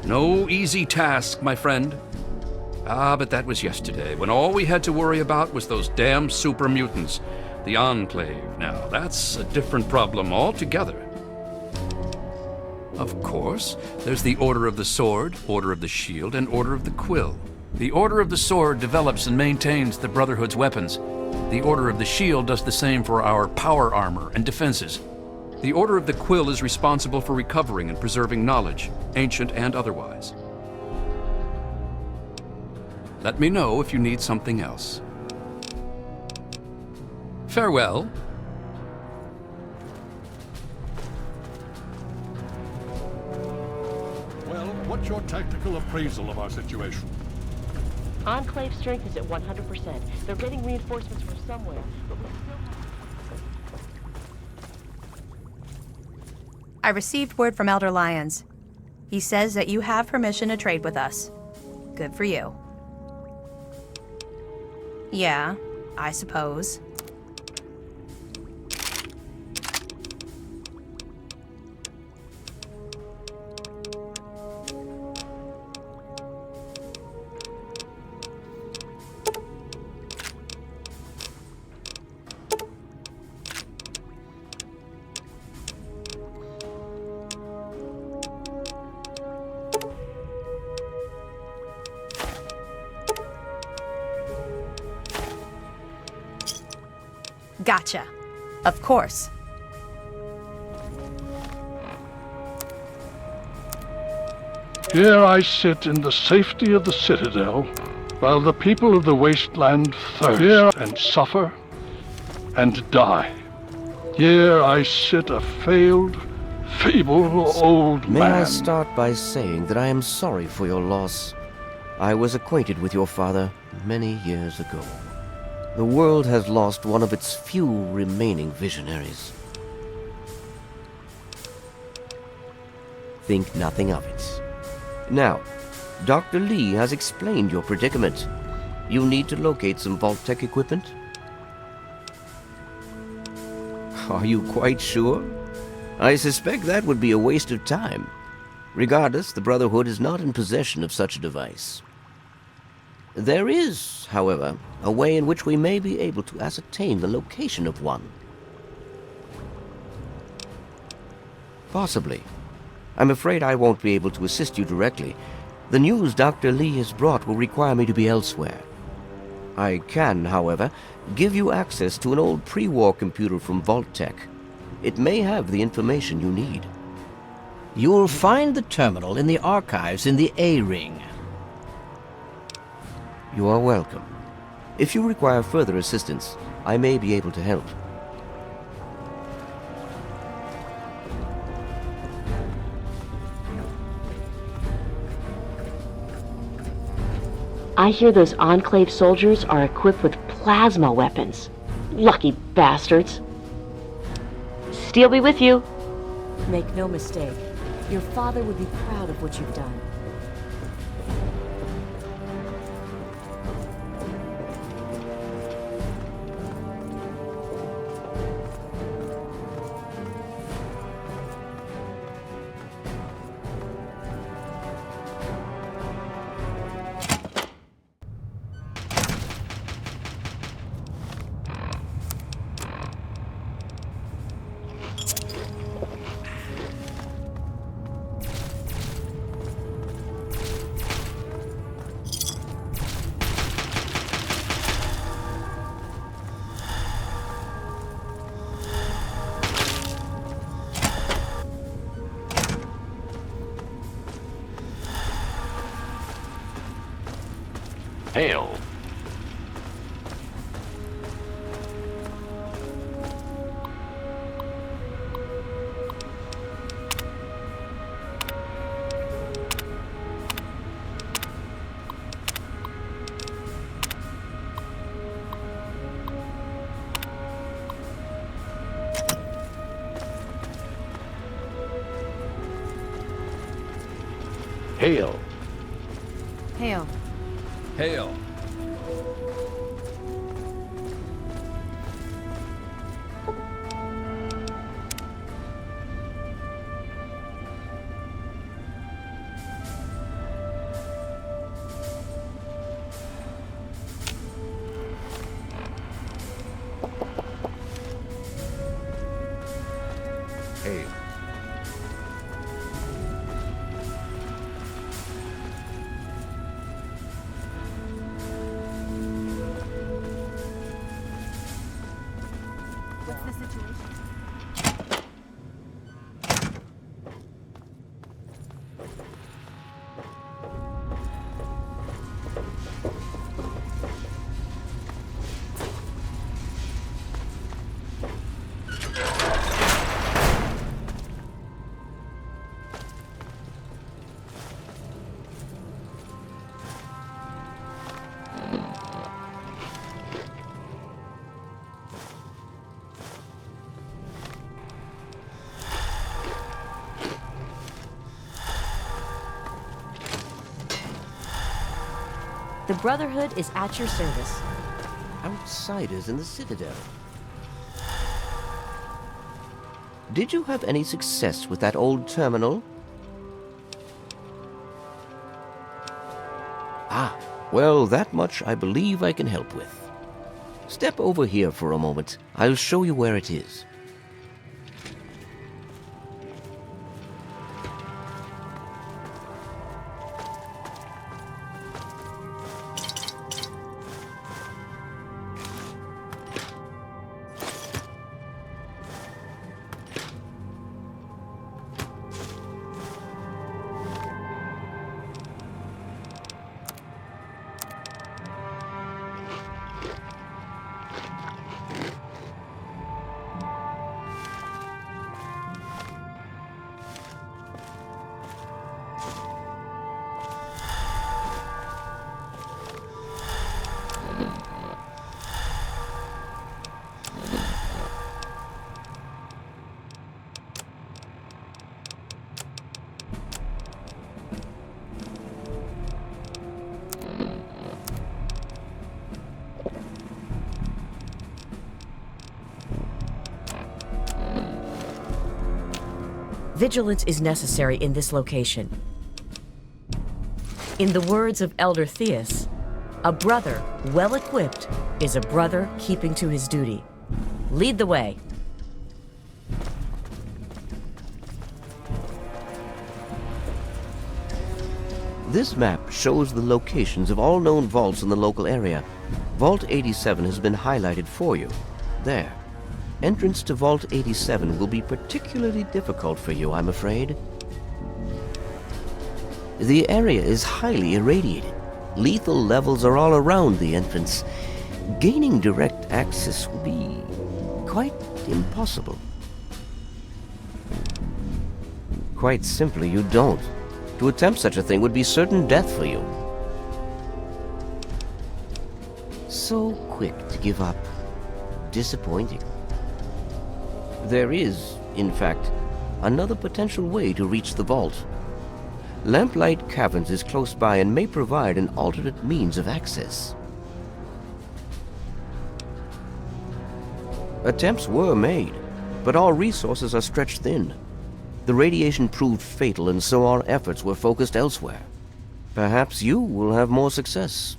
No easy task, my friend. But that was yesterday, when all we had to worry about was those damn super mutants. The Enclave, now, that's a different problem altogether. Of course, there's the Order of the Sword, Order of the Shield, and Order of the Quill. The Order of the Sword develops and maintains the Brotherhood's weapons. The Order of the Shield does the same for our power armor and defenses. The Order of the Quill is responsible for recovering and preserving knowledge, ancient and otherwise. Let me know if you need something else. Farewell. Well, what's your tactical appraisal of our situation? Enclave strength is at 100%. They're getting reinforcements from somewhere, but we still... I received word from Elder Lyons. He says that you have permission to trade with us. Good for you. Yeah, I suppose. Gotcha. Of course. Here I sit in the safety of the citadel, while the people of the wasteland thirst and suffer and die. Here I sit a failed, feeble old May man. I start by saying that I am sorry for your loss. I was acquainted with your father many years ago. The world has lost one of its few remaining visionaries. Think nothing of it. Now, Dr. Lee has explained your predicament. You need to locate some Vault-Tec equipment? Are you quite sure? I suspect that would be a waste of time. Regardless, the Brotherhood is not in possession of such a device. There is, however, a way in which we may be able to ascertain the location of one. Possibly. I'm afraid I won't be able to assist you directly. The news Dr. Lee has brought will require me to be elsewhere. I can, however, give you access to an old pre-war computer from Vault-Tec. It may have the information you need. You'll find the terminal in the archives in the A-Ring. You are welcome. If you require further assistance, I may be able to help. I hear those Enclave soldiers are equipped with plasma weapons. Lucky bastards. Steel be with you. Make no mistake. Your father would be proud of what you've done. Hail. Hail. Hail. Hail. What's the situation? The Brotherhood is at your service. Outsiders in the Citadel. Did you have any success with that old terminal? Ah, well, that much I believe I can help with. Step over here for a moment. I'll show you where it is. Vigilance is necessary in this location. In the words of Elder Theus, a brother well equipped is a brother keeping to his duty. Lead the way. This map shows the locations of all known vaults in the local area. Vault 87 has been highlighted for you. There. Entrance to Vault 87 will be particularly difficult for you, I'm afraid. The area is highly irradiated. Lethal levels are all around the entrance. Gaining direct access will be quite impossible. Quite simply, you don't. To attempt such a thing would be certain death for you. So quick to give up. Disappointing. There is, in fact, another potential way to reach the vault. Lamplight Caverns is close by and may provide an alternate means of access. Attempts were made, but all resources are stretched thin. The radiation proved fatal, and so our efforts were focused elsewhere. Perhaps you will have more success.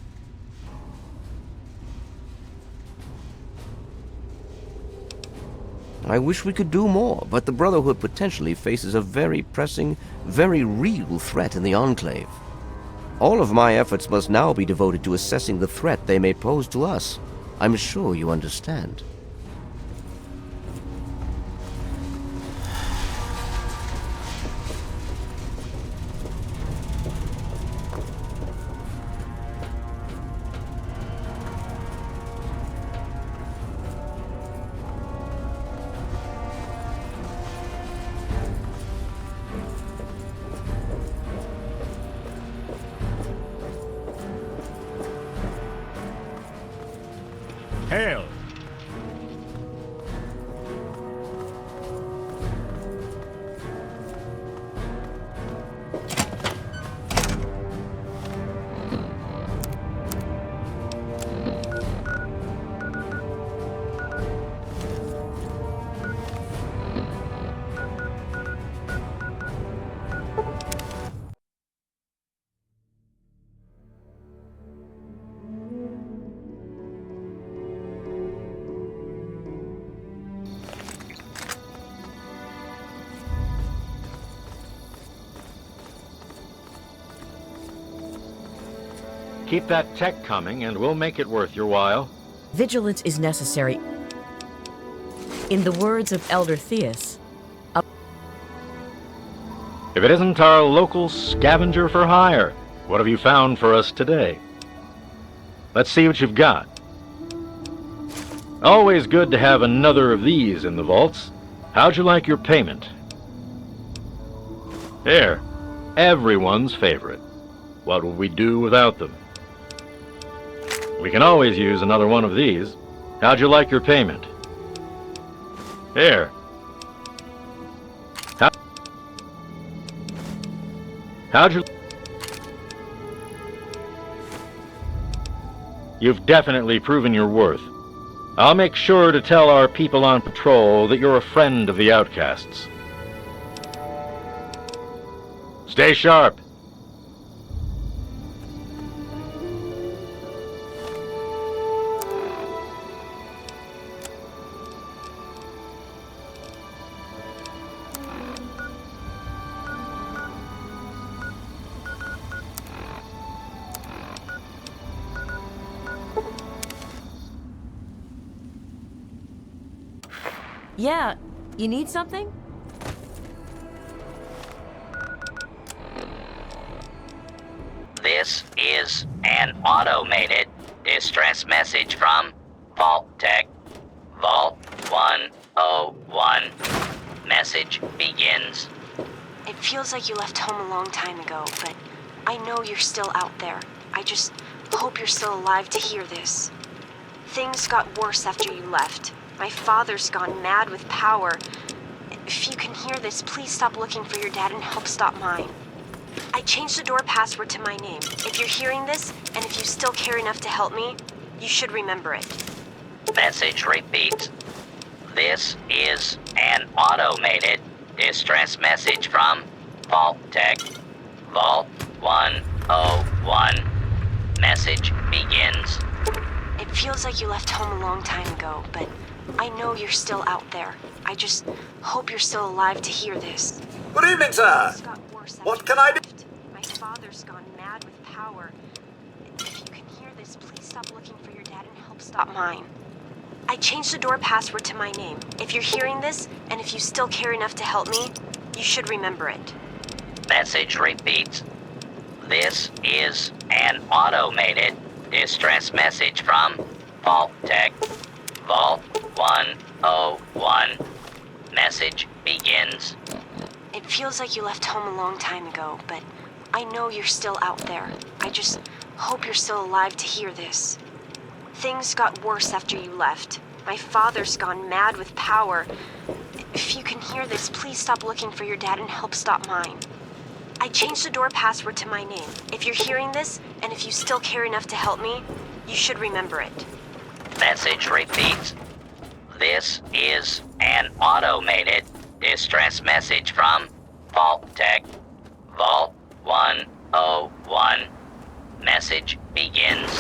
I wish we could do more, but the Brotherhood potentially faces a very pressing, very real threat in the Enclave. All of my efforts must now be devoted to assessing the threat they may pose to us. I'm sure you understand. Hail! Keep that tech coming, and we'll make it worth your while. Vigilance is necessary. In the words of Elder Theus, If it isn't our local scavenger for hire, what have you found for us today? Let's see what you've got. Always good to have another of these in the vaults. How'd you like your payment? Here, everyone's favorite. What would we do without them? We can always use another one of these. How'd you like your payment? Here. How'd you... You've definitely proven your worth. I'll make sure to tell our people on patrol that you're a friend of the outcasts. Stay sharp. yeah, you need something? This is an automated distress message from Vault Tech. Vault 101. Message begins. It feels like you left home a long time ago, but I know you're still out there. I just hope you're still alive to hear this. Things got worse after you left. My father's gone mad with power. If you can hear this, please stop looking for your dad and help stop mine. I changed the door password to my name. If you're hearing this, and if you still care enough to help me, you should remember it. Message repeats. This is an automated distress message from Vault Tech. Vault 101. Message begins. It feels like you left home a long time ago, but I know you're still out there. I just hope you're still alive to hear this. Good evening, sir. What can I do? My father's gone mad with power. If you can hear this, please stop looking for your dad and help stop mine. I changed the door password to my name. If you're hearing this, and if you still care enough to help me, you should remember it. Message repeats. This is an automated distress message from Vault Tech. Vault 101. Message begins. It feels like you left home a long time ago, but I know you're still out there. I just hope you're still alive to hear this. Things got worse after you left. My father's gone mad with power. If you can hear this, please stop looking for your dad and help stop mine. I changed the door password to my name. If you're hearing this, and if you still care enough to help me, you should remember it. Message repeats. This is an automated distress message from Vault Tech. Vault 101. Message begins.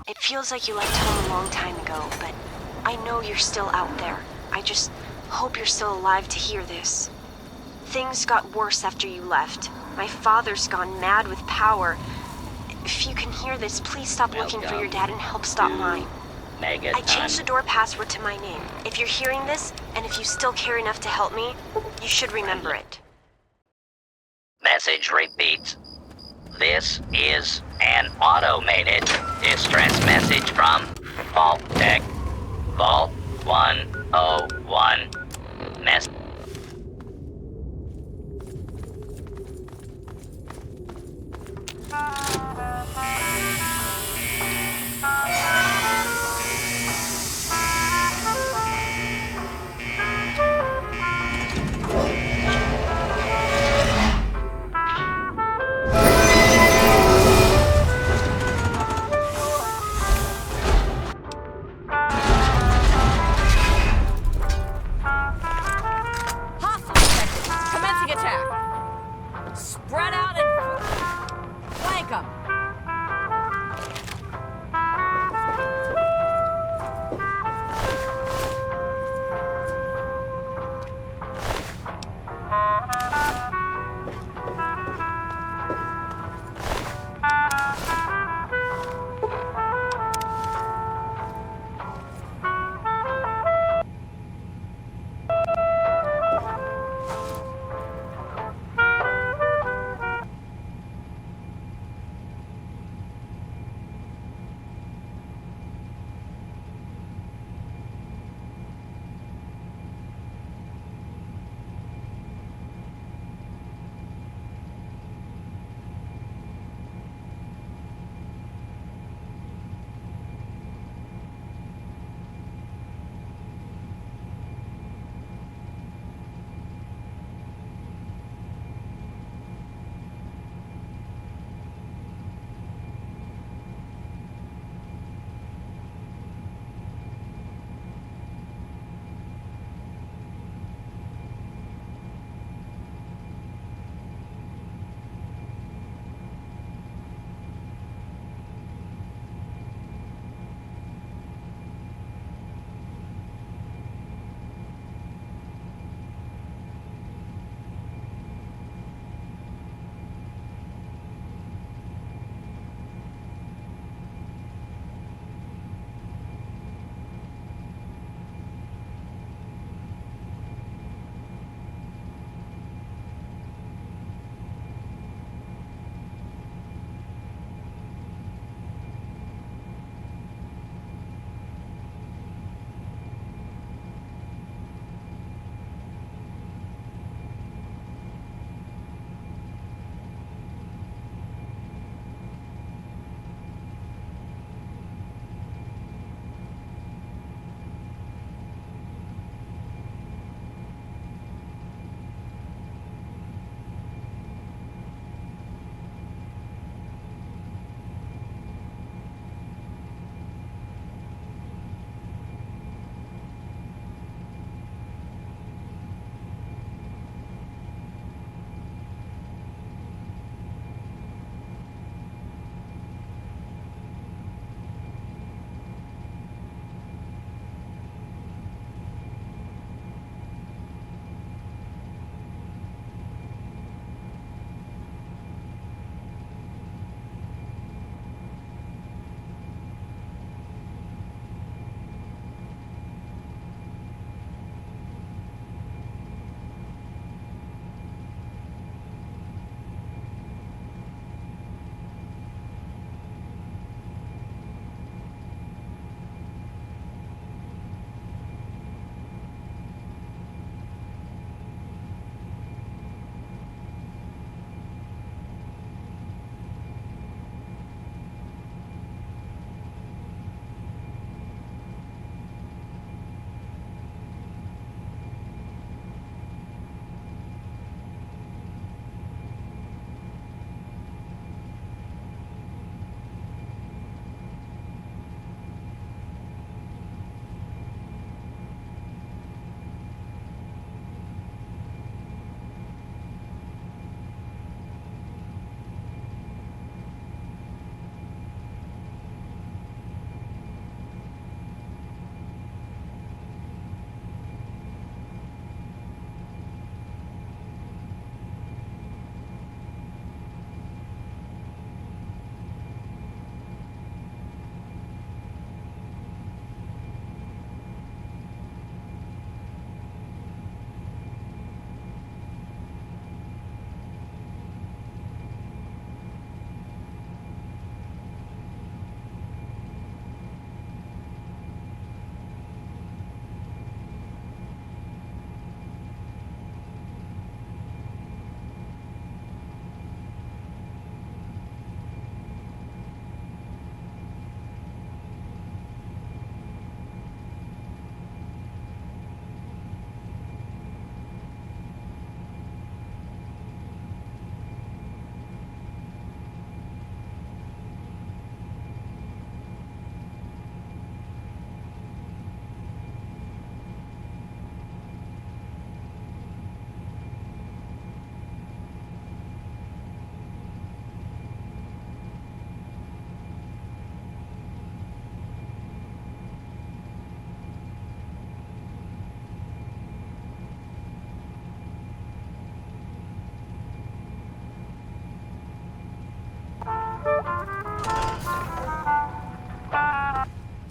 It feels like you left home a long time ago, but I know you're still out there. I just hope you're still alive to hear this. Things got worse after you left. My father's gone mad with power. If you can hear this, please stop looking for your dad and help stop mine. I changed the door password to my name. If you're hearing this, and if you still care enough to help me, you should remember it. Message repeats. This is an automated distress message from Vault Tech. Vault 101. Message. Commencing attack. Spread out and flank them.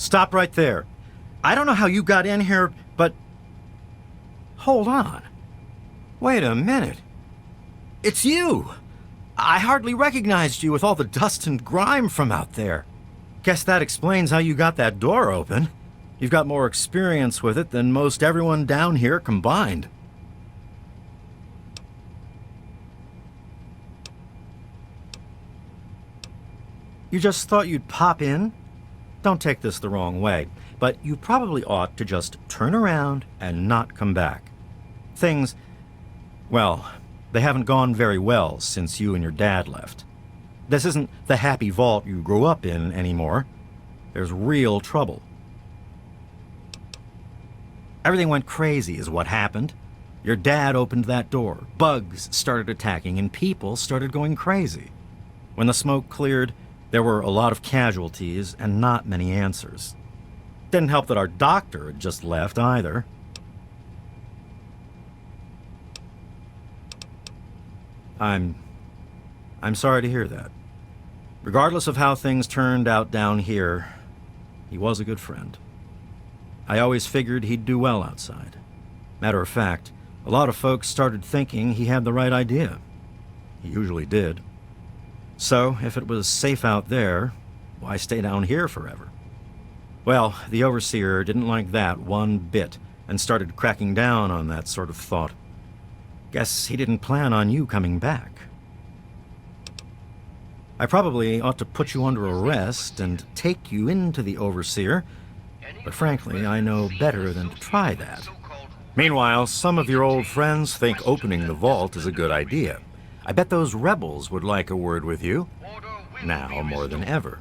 Stop right there. I don't know how you got in here, but... Hold on. Wait a minute. It's you! I hardly recognized you with all the dust and grime from out there. Guess that explains how you got that door open. You've got more experience with it than most everyone down here combined. You just thought you'd pop in? Don't take this the wrong way, but you probably ought to just turn around and not come back. Things, well, they haven't gone very well since you and your dad left. This isn't the happy vault you grew up in anymore. There's real trouble. Everything went crazy is what happened. Your dad opened that door, bugs started attacking, and people started going crazy. When the smoke cleared, there were a lot of casualties and not many answers. Didn't help that our doctor had just left either. I'm sorry to hear that. Regardless of how things turned out down here, he was a good friend. I always figured he'd do well outside. Matter of fact, a lot of folks started thinking he had the right idea. He usually did. So, if it was safe out there, why stay down here forever? Well, the Overseer didn't like that one bit and started cracking down on that sort of thought. Guess he didn't plan on you coming back. I probably ought to put you under arrest and take you into the Overseer, but frankly, I know better than to try that. Meanwhile, some of your old friends think opening the vault is a good idea. I bet those rebels would like a word with you, now more than ever.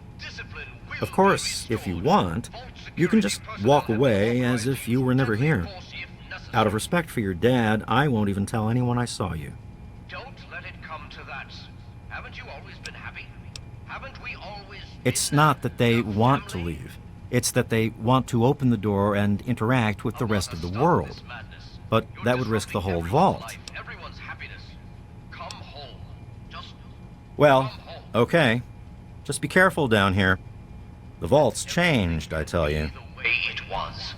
Of course, if you want, you can just walk away as if you were never here. Out of respect for your dad, I won't even tell anyone I saw you. Don't let it come to that. Haven't you always been happy? Haven't we always... It's not that they want to leave. It's that they want to open the door and interact with the rest of the world. But that would risk the whole vault. Well, okay. Just be careful down here. The vault's changed, I tell you. The way it was.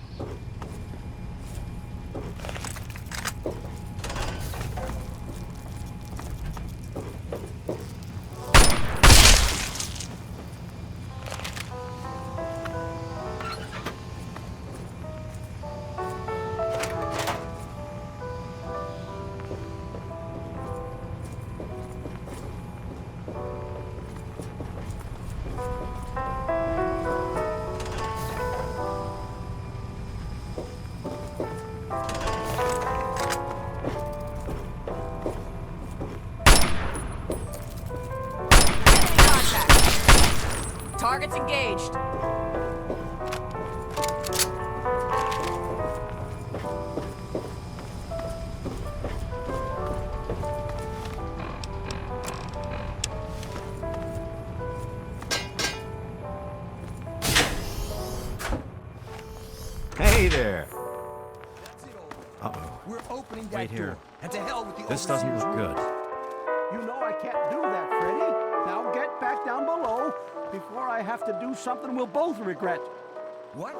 Targets engaged. Hey there. Uh-oh. We're opening that Wait here. door. And to hell with the This doesn't look good. You know I can't do that, Freddy. Now get back down below before I have to do something we'll both regret. What?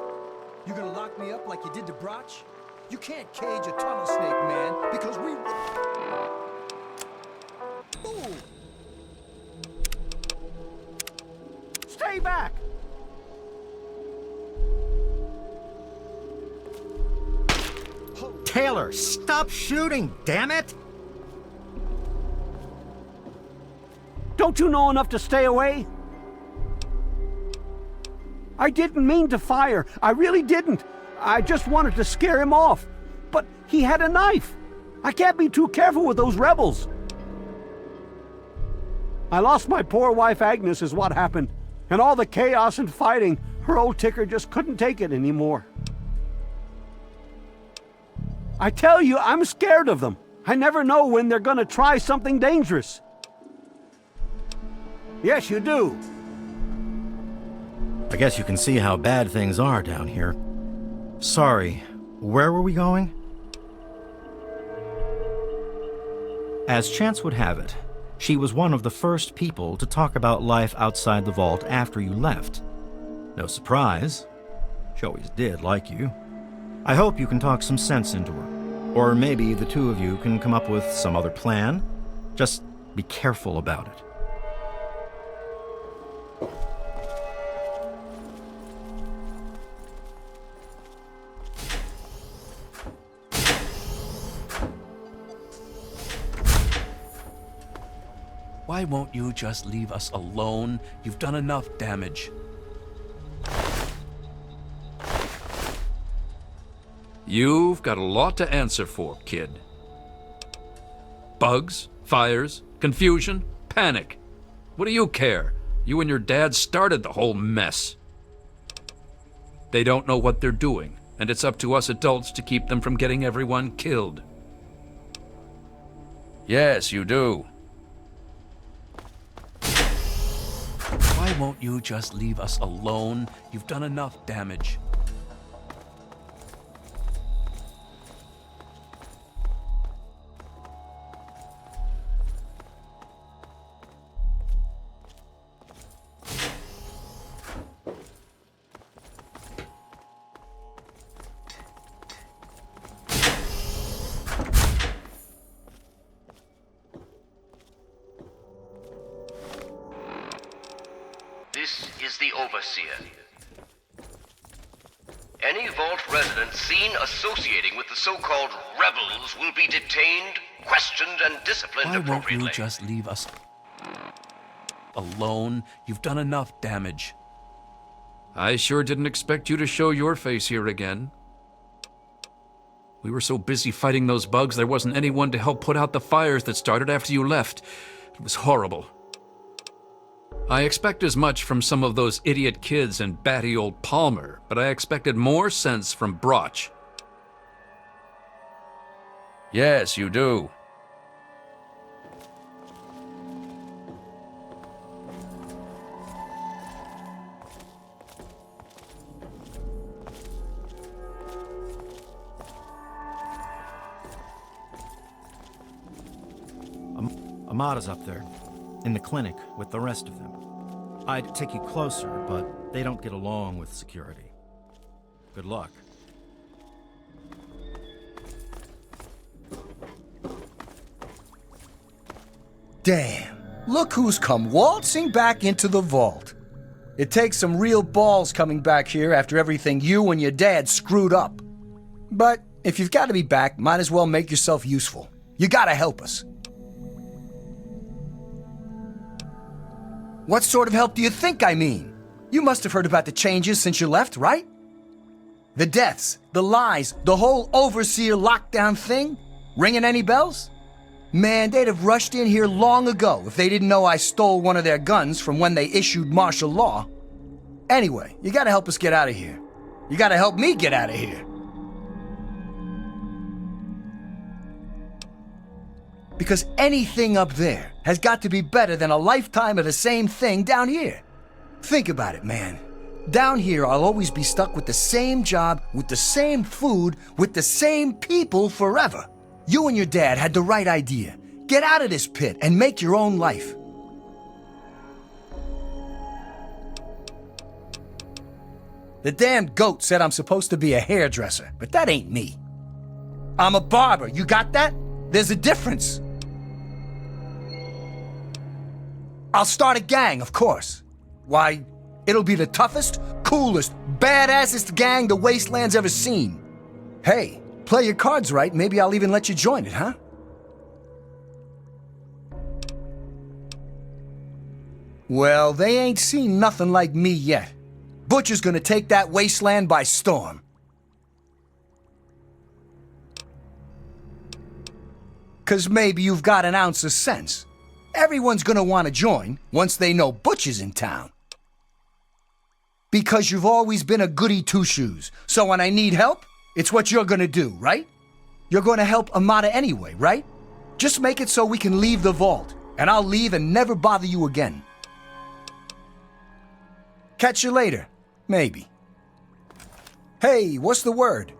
You gonna lock me up like you did to Broch? You can't cage a tunnel snake, man, because we... Ooh. Stay back! Taylor, stop shooting, damn it! Don't you know enough to stay away? I didn't mean to fire. I really didn't. I just wanted to scare him off. But he had a knife. I can't be too careful with those rebels. I lost my poor wife Agnes is what happened. And all the chaos and fighting, her old ticker just couldn't take it anymore. I tell you, I'm scared of them. I never know when they're gonna try something dangerous. Yes, you do. I guess you can see how bad things are down here. Sorry, where were we going? As chance would have it, she was one of the first people to talk about life outside the vault after you left. No surprise, She always did like you. I hope you can talk some sense into her. Or maybe the two of you can come up with some other plan. Just be careful about it. Why won't you just leave us alone? You've done enough damage. You've got a lot to answer for, kid. Bugs, fires, confusion, panic. What do you care? You and your dad started the whole mess. They don't know what they're doing, and it's up to us adults to keep them from getting everyone killed. Yes, you do. Why won't you just leave us alone? You've done enough damage. This is the Overseer. Any Vault resident seen associating with the so-called rebels will be detained, questioned, and disciplined Why won't appropriately. you just leave us alone? You've done enough damage. I sure didn't expect you to show your face here again. We were so busy fighting those bugs, there wasn't anyone to help put out the fires that started after you left. It was horrible. I expect as much from some of those idiot kids and batty old Palmer, but I expected more sense from Broch. Yes, you do. Amada's up there, in the clinic with the rest of them. I'd take you closer, but they don't get along with security. Good luck. Damn, look who's come waltzing back into the vault. It takes some real balls coming back here after everything you and your dad screwed up. But if you've got to be back, might as well make yourself useful. You gotta help us. What sort of help do you think I mean? You must have heard about the changes since you left, right? The deaths, the lies, the whole Overseer lockdown thing? Ringing any bells? Man, they'd have rushed in here long ago if they didn't know I stole one of their guns from when they issued martial law. Anyway, you gotta help us get out of here. You gotta help me get out of here. Because anything up there has got to be better than a lifetime of the same thing down here. Think about it, man. Down here, I'll always be stuck with the same job, with the same food, with the same people forever. You and your dad had the right idea. Get out of this pit and make your own life. The damn goat said I'm supposed to be a hairdresser, but that ain't me. I'm a barber, you got that? There's a difference. I'll start a gang, of course. Why, it'll be the toughest, coolest, badassest gang the Wasteland's ever seen. Hey, play your cards right, maybe I'll even let you join it, huh? Well, they ain't seen nothing like me yet. Butcher's gonna take that Wasteland by storm. 'Cause maybe you've got an ounce of sense. Everyone's gonna want to join once they know Butcher's in town. Because you've always been a goody two-shoes, so when I need help, it's what you're gonna do, right? You're gonna help Amada anyway, right? Just make it so we can leave the vault, and I'll leave and never bother you again. Catch you later, maybe. Hey, what's the word?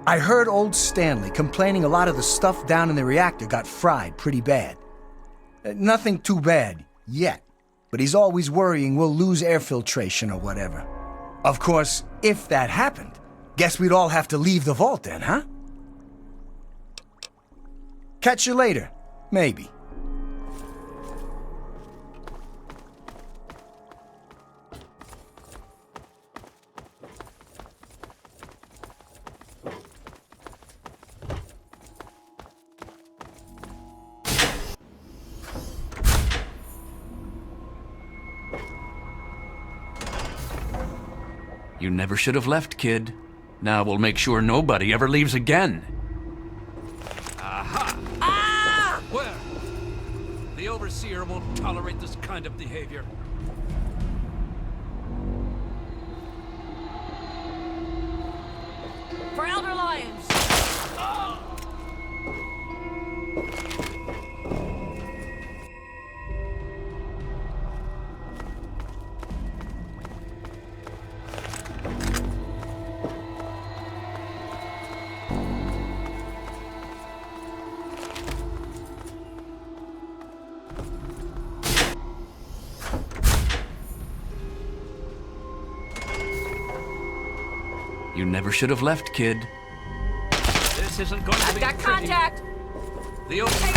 I heard old Stanley complaining a lot of the stuff down in the reactor got fried pretty bad. Nothing too bad, yet. But he's always worrying we'll lose air filtration or whatever. Of course, if that happened, guess we'd all have to leave the vault then, huh? Catch you later. Maybe. You never should have left, kid. Now we'll make sure nobody ever leaves again. Aha! Ah! Where? The Overseer won't tolerate this kind of behavior. For Elder Lyons! You never should have left, kid. This isn't going to be I've got contact! The Overseer...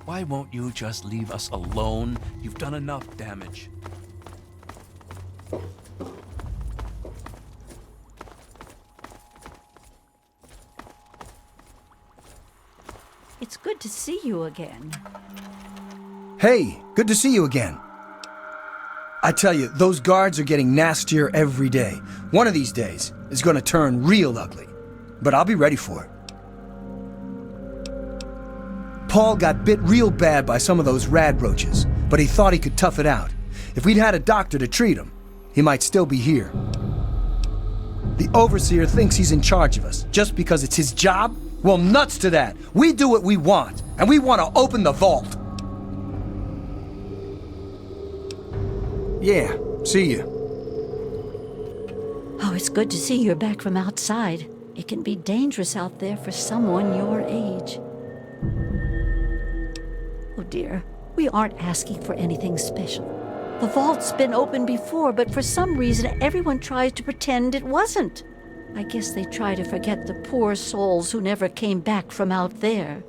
Why won't you just leave us alone? You've done enough damage. It's good to see you again. Hey, good to see you again. I tell you, those guards are getting nastier every day. One of these days is gonna turn real ugly. But I'll be ready for it. Paul got bit real bad by some of those rad roaches, but he thought he could tough it out. If we'd had a doctor to treat him, he might still be here. The Overseer thinks he's in charge of us just because it's his job? Well, nuts to that. We do what we want, and we want to open the vault. Yeah, see you. Oh, it's good to see you're back from outside. It can be dangerous out there for someone your age. Oh dear, we aren't asking for anything special. The vault's been open before, but for some reason everyone tries to pretend it wasn't. I guess they try to forget the poor souls who never came back from out there.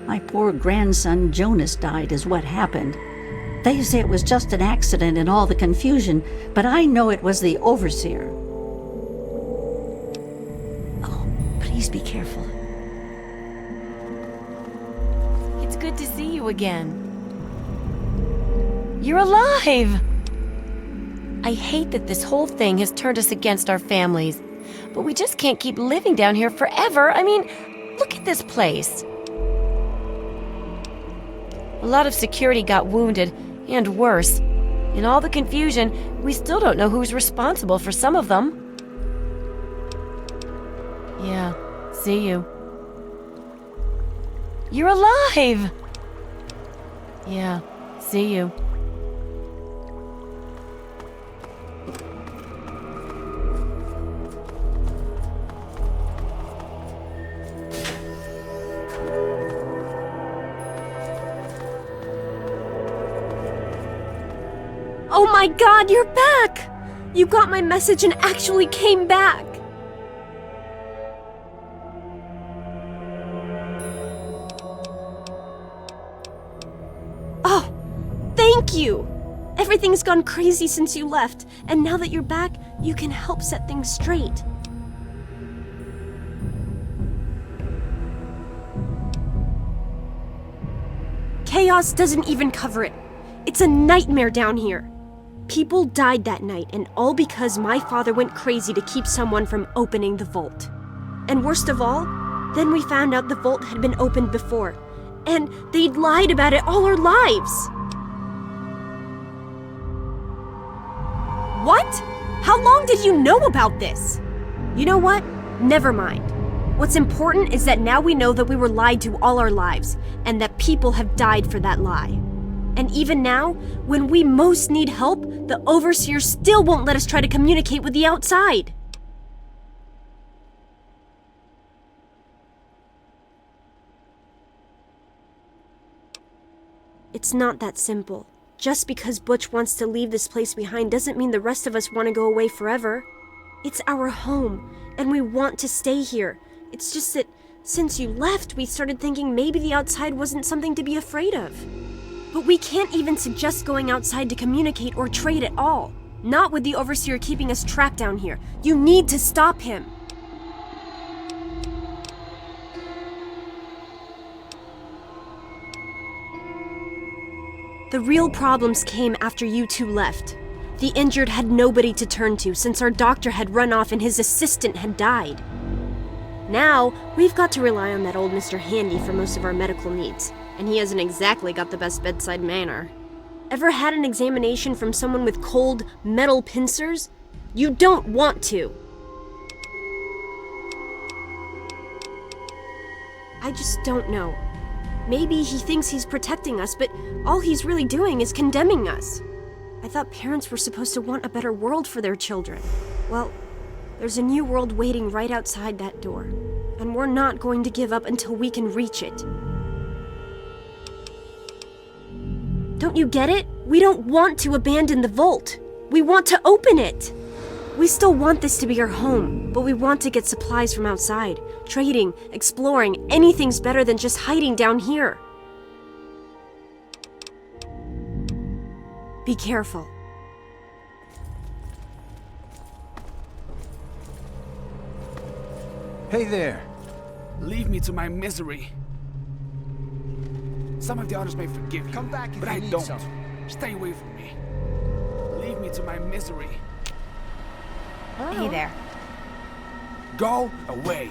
My poor grandson Jonas died is what happened. They say it was just an accident in all the confusion, but I know it was the overseer. Oh, please be careful. It's good to see you again. You're alive! I hate that this whole thing has turned us against our families, but we just can't keep living down here forever. I mean, look at this place. A lot of security got wounded, and worse. In all the confusion, we still don't know who's responsible for some of them. Yeah, see you. You're alive! Yeah, see you. Oh my god, you're back! You got my message and actually came back! Oh, thank you! Everything's gone crazy since you left, and now that you're back, you can help set things straight. Chaos doesn't even cover it. It's a nightmare down here. People died that night, and all because my father went crazy to keep someone from opening the vault. And worst of all, then we found out the vault had been opened before, and they'd lied about it all our lives. What? How long did you know about this? You know what? Never mind. What's important is that now we know that we were lied to all our lives, and that people have died for that lie. And even now, when we most need help, the Overseer still won't let us try to communicate with the outside. It's not that simple. Just because Butch wants to leave this place behind doesn't mean the rest of us want to go away forever. It's our home, and we want to stay here. It's just that since you left, we started thinking maybe the outside wasn't something to be afraid of. But we can't even suggest going outside to communicate or trade at all. Not with the Overseer keeping us trapped down here. You need to stop him. The real problems came after you two left. The injured had nobody to turn to since our doctor had run off and his assistant had died. Now, we've got to rely on that old Mr. Handy for most of our medical needs. And he hasn't exactly got the best bedside manner. Ever had an examination from someone with cold, metal pincers? You don't want to. I just don't know. Maybe he thinks he's protecting us, but all he's really doing is condemning us. I thought parents were supposed to want a better world for their children. Well, there's a new world waiting right outside that door, and we're not going to give up until we can reach it. Don't you get it? We don't want to abandon the vault. We want to open it. We still want this to be our home, but we want to get supplies from outside. Trading, exploring, anything's better than just hiding down here. Be careful. Hey there. Leave me to my misery. Some of the others may forgive you, Come back if but you I need don't. something. Stay away from me. Leave me to my misery. Hey there. Go away.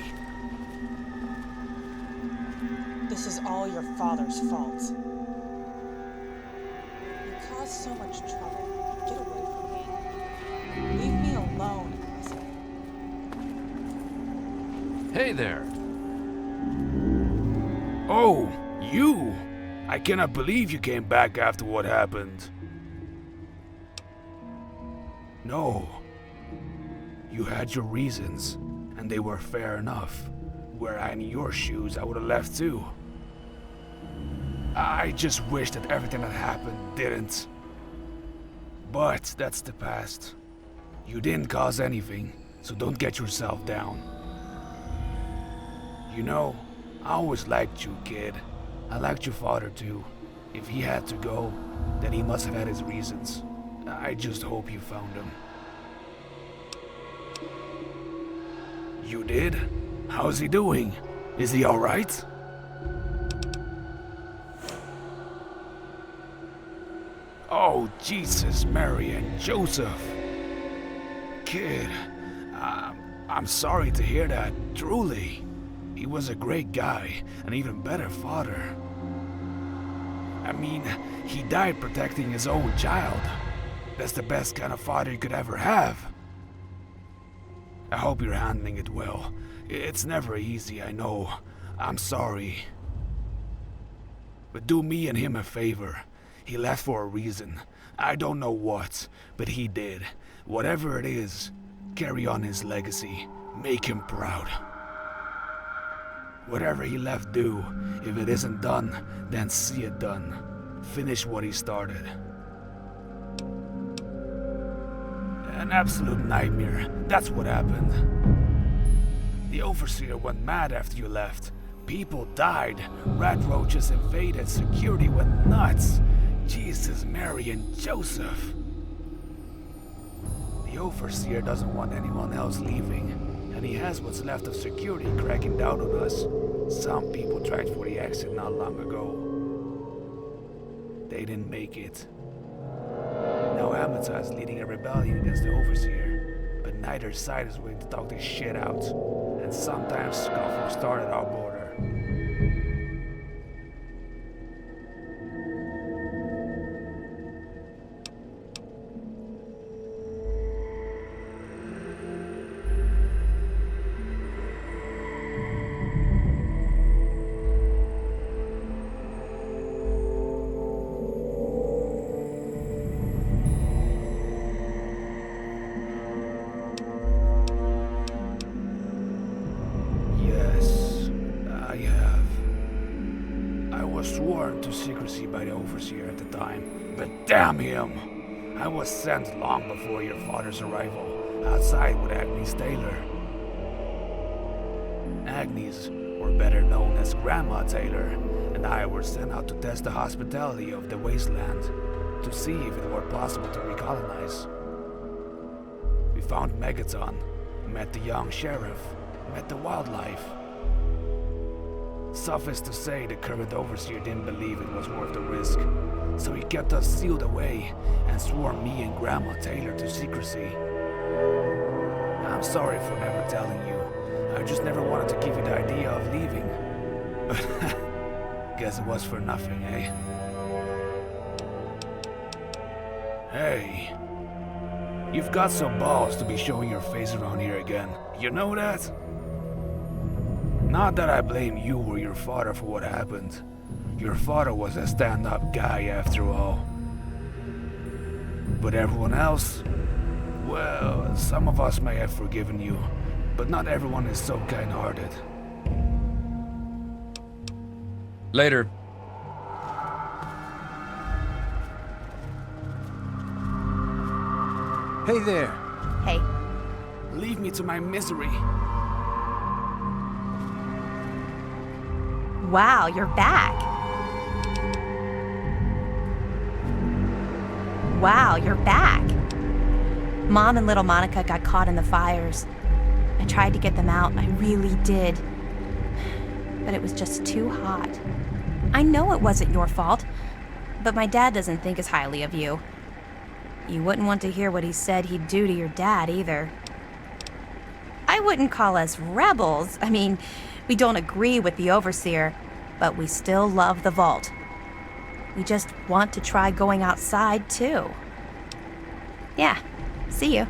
This is all your father's fault. You caused so much trouble. Get away from me. Leave me alone, I said. Hey there. Oh, you! I cannot believe you came back after what happened. No. You had your reasons, and they were fair enough. Were I in your shoes, I would have left too. I just wish that everything that happened didn't. But that's the past. You didn't cause anything, so don't get yourself down. You know, I always liked you, kid. I liked your father too. If he had to go, then he must have had his reasons. I just hope you found him. You did? How's he doing? Is he alright? Oh, Jesus, Mary, and Joseph. Kid, I'm sorry to hear that, truly. He was a great guy, an even better father. I mean, he died protecting his own child. That's the best kind of father you could ever have. I hope you're handling it well. It's never easy, I know. I'm sorry. But do me and him a favor. He left for a reason. I don't know what, but he did. Whatever it is, carry on his legacy. Make him proud. Whatever he left do, if it isn't done, then see it done. Finish what he started. An absolute nightmare, that's what happened. The Overseer went mad after you left. People died, rat roaches invaded, security went nuts. Jesus, Mary, and Joseph. The Overseer doesn't want anyone else leaving, and he has what's left of security cracking down on us. Some people tried for the exit not long ago. They didn't make it. Now Amata is leading a rebellion against the Overseer, but neither side is willing to talk this shit out, and sometimes scuffles start at our border. Sworn to secrecy by the Overseer at the time, but damn him! I was sent long before your father's arrival, outside with Agnes Taylor. Agnes, or better known as Grandma Taylor, and I were sent out to test the hospitality of the wasteland, to see if it were possible to recolonize. We found Megaton, met the young sheriff, met the wildlife. Suffice to say, the current Overseer didn't believe it was worth the risk, so he kept us sealed away and swore me and Grandma Taylor to secrecy. I'm sorry for never telling you. I just never wanted to give you the idea of leaving. But guess it was for nothing, eh? Hey, you've got some balls to be showing your face around here again. You know that? Not that I blame you or your father for what happened. Your father was a stand-up guy after all. But everyone else? Well, some of us may have forgiven you, but not everyone is so kind-hearted. Later. Hey there. Hey. Leave me to my misery. Wow, you're back. Wow, you're back. Mom and little Monica got caught in the fires. I tried to get them out, I really did. But it was just too hot. I know it wasn't your fault, but my dad doesn't think as highly of you. You wouldn't want to hear what he said he'd do to your dad either. I wouldn't call us rebels. I mean, we don't agree with the Overseer, but we still love the Vault. We just want to try going outside, too. Yeah, see you.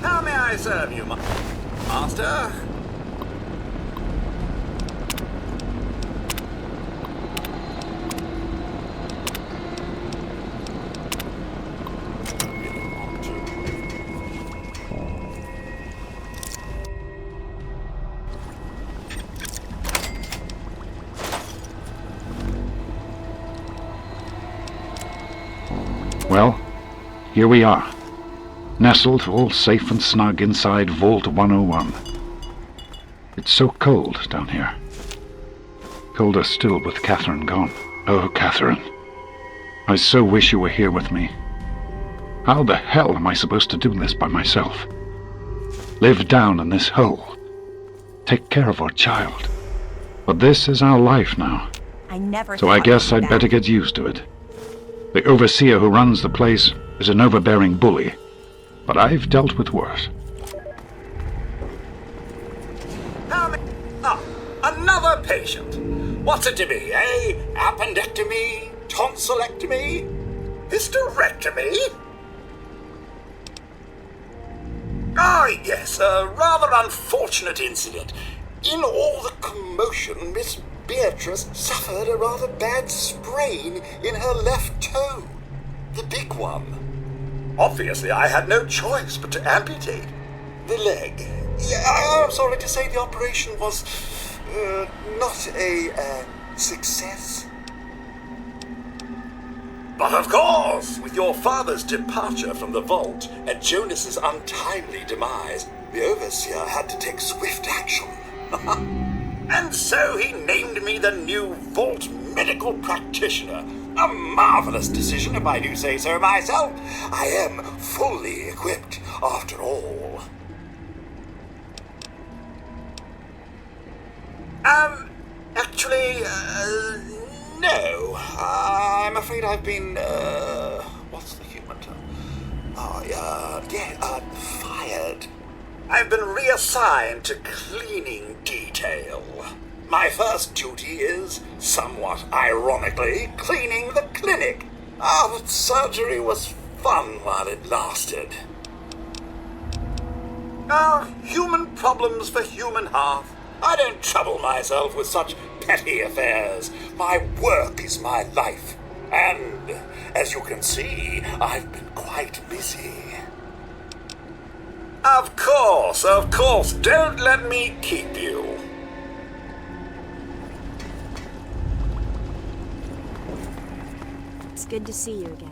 How may I serve you, Master? Well, here we are, nestled all safe and snug inside Vault 101. It's so cold down here. Colder still with Catherine gone. Oh, Catherine. I so wish you were here with me. How the hell am I supposed to do this by myself? Live down in this hole. Take care of our child. But this is our life now. So I guess I'd better get used to it. The overseer who runs the place is an overbearing bully, but I've dealt with worse. Another patient. What's it to be, eh? Appendectomy? Tonsillectomy? Hysterectomy? Ah, yes, a rather unfortunate incident. In all the commotion, Miss Beatrice suffered a rather bad sprain in her left toe. The big one. Obviously, I had no choice but to amputate the leg. Yeah, I'm sorry to say the operation was not a success. But of course, with your father's departure from the vault and Jonas's untimely demise, the overseer had to take swift action. And so he named me the new Vault Medical Practitioner. A marvelous decision, if I do say so myself. I am fully equipped, after all. Actually, no. I'm afraid I've been, what's the human term? Fired. I've been reassigned to cleaning detail. My first duty is, somewhat ironically, cleaning the clinic. But surgery was fun while it lasted. Human problems for human hearth. I don't trouble myself with such petty affairs. My work is my life. And, as you can see, I've been quite busy. Of course. Don't let me keep you. It's good to see you again.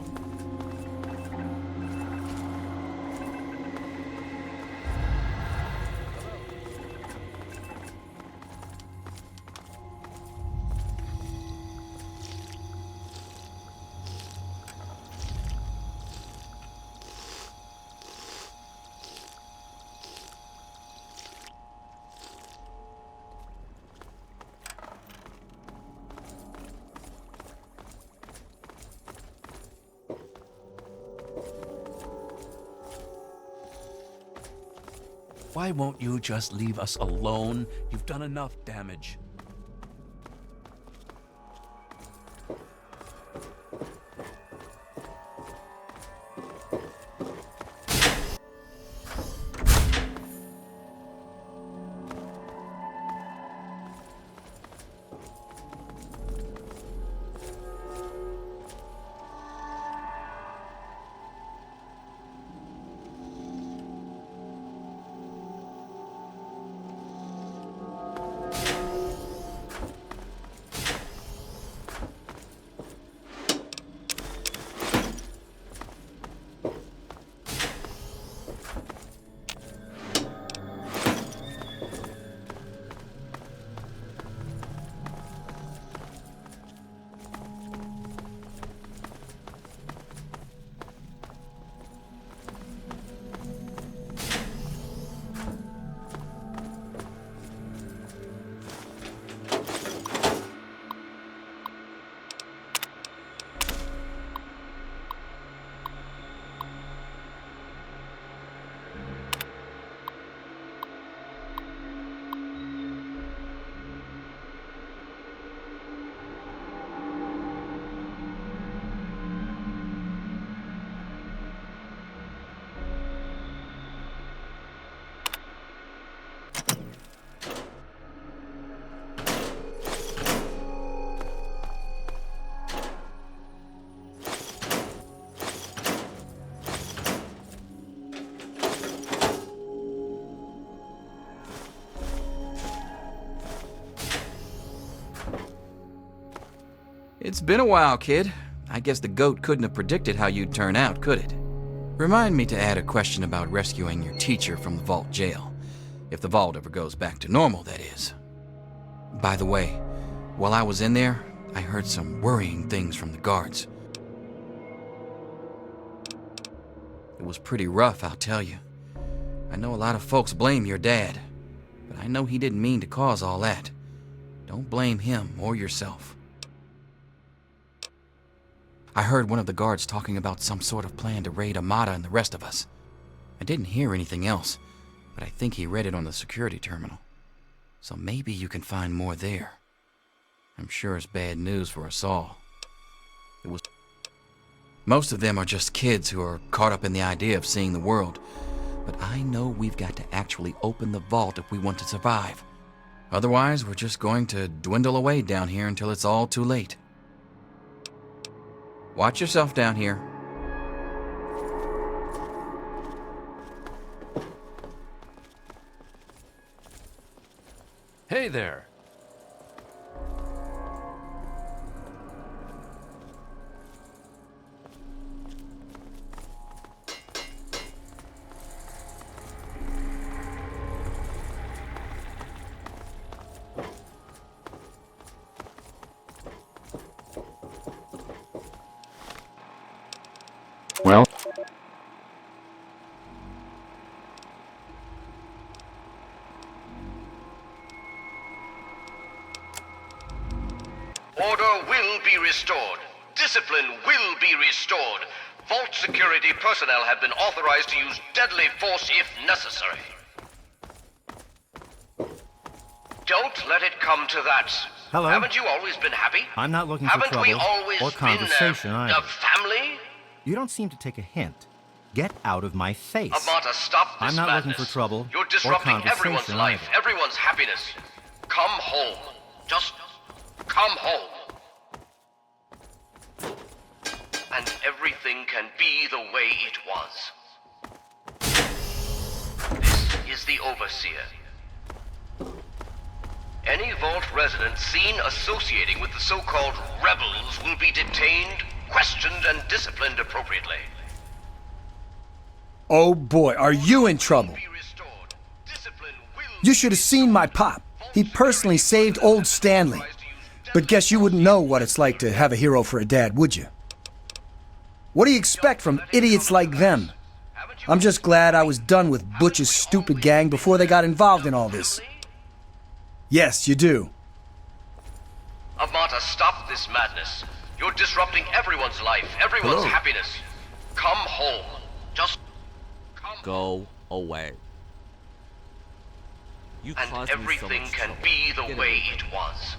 Why won't you just leave us alone? You've done enough damage. It's been a while, kid. I guess the goat couldn't have predicted how you'd turn out, could it? Remind me to add a question about rescuing your teacher from the vault jail. If the vault ever goes back to normal, that is. By the way, while I was in there, I heard some worrying things from the guards. It was pretty rough, I'll tell you. I know a lot of folks blame your dad, but I know he didn't mean to cause all that. Don't blame him or yourself. I heard one of the guards talking about some sort of plan to raid Amata and the rest of us. I didn't hear anything else, but I think he read it on the security terminal. So maybe you can find more there. I'm sure it's bad news for us all. Most of them are just kids who are caught up in the idea of seeing the world. But I know we've got to actually open the vault if we want to survive. Otherwise, we're just going to dwindle away down here until it's all too late. Watch yourself down here. Hey there. Well, Order will be restored. Discipline will be restored. Vault security personnel have been authorized to use deadly force if necessary. Don't let it come to that. Hello? Haven't you always been happy? I'm not looking for Haven't trouble we always or conversation been either. a family? You don't seem to take a hint. Get out of my face. Amata, stop this I'm not madness. looking for trouble You're or disrupting conversation everyone's life, either. everyone's happiness. Come home. Just come home. And everything can be the way it was. This is the Overseer. Any Vault resident seen associating with the so-called rebels will be detained, questioned, and disciplined appropriately. Oh boy, are you in trouble? You should have seen my pop. He personally saved old Stanley. But guess you wouldn't know what it's like to have a hero for a dad, would you? What do you expect from idiots like them? I'm just glad I was done with Butch's stupid gang before they got involved in all this. Yes, you do. Amata, stop this madness. You're disrupting everyone's life, everyone's Hello. happiness. Come home. Just Go away. You and caused me so everything much can trouble. be the Get way away. it was.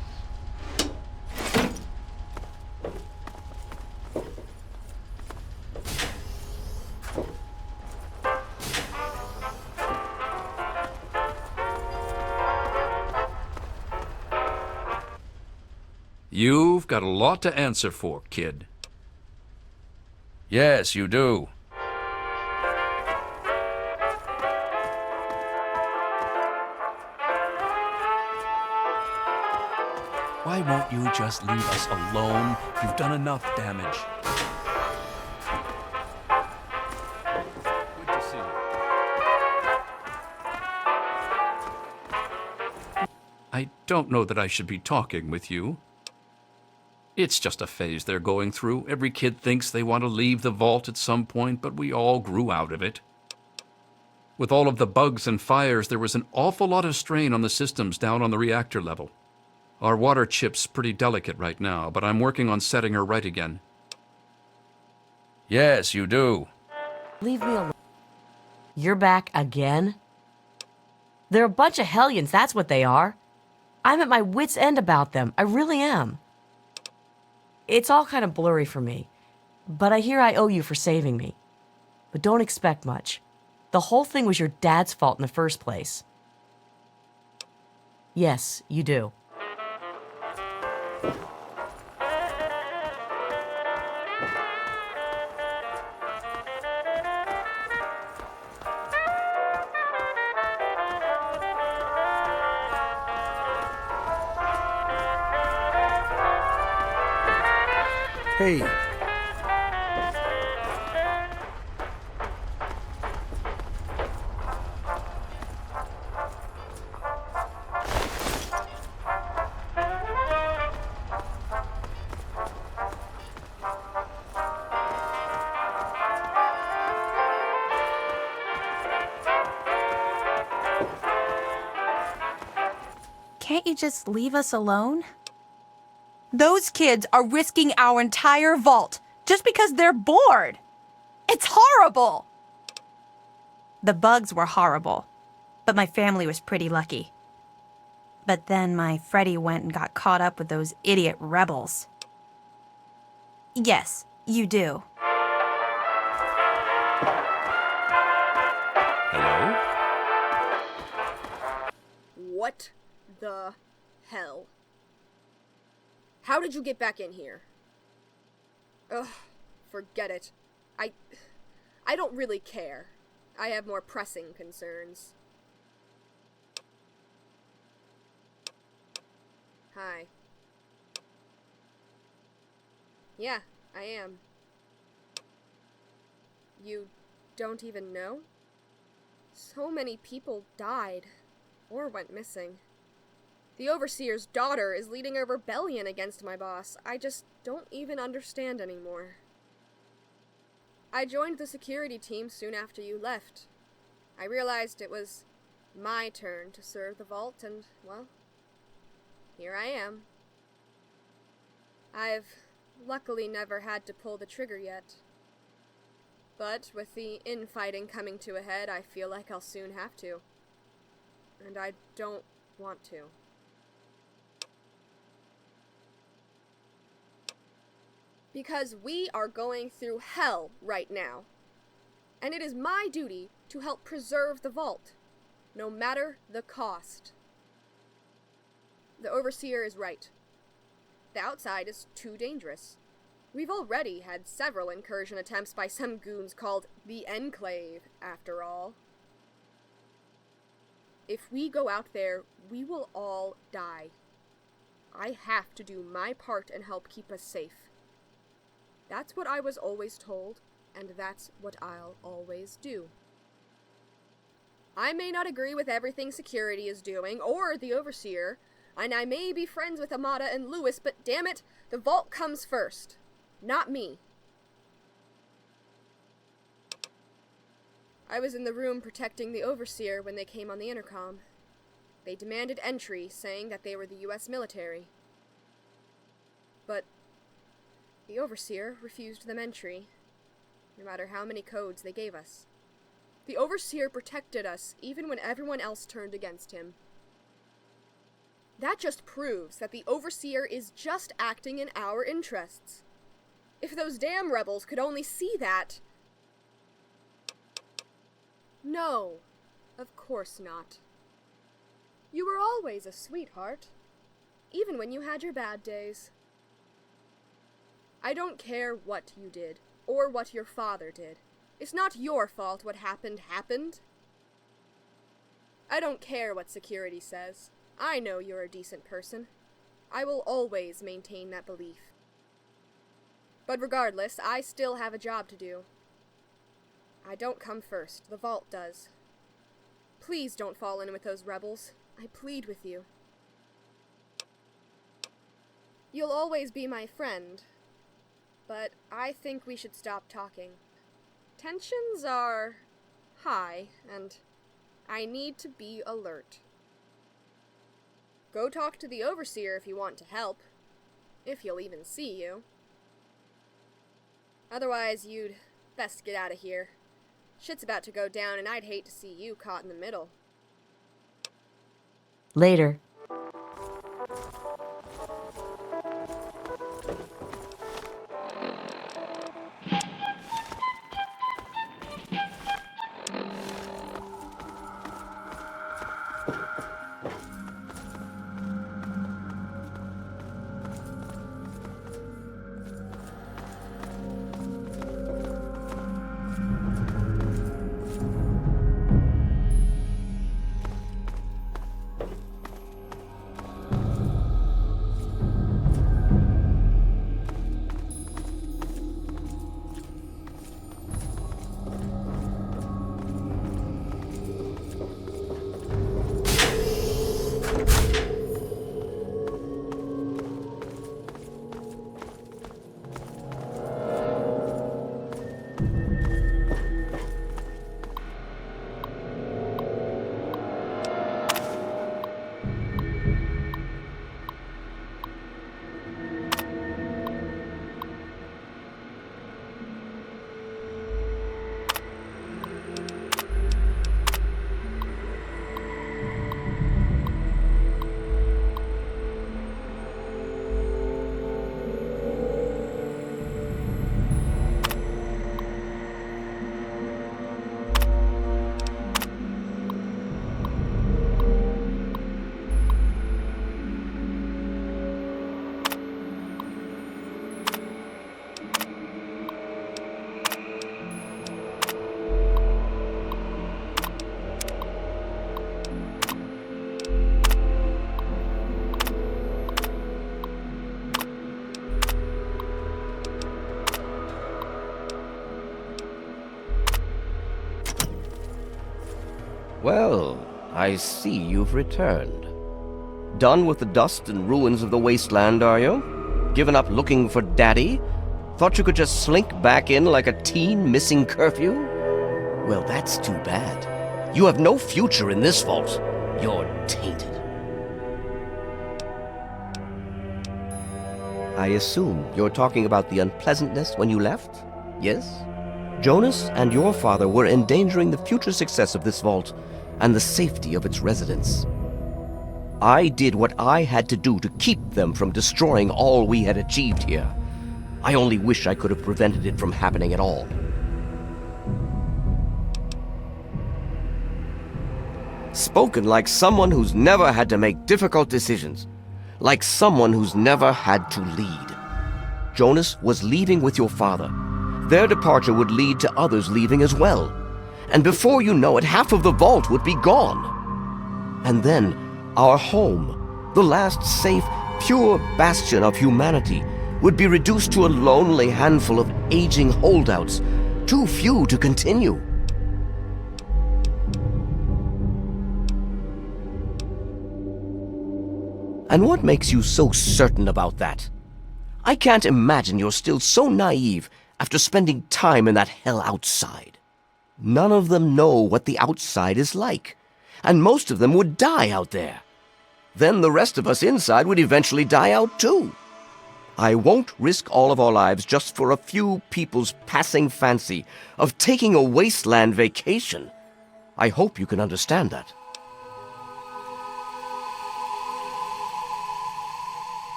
You've got a lot to answer for, kid. Yes, you do. Why won't you just leave us alone? You've done enough damage. Good to see you. I don't know that I should be talking with you. It's just a phase they're going through. Every kid thinks they want to leave the vault at some point, but we all grew out of it. With all of the bugs and fires, there was an awful lot of strain on the systems down on the reactor level. Our water chip's pretty delicate right now, but I'm working on setting her right again. Yes, you do. Leave me alone. You're back again? They're a bunch of hellions, that's what they are. I'm at my wit's end about them. I really am. It's all kind of blurry for me, but I hear I owe you for saving me. But don't expect much. The whole thing was your dad's fault in the first place. Yes, you do. Hey. Can't you just leave us alone? Those kids are risking our entire vault just because they're bored. It's horrible! The bugs were horrible, but my family was pretty lucky. But then my Freddy went and got caught up with those idiot rebels. Yes, you do. Hello? What the hell? How did you get back in here? Ugh, forget it. I don't really care. I have more pressing concerns. Hi. Yeah, I am. You don't even know? So many people died, or went missing. The Overseer's daughter is leading a rebellion against my boss. I just don't even understand anymore. I joined the security team soon after you left. I realized it was my turn to serve the vault, and, well, here I am. I've luckily never had to pull the trigger yet. But with the infighting coming to a head, I feel like I'll soon have to. And I don't want to. Because we are going through hell right now. And it is my duty to help preserve the vault, no matter the cost. The Overseer is right. The outside is too dangerous. We've already had several incursion attempts by some goons called the Enclave, after all. If we go out there, we will all die. I have to do my part and help keep us safe. That's what I was always told, and that's what I'll always do. I may not agree with everything security is doing, or the Overseer, and I may be friends with Amada and Lewis, but damn it, the vault comes first. Not me. I was in the room protecting the Overseer when they came on the intercom. They demanded entry, saying that they were the U.S. military. But the Overseer refused them entry, no matter how many codes they gave us. The Overseer protected us even when everyone else turned against him. That just proves that the Overseer is just acting in our interests. If those damn rebels could only see that... No, of course not. You were always a sweetheart, even when you had your bad days. I don't care what you did, or what your father did. It's not your fault what happened happened. I don't care what security says. I know you're a decent person. I will always maintain that belief. But regardless, I still have a job to do. I don't come first, the vault does. Please don't fall in with those rebels. I plead with you. You'll always be my friend, but I think we should stop talking. Tensions are high, and I need to be alert. Go talk to the Overseer if you want to help, if he'll even see you. Otherwise, you'd best get out of here. Shit's about to go down, and I'd hate to see you caught in the middle. Later. Well, I see you've returned. Done with the dust and ruins of the wasteland, are you? Given up looking for Daddy? Thought you could just slink back in like a teen missing curfew? Well, that's too bad. You have no future in this vault. You're tainted. I assume you're talking about the unpleasantness when you left? Yes? Jonas and your father were endangering the future success of this vault and the safety of its residents. I did what I had to do to keep them from destroying all we had achieved here. I only wish I could have prevented it from happening at all. Spoken like someone who's never had to make difficult decisions. Like someone who's never had to lead. Jonas was leaving with your father. Their departure would lead to others leaving as well. And before you know it, half of the vault would be gone. And then, our home, the last safe, pure bastion of humanity, would be reduced to a lonely handful of aging holdouts, too few to continue. And what makes you so certain about that? I can't imagine you're still so naive after spending time in that hell outside. None of them know what the outside is like, and most of them would die out there. Then the rest of us inside would eventually die out too. I won't risk all of our lives just for a few people's passing fancy of taking a wasteland vacation. I hope you can understand that.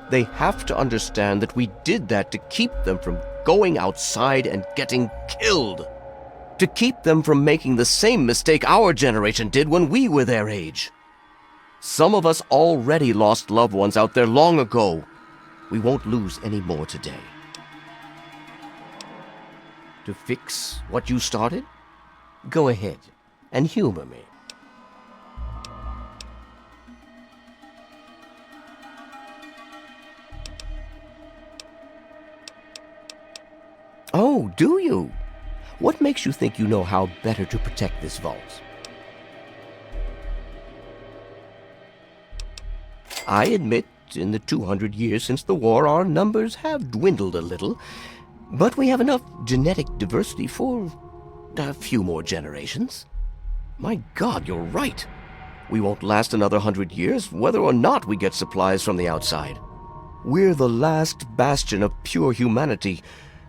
They have to understand that we did that to keep them from going outside and getting killed. To keep them from making the same mistake our generation did when we were their age. Some of us already lost loved ones out there long ago. We won't lose any more today. To fix what you started? Go ahead and humor me. Oh, do you? What makes you think you know how better to protect this vault? I admit, in the 200 years since the war, our numbers have dwindled a little, but we have enough genetic diversity for a few more generations. My God, you're right. We won't last another 100 years, whether or not we get supplies from the outside. We're the last bastion of pure humanity,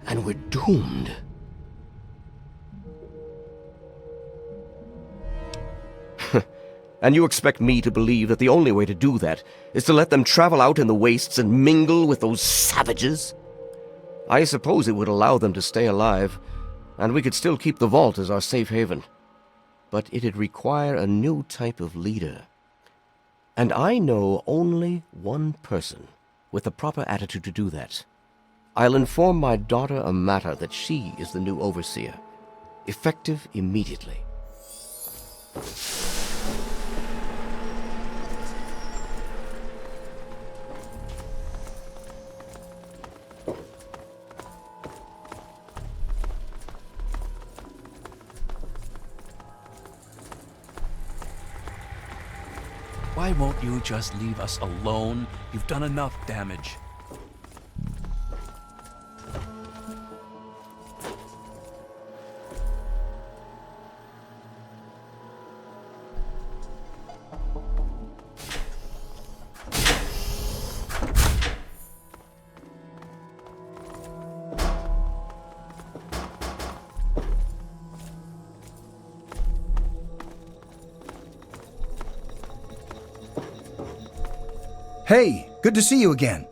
and we're doomed. And you expect me to believe that the only way to do that is to let them travel out in the wastes and mingle with those savages? I suppose it would allow them to stay alive, and we could still keep the vault as our safe haven. But it'd require a new type of leader. And I know only one person with the proper attitude to do that. I'll inform my daughter Amata that she is the new overseer. effective immediately. Why won't you just leave us alone? You've done enough damage. Hey, good to see you again.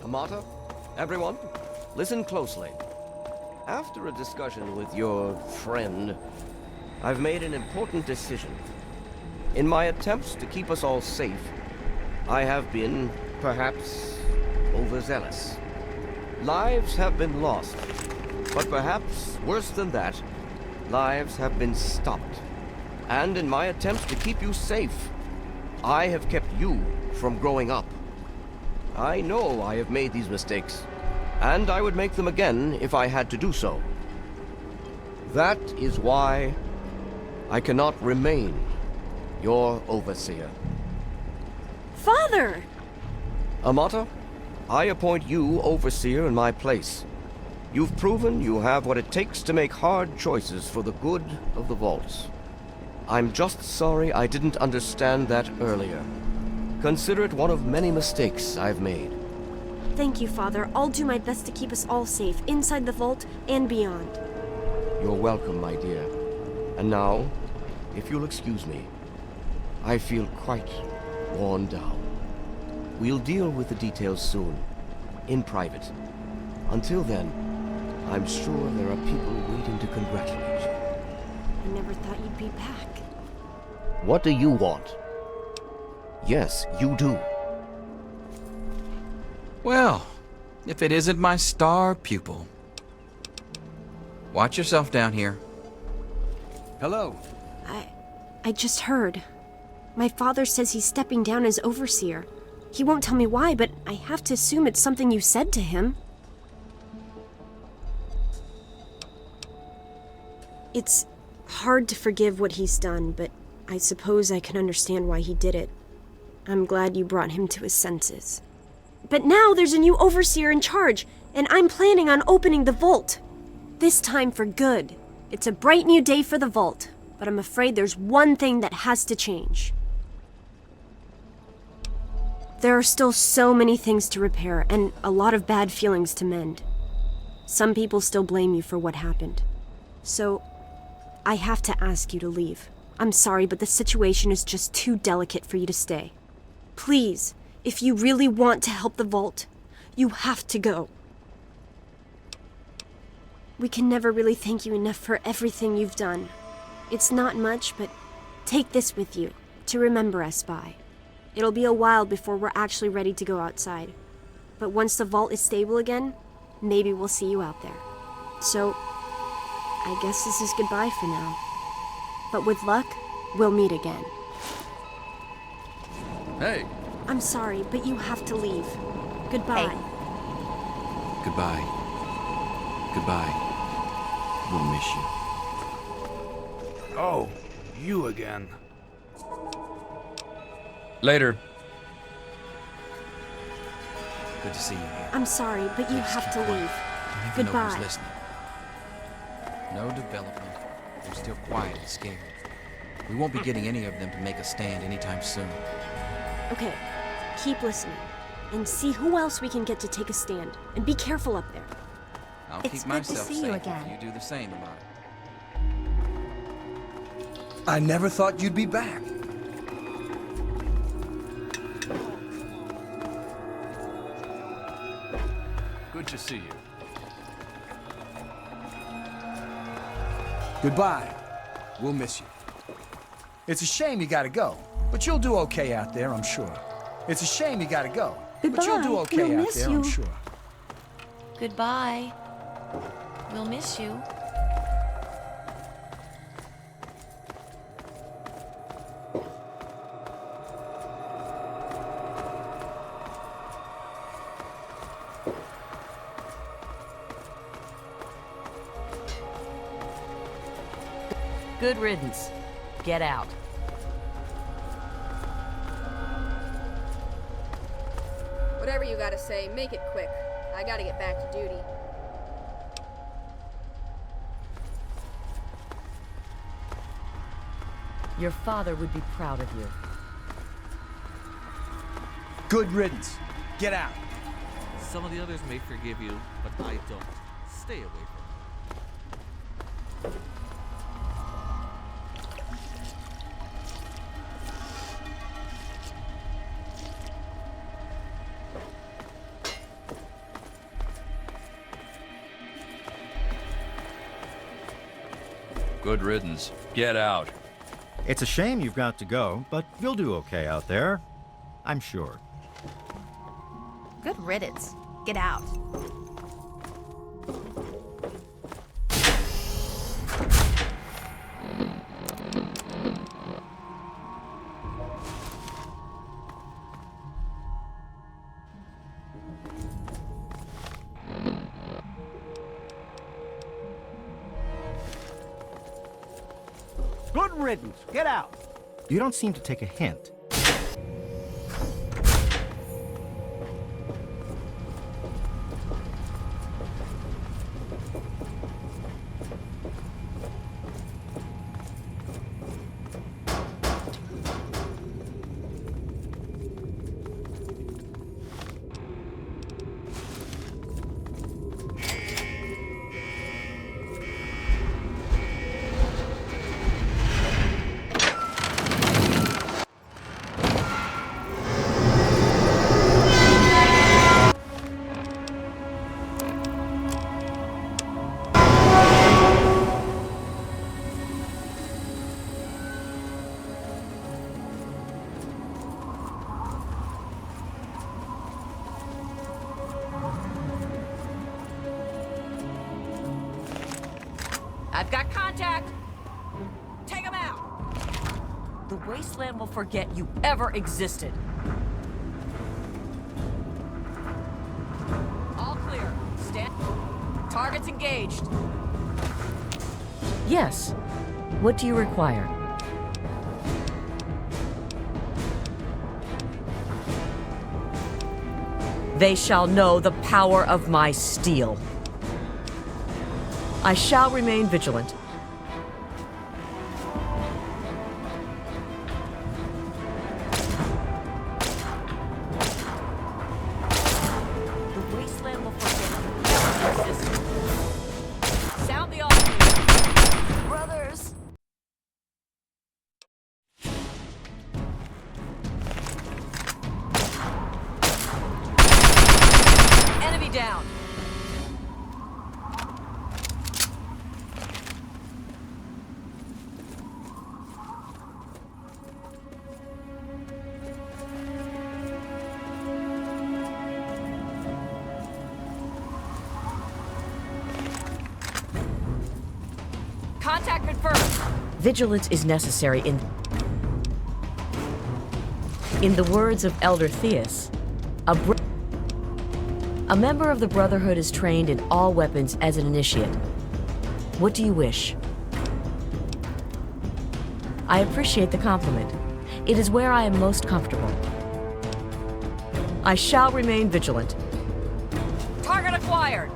Amata, everyone, listen closely. After a discussion with your friend, I've made an important decision. In my attempts to keep us all safe, I have been, perhaps, overzealous. Lives have been lost, but perhaps worse than that, lives have been stopped. And in my attempts to keep you safe, I have kept you from growing up. I know I have made these mistakes, and I would make them again if I had to do so. That is why I cannot remain your overseer. Father! Amata, I appoint you overseer in my place. You've proven you have what it takes to make hard choices for the good of the vaults. I'm just sorry I didn't understand that earlier. Consider it one of many mistakes I've made. Thank you, Father. I'll do my best to keep us all safe, inside the vault and beyond. You're welcome, my dear. And now, if you'll excuse me, I feel quite worn down. We'll deal with the details soon, in private. Until then, I'm sure there are people waiting to congratulate you. I never thought you'd be back. What do you want? Yes, you do. Well, if it isn't my star pupil. Watch yourself down here. Hello. I just heard. My father says he's stepping down as overseer. He won't tell me why, but I have to assume it's something you said to him. It's hard to forgive what he's done, but I suppose I can understand why he did it. I'm glad you brought him to his senses. But now there's a new overseer in charge, and I'm planning on opening the vault. This time for good. It's a bright new day for the vault, but I'm afraid there's one thing that has to change. There are still so many things to repair, and a lot of bad feelings to mend. Some people still blame you for what happened. So, I have to ask you to leave. I'm sorry, but the situation is just too delicate for you to stay. Please, if you really want to help the vault, you have to go. We can never really thank you enough for everything you've done. It's not much, but take this with you to remember us by. It'll be a while before we're actually ready to go outside. But once the vault is stable again, maybe we'll see you out there. So, I guess this is goodbye for now. But with luck, we'll meet again. Hey. I'm sorry, but you have to leave. Goodbye. Goodbye. Goodbye. We'll miss you. Oh, you again. Later. Good to see you here. I'm sorry, but you have to leave. Don't even know Goodbye. who's listening. No development. They're still quiet and scared. We won't be getting any of them to make a stand anytime soon. Okay, keep listening. And see who else we can get to take a stand. And be careful up there. I'll It's keep good to myself see safe you again. if you do the same, Amata. I never thought you'd be back. Good to see you. Goodbye. We'll miss you. It's a shame you gotta go, but you'll do okay out there, I'm sure. It's a shame you gotta go, but you'll do Goodbye. okay We'll out miss there, you. I'm sure. Goodbye. We'll miss you. Good riddance. Get out. Whatever you gotta say, make it quick. I gotta get back to duty. Your father would be proud of you. Good riddance. Get out. Some of the others may forgive you, but I don't. Stay away from me. Good riddance. Get out. It's a shame you've got to go, but you'll do okay out there. I'm sure. Good riddance. Get out. Good riddance. Get out. You don't seem to take a hint. I've got contact! Take him out! The wasteland will forget you ever existed. All clear. Stand. Targets engaged. Yes. What do you require? They shall know the power of my steel. I shall remain vigilant. The wasteland will forget you ever existed. Sound the alarm, brothers. Enemy down. Contact confirmed. Vigilance is necessary in the words of Elder Theus, a member of the Brotherhood is trained in all weapons as an initiate. What do you wish? I appreciate the compliment. It is where I am most comfortable. I shall remain vigilant. Target acquired!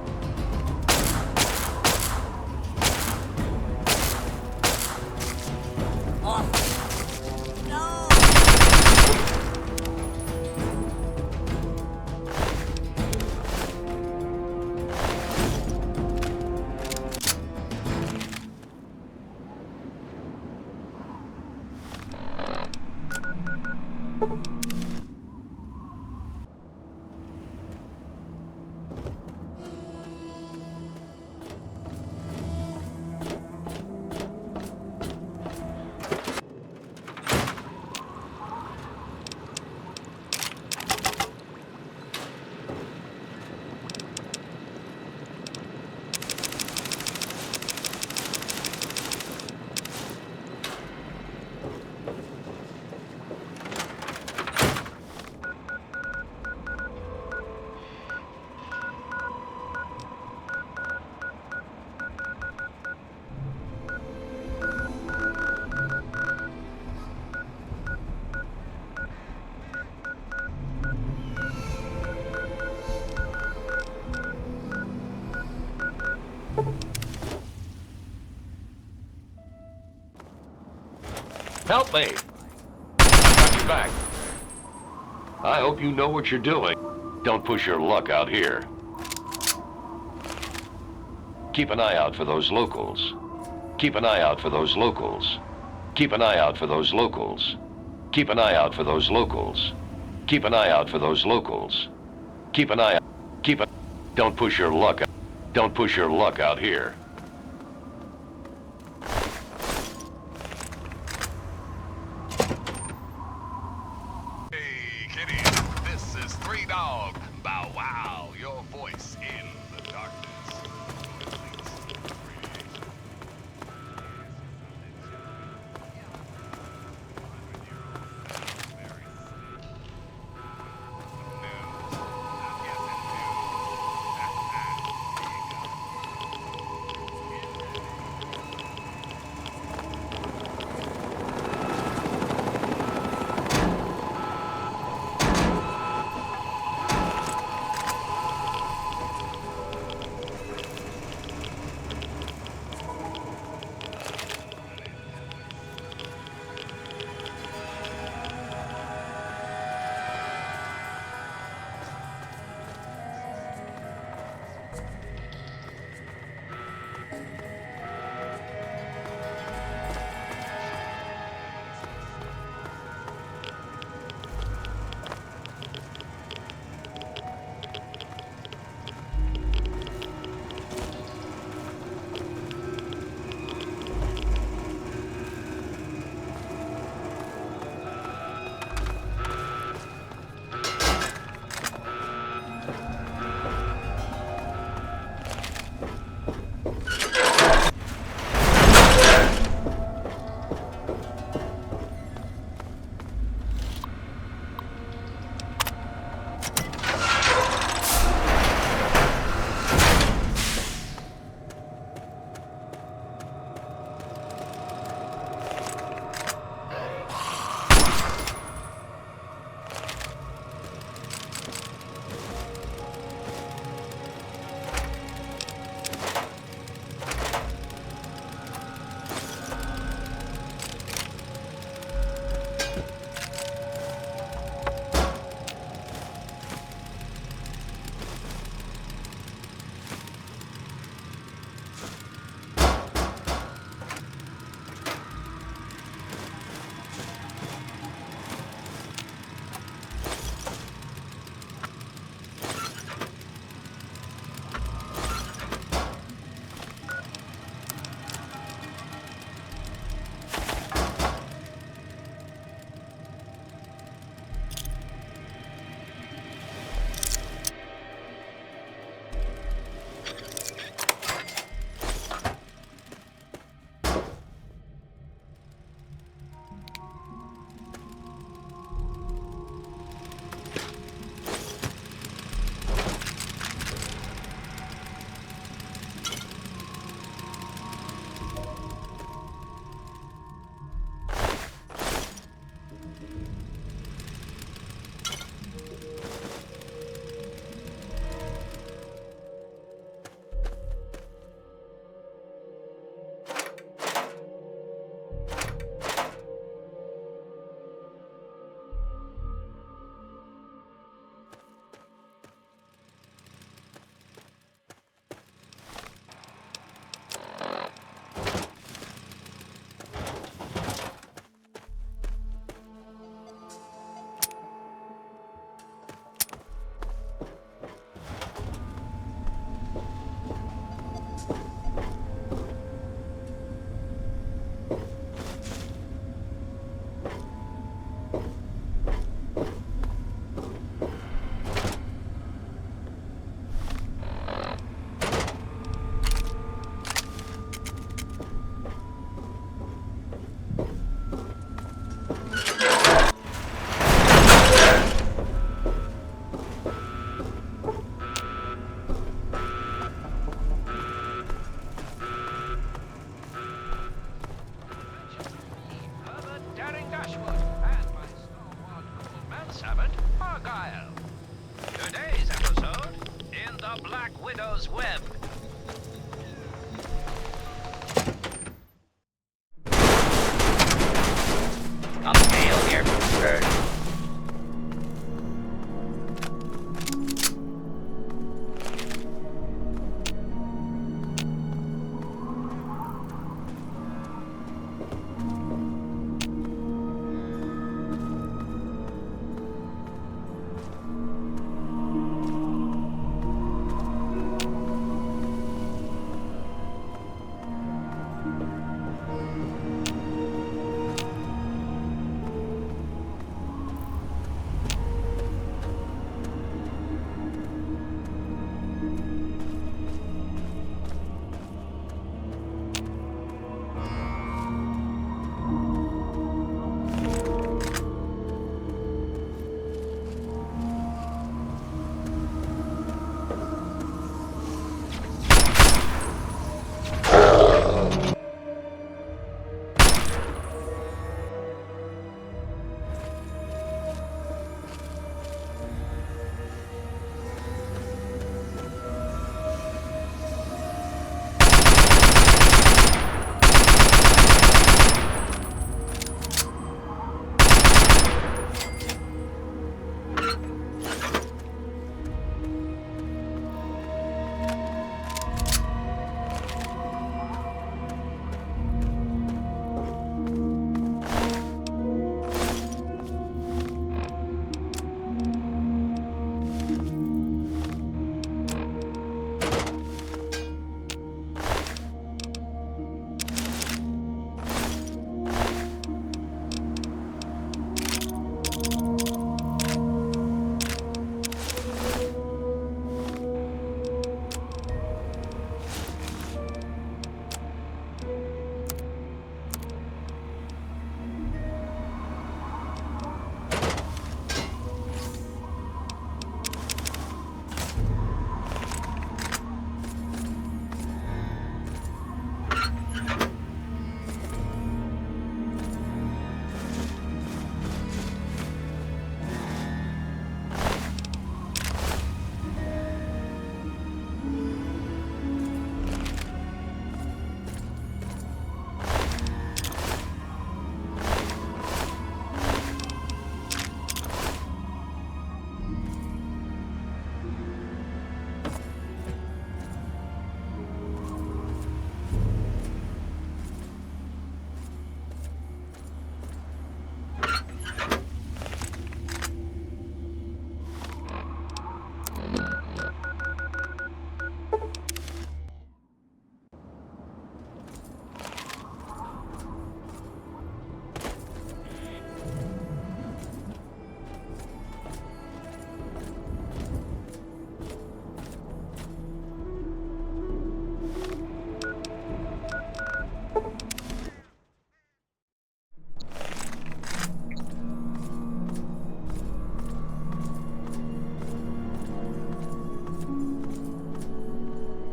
Help me! Got your back. I hope you know what you're doing. Don't push your luck out here. Keep an eye out for those locals. Keep an eye out for those locals. Keep an eye out for those locals. Keep an eye out for those locals. Keep an eye out for those locals. Keep an eye out. Don't push your luck. Don't push your luck out here. Hey, kitty, this is Three Dog. Bow wow, your voice in the darkness.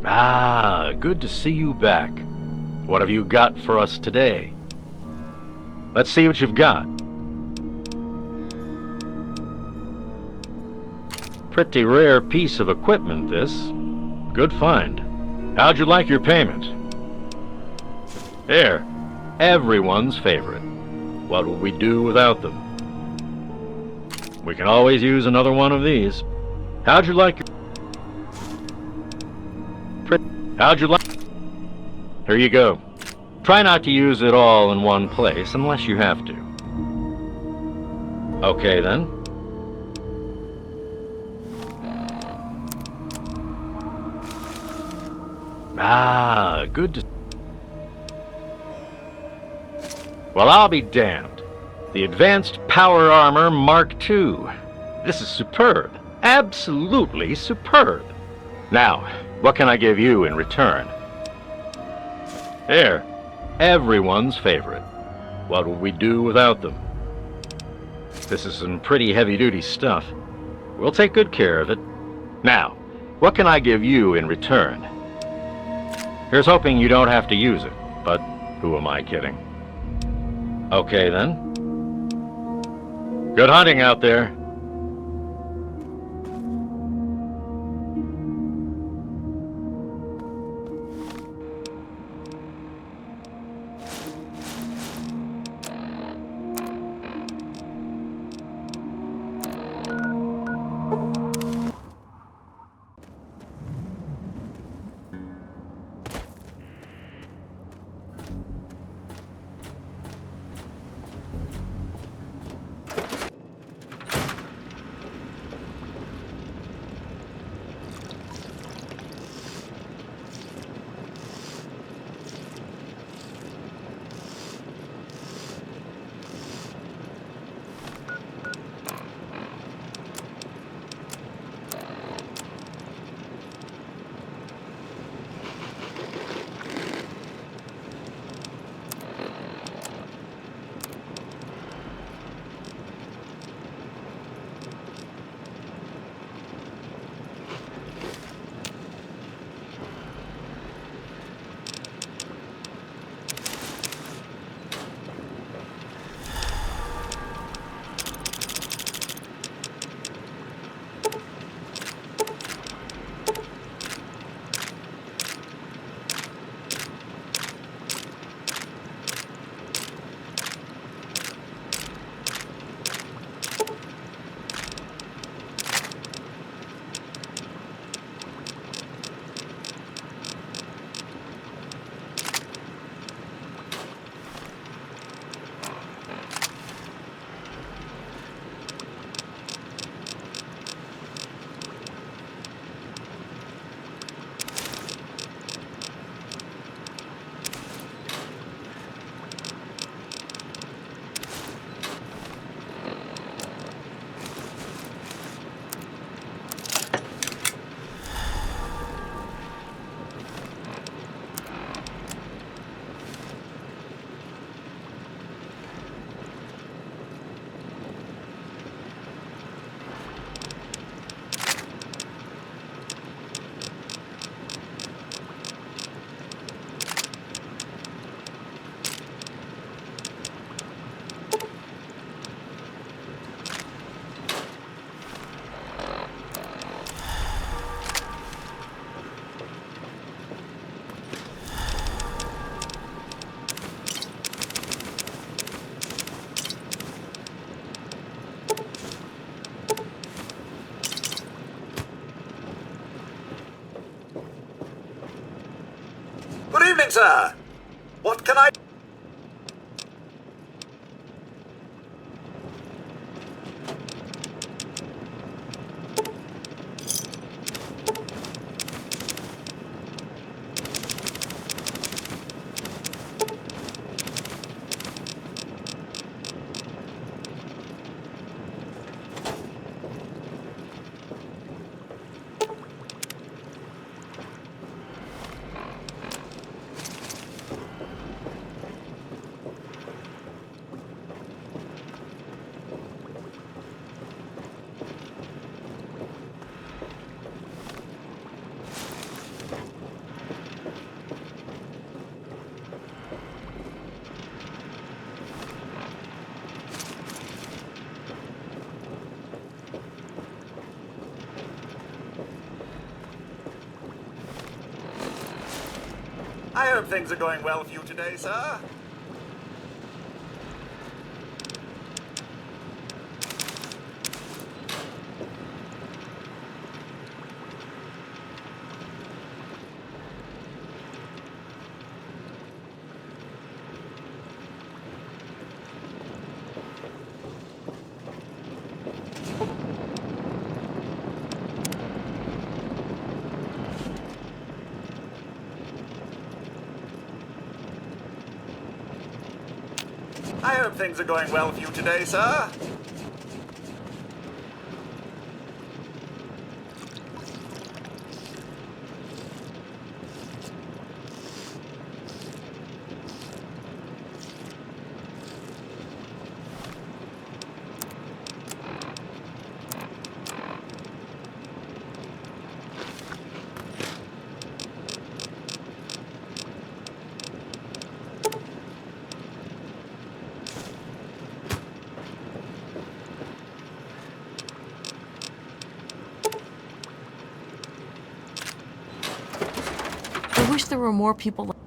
Ah, good to see you back. What have you got for us today? Let's see what you've got. Pretty rare piece of equipment, this. Good find. How'd you like your payment? Here, everyone's favorite. What would we do without them? We can always use another one of these. How'd you like your... How'd you like... Here you go. Try not to use it all in one place unless you have to. Okay, then. Ah, good to... Well, I'll be damned. The Advanced Power Armor Mark II. This is superb. Absolutely superb. Now, what can I give you in return? Here, everyone's favorite. What would we do without them? This is some pretty heavy-duty stuff. We'll take good care of it. Now, what can I give you in return? Here's hoping you don't have to use it, but who am I kidding? Okay, then. Good hunting out there. Good evening, sir. What can I... I hope things are going well for you today, sir. I hope things are going well for you today, sir. I wish there were more people like...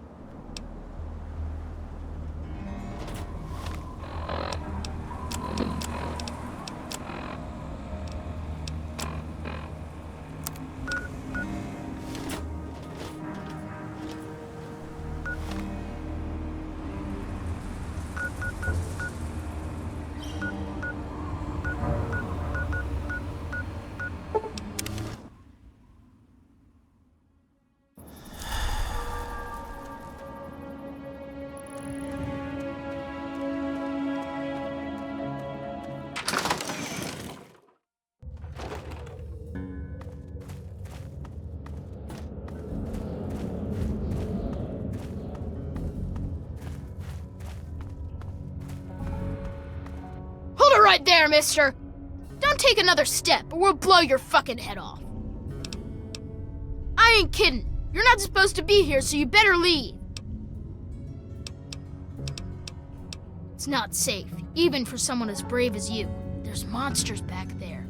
Hold it right there, mister! Don't take another step or we'll blow your fucking head off. I ain't kidding. You're not supposed to be here, so you better leave. It's not safe, even for someone as brave as you. There's monsters back there.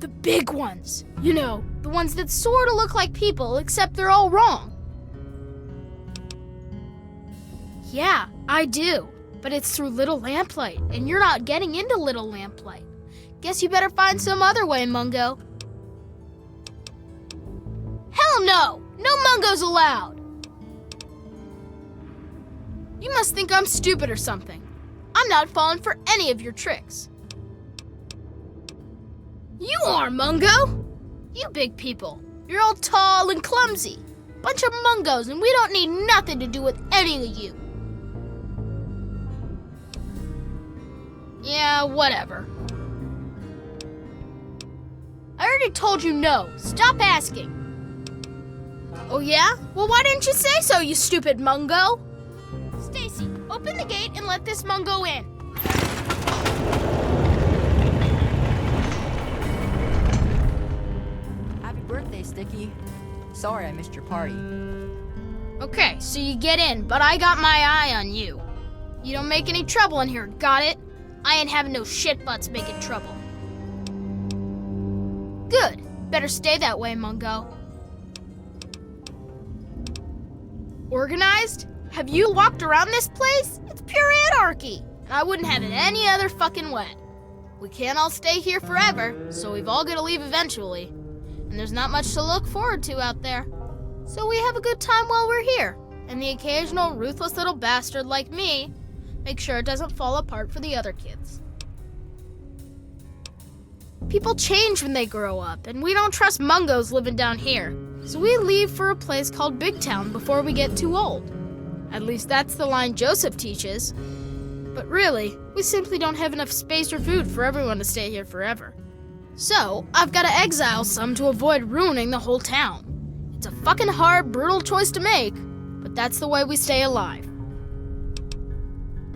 The big ones. You know, the ones that sort of look like people, except they're all wrong. Yeah, I do. But it's through Little Lamplight, and you're not getting into Little Lamplight. Guess you better find some other way, Mungo. Hell no! No Mungos allowed! You must think I'm stupid or something. I'm not falling for any of your tricks. You are, Mungo! You big people. You're all tall and clumsy. Bunch of Mungos, and we don't need nothing to do with any of you. Yeah, whatever. I already told you no. Stop asking. Oh yeah? Well, why didn't you say so, you stupid Mungo? Stacy, open the gate and let this Mungo in. Happy birthday, Sticky. Sorry I missed your party. Okay, so you get in, but I got my eye on you. You don't make any trouble in here, got it? I ain't having no shit butts making trouble. Good. Better stay that way, Mungo. Organized? Have you walked around this place? It's pure anarchy. And I wouldn't have it any other fucking way. We can't all stay here forever, so we've all got to leave eventually. And there's not much to look forward to out there. So we have a good time while we're here. And the occasional ruthless little bastard like me make sure it doesn't fall apart for the other kids. People change when they grow up, and we don't trust Mungos living down here. So we leave for a place called Big Town before we get too old. At least that's the line Joseph teaches. But really, we simply don't have enough space or food for everyone to stay here forever. So, I've got to exile some to avoid ruining the whole town. It's a fucking hard, brutal choice to make, but that's the way we stay alive.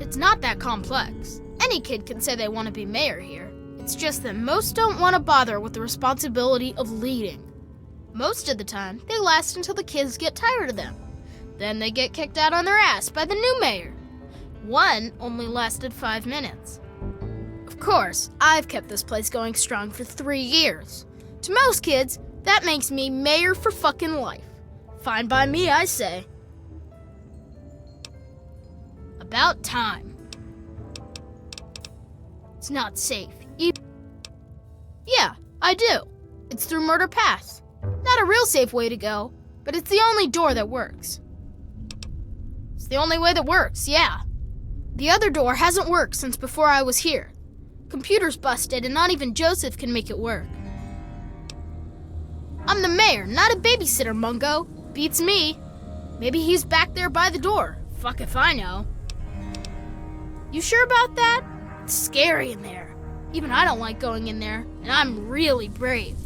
It's not that complex. Any kid can say they want to be mayor here. It's just that most don't want to bother with the responsibility of leading. Most of the time, they last until the kids get tired of them. Then they get kicked out on their ass by the new mayor. One only lasted 5 minutes. Of course, I've kept this place going strong for 3 years. To most kids, that makes me mayor for fucking life. Fine by me, I say. About time. It's not safe. Yeah, I do. It's through Murder Pass. Not a real safe way to go, but it's the only door that works. It's the only way that works, yeah. The other door hasn't worked since before I was here. Computer's busted and not even Joseph can make it work. I'm the mayor, not a babysitter, Mungo. Beats me. Maybe he's back there by the door. Fuck if I know. You sure about that? It's scary in there. Even I don't like going in there, and I'm really brave.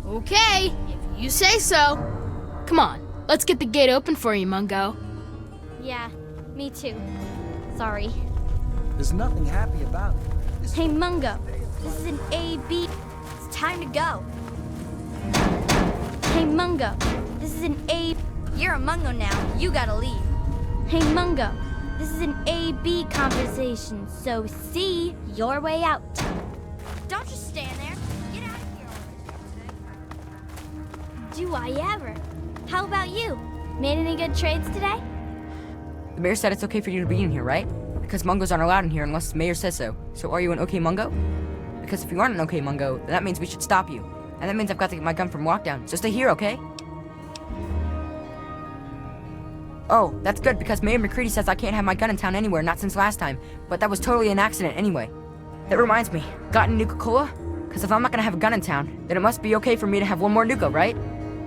Okay, if you say so. Come on, let's get the gate open for you, Mungo. Yeah, me too. Sorry. There's nothing happy about it. Hey, Mungo, this is an A-B. It's time to go. Hey, Mungo, this is an A... You're a Mungo now. You gotta leave. Hey, Mungo, this is an A-B conversation, so see your way out. Don't just stand there. Get out of here. Do I ever? How about you? Made any good trades today? The mayor said it's okay for you to be in here, right? Because Mungos aren't allowed in here unless the mayor says so. So are you an okay Mungo? Because if you aren't an okay Mungo, then that means we should stop you. And that means I've got to get my gun from lockdown. So stay here, okay? Oh, that's good, because Mayor McCready says I can't have my gun in town anywhere, not since last time. But that was totally an accident anyway. That reminds me, got any Nuka-Cola? Because if I'm not gonna have a gun in town, then it must be okay for me to have one more Nuka, right?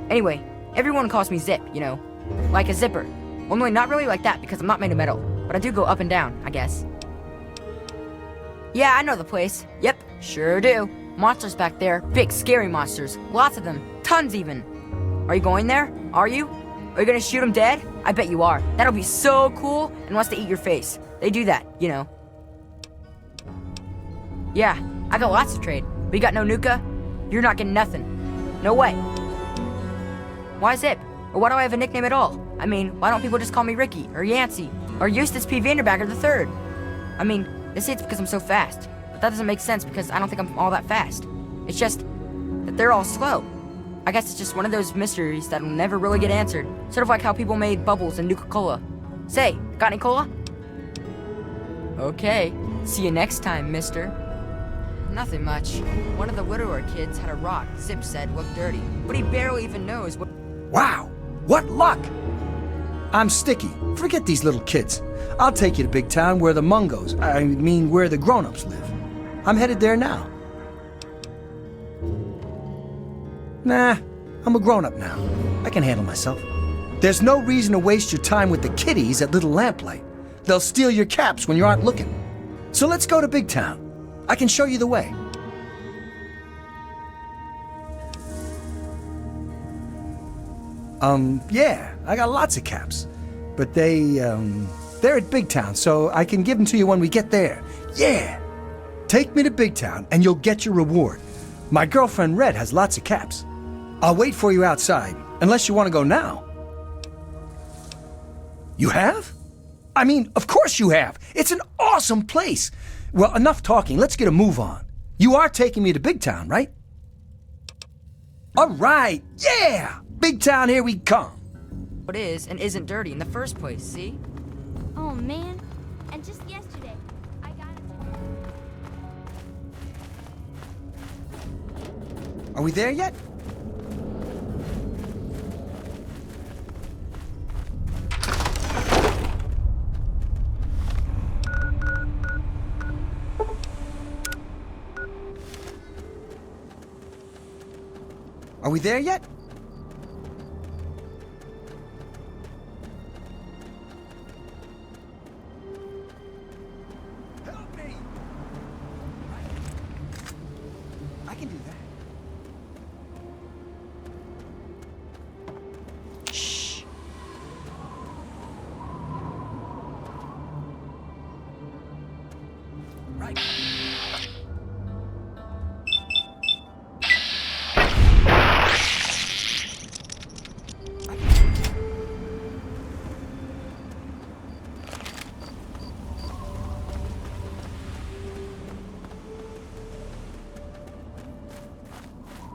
Anyway, everyone calls me Zip, you know. Like a zipper. Only not really like that, because I'm not made of metal. But I do go up and down, I guess. Yeah, I know the place. Yep, sure do. Monsters back there. Big, scary monsters. Lots of them. Tons, even. Are you going there? Are you? Are you gonna shoot them dead? I bet you are. That'll be so cool and wants to eat your face. They do that, you know. Yeah, I got lots to trade. But you got no Nuka? You're not getting nothing. No way. Why Zip? Or why do I have a nickname at all? I mean, why don't people just call me Ricky, or Yancey, or Eustace P. Vanderbagger III? I mean, they say it's because I'm so fast. But that doesn't make sense because I don't think I'm all that fast. It's just that they're all slow. I guess it's just one of those mysteries that'll never really get answered. Sort of like how people made bubbles and Nuka-Cola. Say, got any cola? Okay, see you next time, mister. Nothing much. One of the widower kids had a rock, Zip said looked dirty, but he barely even knows what... Wow, what luck! I'm Sticky. Forget these little kids. I'll take you to Big Town where the Mungos, I mean where the grown-ups live. I'm headed there now. Nah, I'm a grown-up now. I can handle myself. There's no reason to waste your time with the kiddies at Little Lamplight. They'll steal your caps when you aren't looking. So let's go to Big Town. I can show you the way. Yeah, I got lots of caps. But they're at Big Town, so I can give them to you when we get there. Yeah! Take me to Big Town, and you'll get your reward. My girlfriend Red has lots of caps. I'll wait for you outside, unless you want to go now. You have? I mean, of course you have. It's an awesome place. Well, enough talking. Let's get a move on. You are taking me to Big Town, right? All right. Yeah! Big Town, here we come. What is and isn't dirty in the first place, see? Oh, man. And just yesterday, I got it. Are we there yet? Are we there yet? Help me! I can do that. Shh. Right.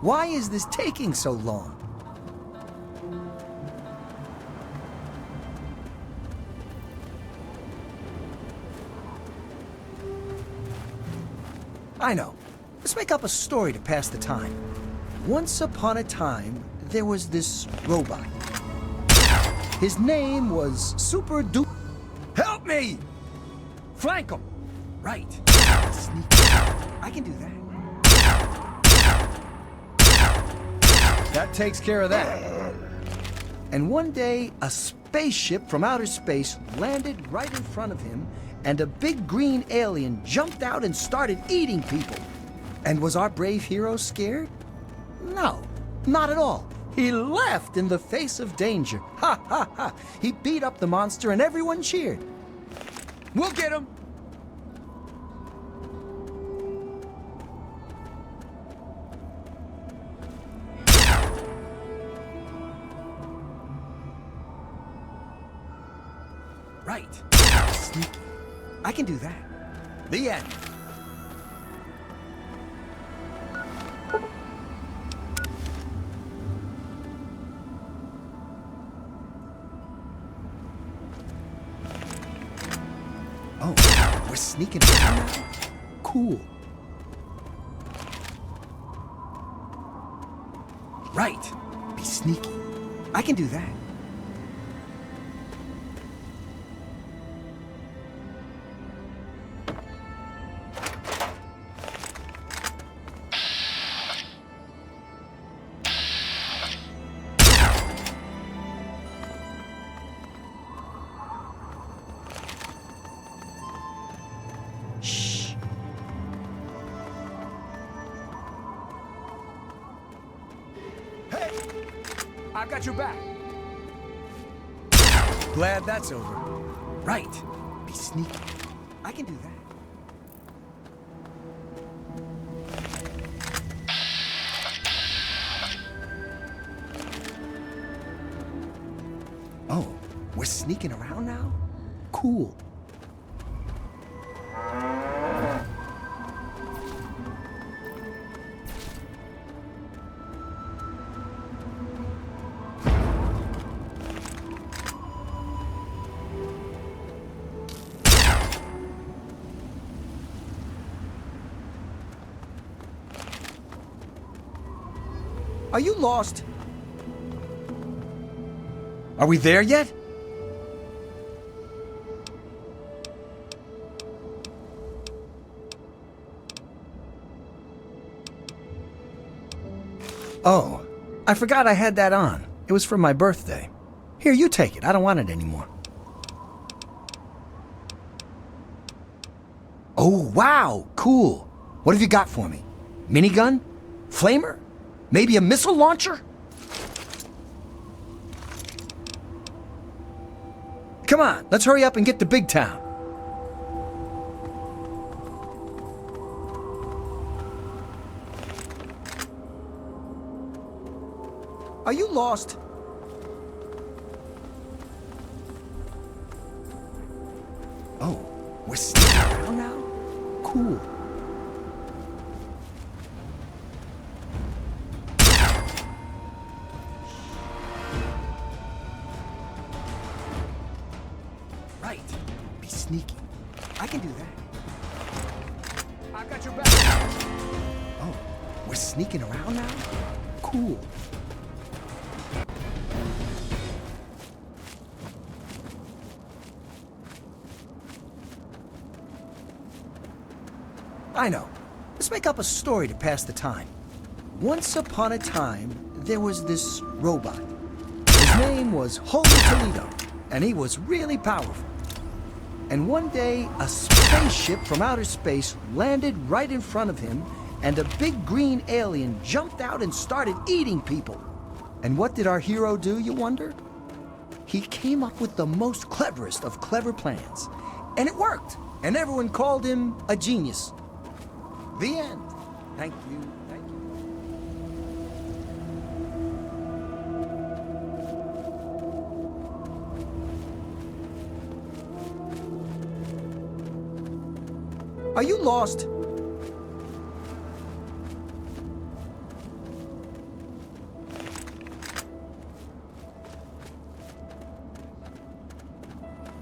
Why is this taking so long? I know. Let's make up a story to pass the time. Once upon a time, there was this robot. His name was Super Du... Help me! Flank him! Right. Sneak. I can do that. That takes care of that. And one day, a spaceship from outer space landed right in front of him, and a big green alien jumped out and started eating people. And was our brave hero scared? No, not at all. He left in the face of danger. Ha ha ha! He beat up the monster and everyone cheered. We'll get him! Right. Sneaky. I can do that. The end. Oh, we're sneaking around now? Cool. Right. Be sneaky. I can do that. I've got your back. Glad that's over. Right. Be sneaky. I can do that. Oh, we're sneaking around now? Cool. Are you lost? Are we there yet? Oh, I forgot I had that on. It was for my birthday. Here, you take it. I don't want it anymore. Oh, wow. Cool. What have you got for me? Minigun? Flamer? Maybe a missile launcher? Come on, let's hurry up and get to Big Town. Are you lost? Oh, we're sneaking around now? Cool. Right. Be sneaky. I can do that. I've got your back. Oh, we're sneaking around now? Cool. I know. Let's make up a story to pass the time. Once upon a time, there was this robot. His name was Holy Toledo, and he was really powerful. And one day, a spaceship from outer space landed right in front of him, and a big green alien jumped out and started eating people. And what did our hero do, you wonder? He came up with the most cleverest of clever plans. And it worked, and everyone called him a genius. The end. Thank you. Thank you. Are you lost?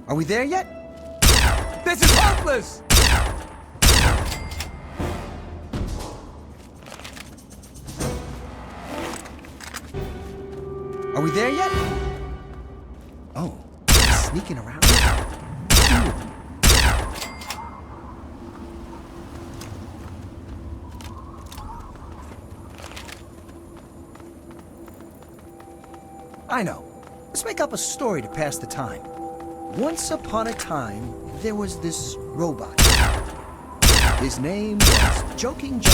Are we there yet? This is hopeless! there yet? Oh, sneaking around? I know. Let's make up a story to pass the time. Once upon a time, there was this robot. His name was Joking John,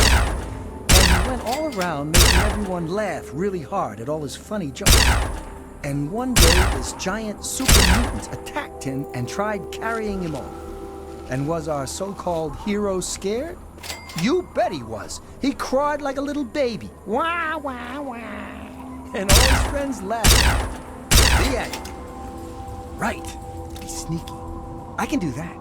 and he went all around making everyone laugh really hard at all his funny jokes. And one day, this giant super mutant attacked him and tried carrying him off. And was our so-called hero scared? You bet he was. He cried like a little baby. Wah, wah, wah. And all his friends laughed. The end. Right. Be sneaky. I can do that.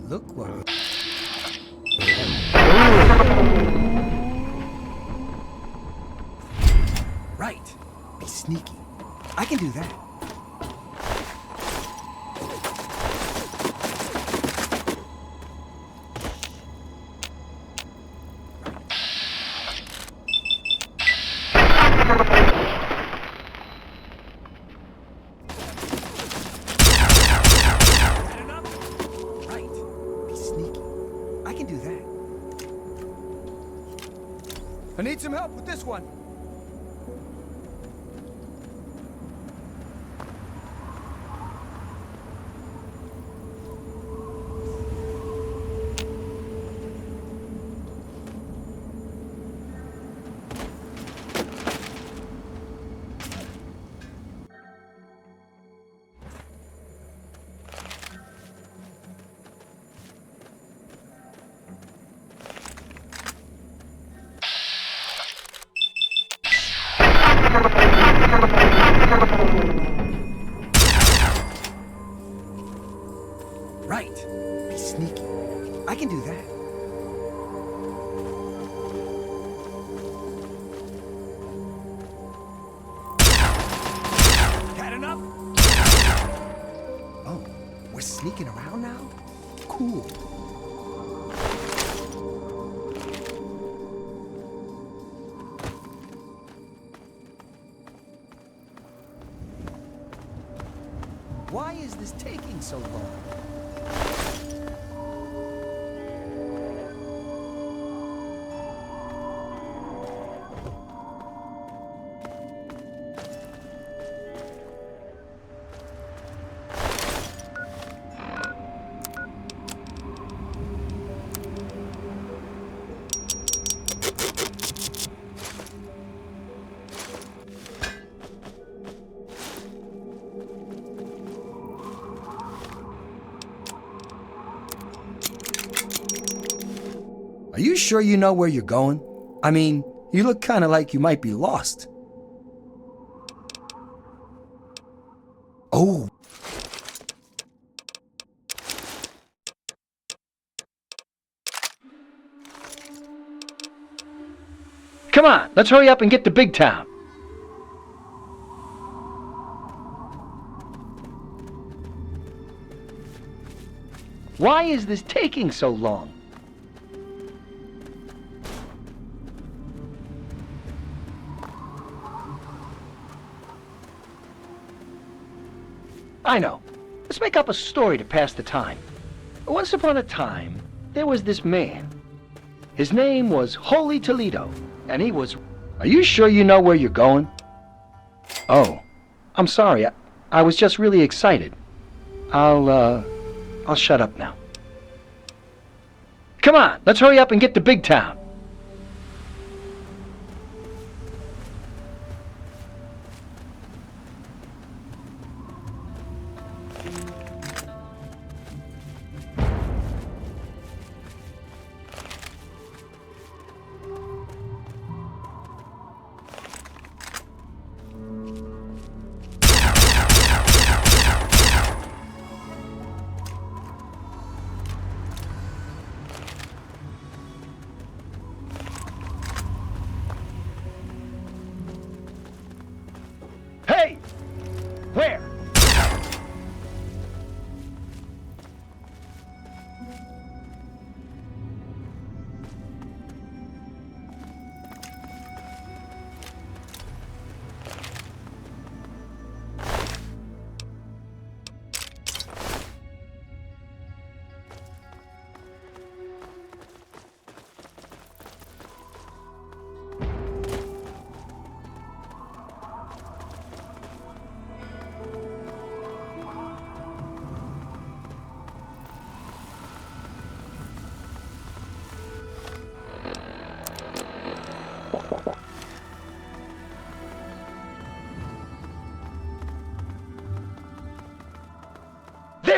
Look what... Right. Be sneaky. I can do that. I need some help with this one. Right. Be sneaky. I can do that. Got enough? Oh, we're sneaking around now? Cool. Why is this taking so long? Are you sure you know where you're going? I mean, you look kind of like you might be lost. Oh. Come on, let's hurry up and get to Big Town. Why is this taking so long? I know. Let's make up a story to pass the time. Once upon a time, there was this man. His name was Holy Toledo, and he was... Are you sure you know where you're going? Oh, I'm sorry. I was just really excited. I'll shut up now. Come on, let's hurry up and get to Big Town.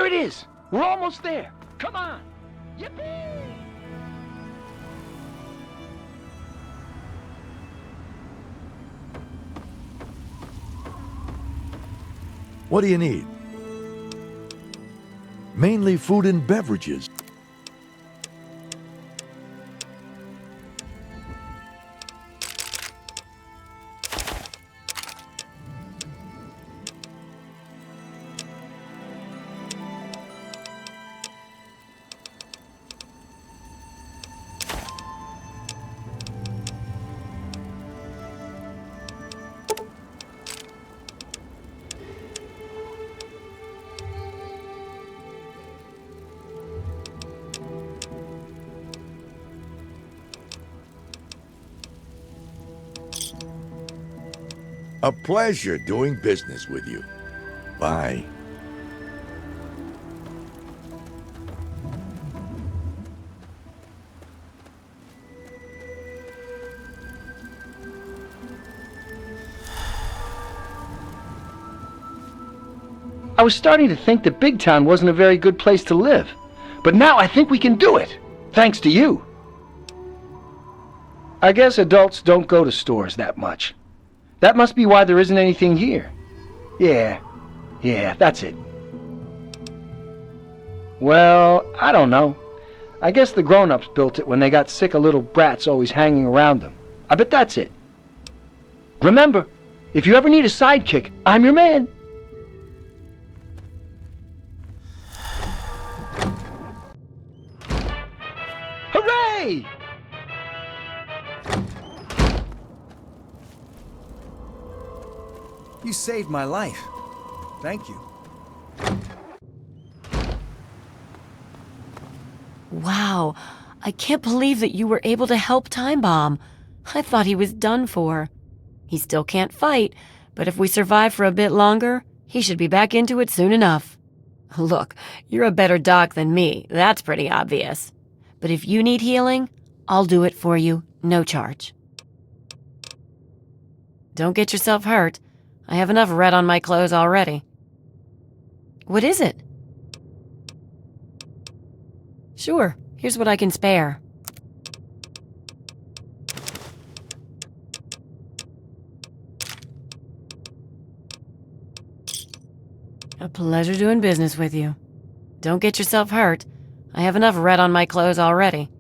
There it is! We're almost there! Come on! Yippee! What do you need? Mainly food and beverages. A pleasure doing business with you. Bye. I was starting to think that Big Town wasn't a very good place to live. But now I think we can do it, thanks to you. I guess adults don't go to stores that much. That must be why there isn't anything here. Yeah, that's it. Well, I don't know. I guess the grown-ups built it when they got sick of little brats always hanging around them. I bet that's it. Remember, if you ever need a sidekick, I'm your man. Hooray! You saved my life. Thank you. Wow, I can't believe that you were able to help Time Bomb. I thought he was done for. He still can't fight, but if we survive for a bit longer, he should be back into it soon enough. Look, you're a better doc than me, that's pretty obvious. But if you need healing, I'll do it for you, no charge. Don't get yourself hurt. I have enough red on my clothes already. What is it? Sure, here's what I can spare. A pleasure doing business with you. Don't get yourself hurt. I have enough red on my clothes already.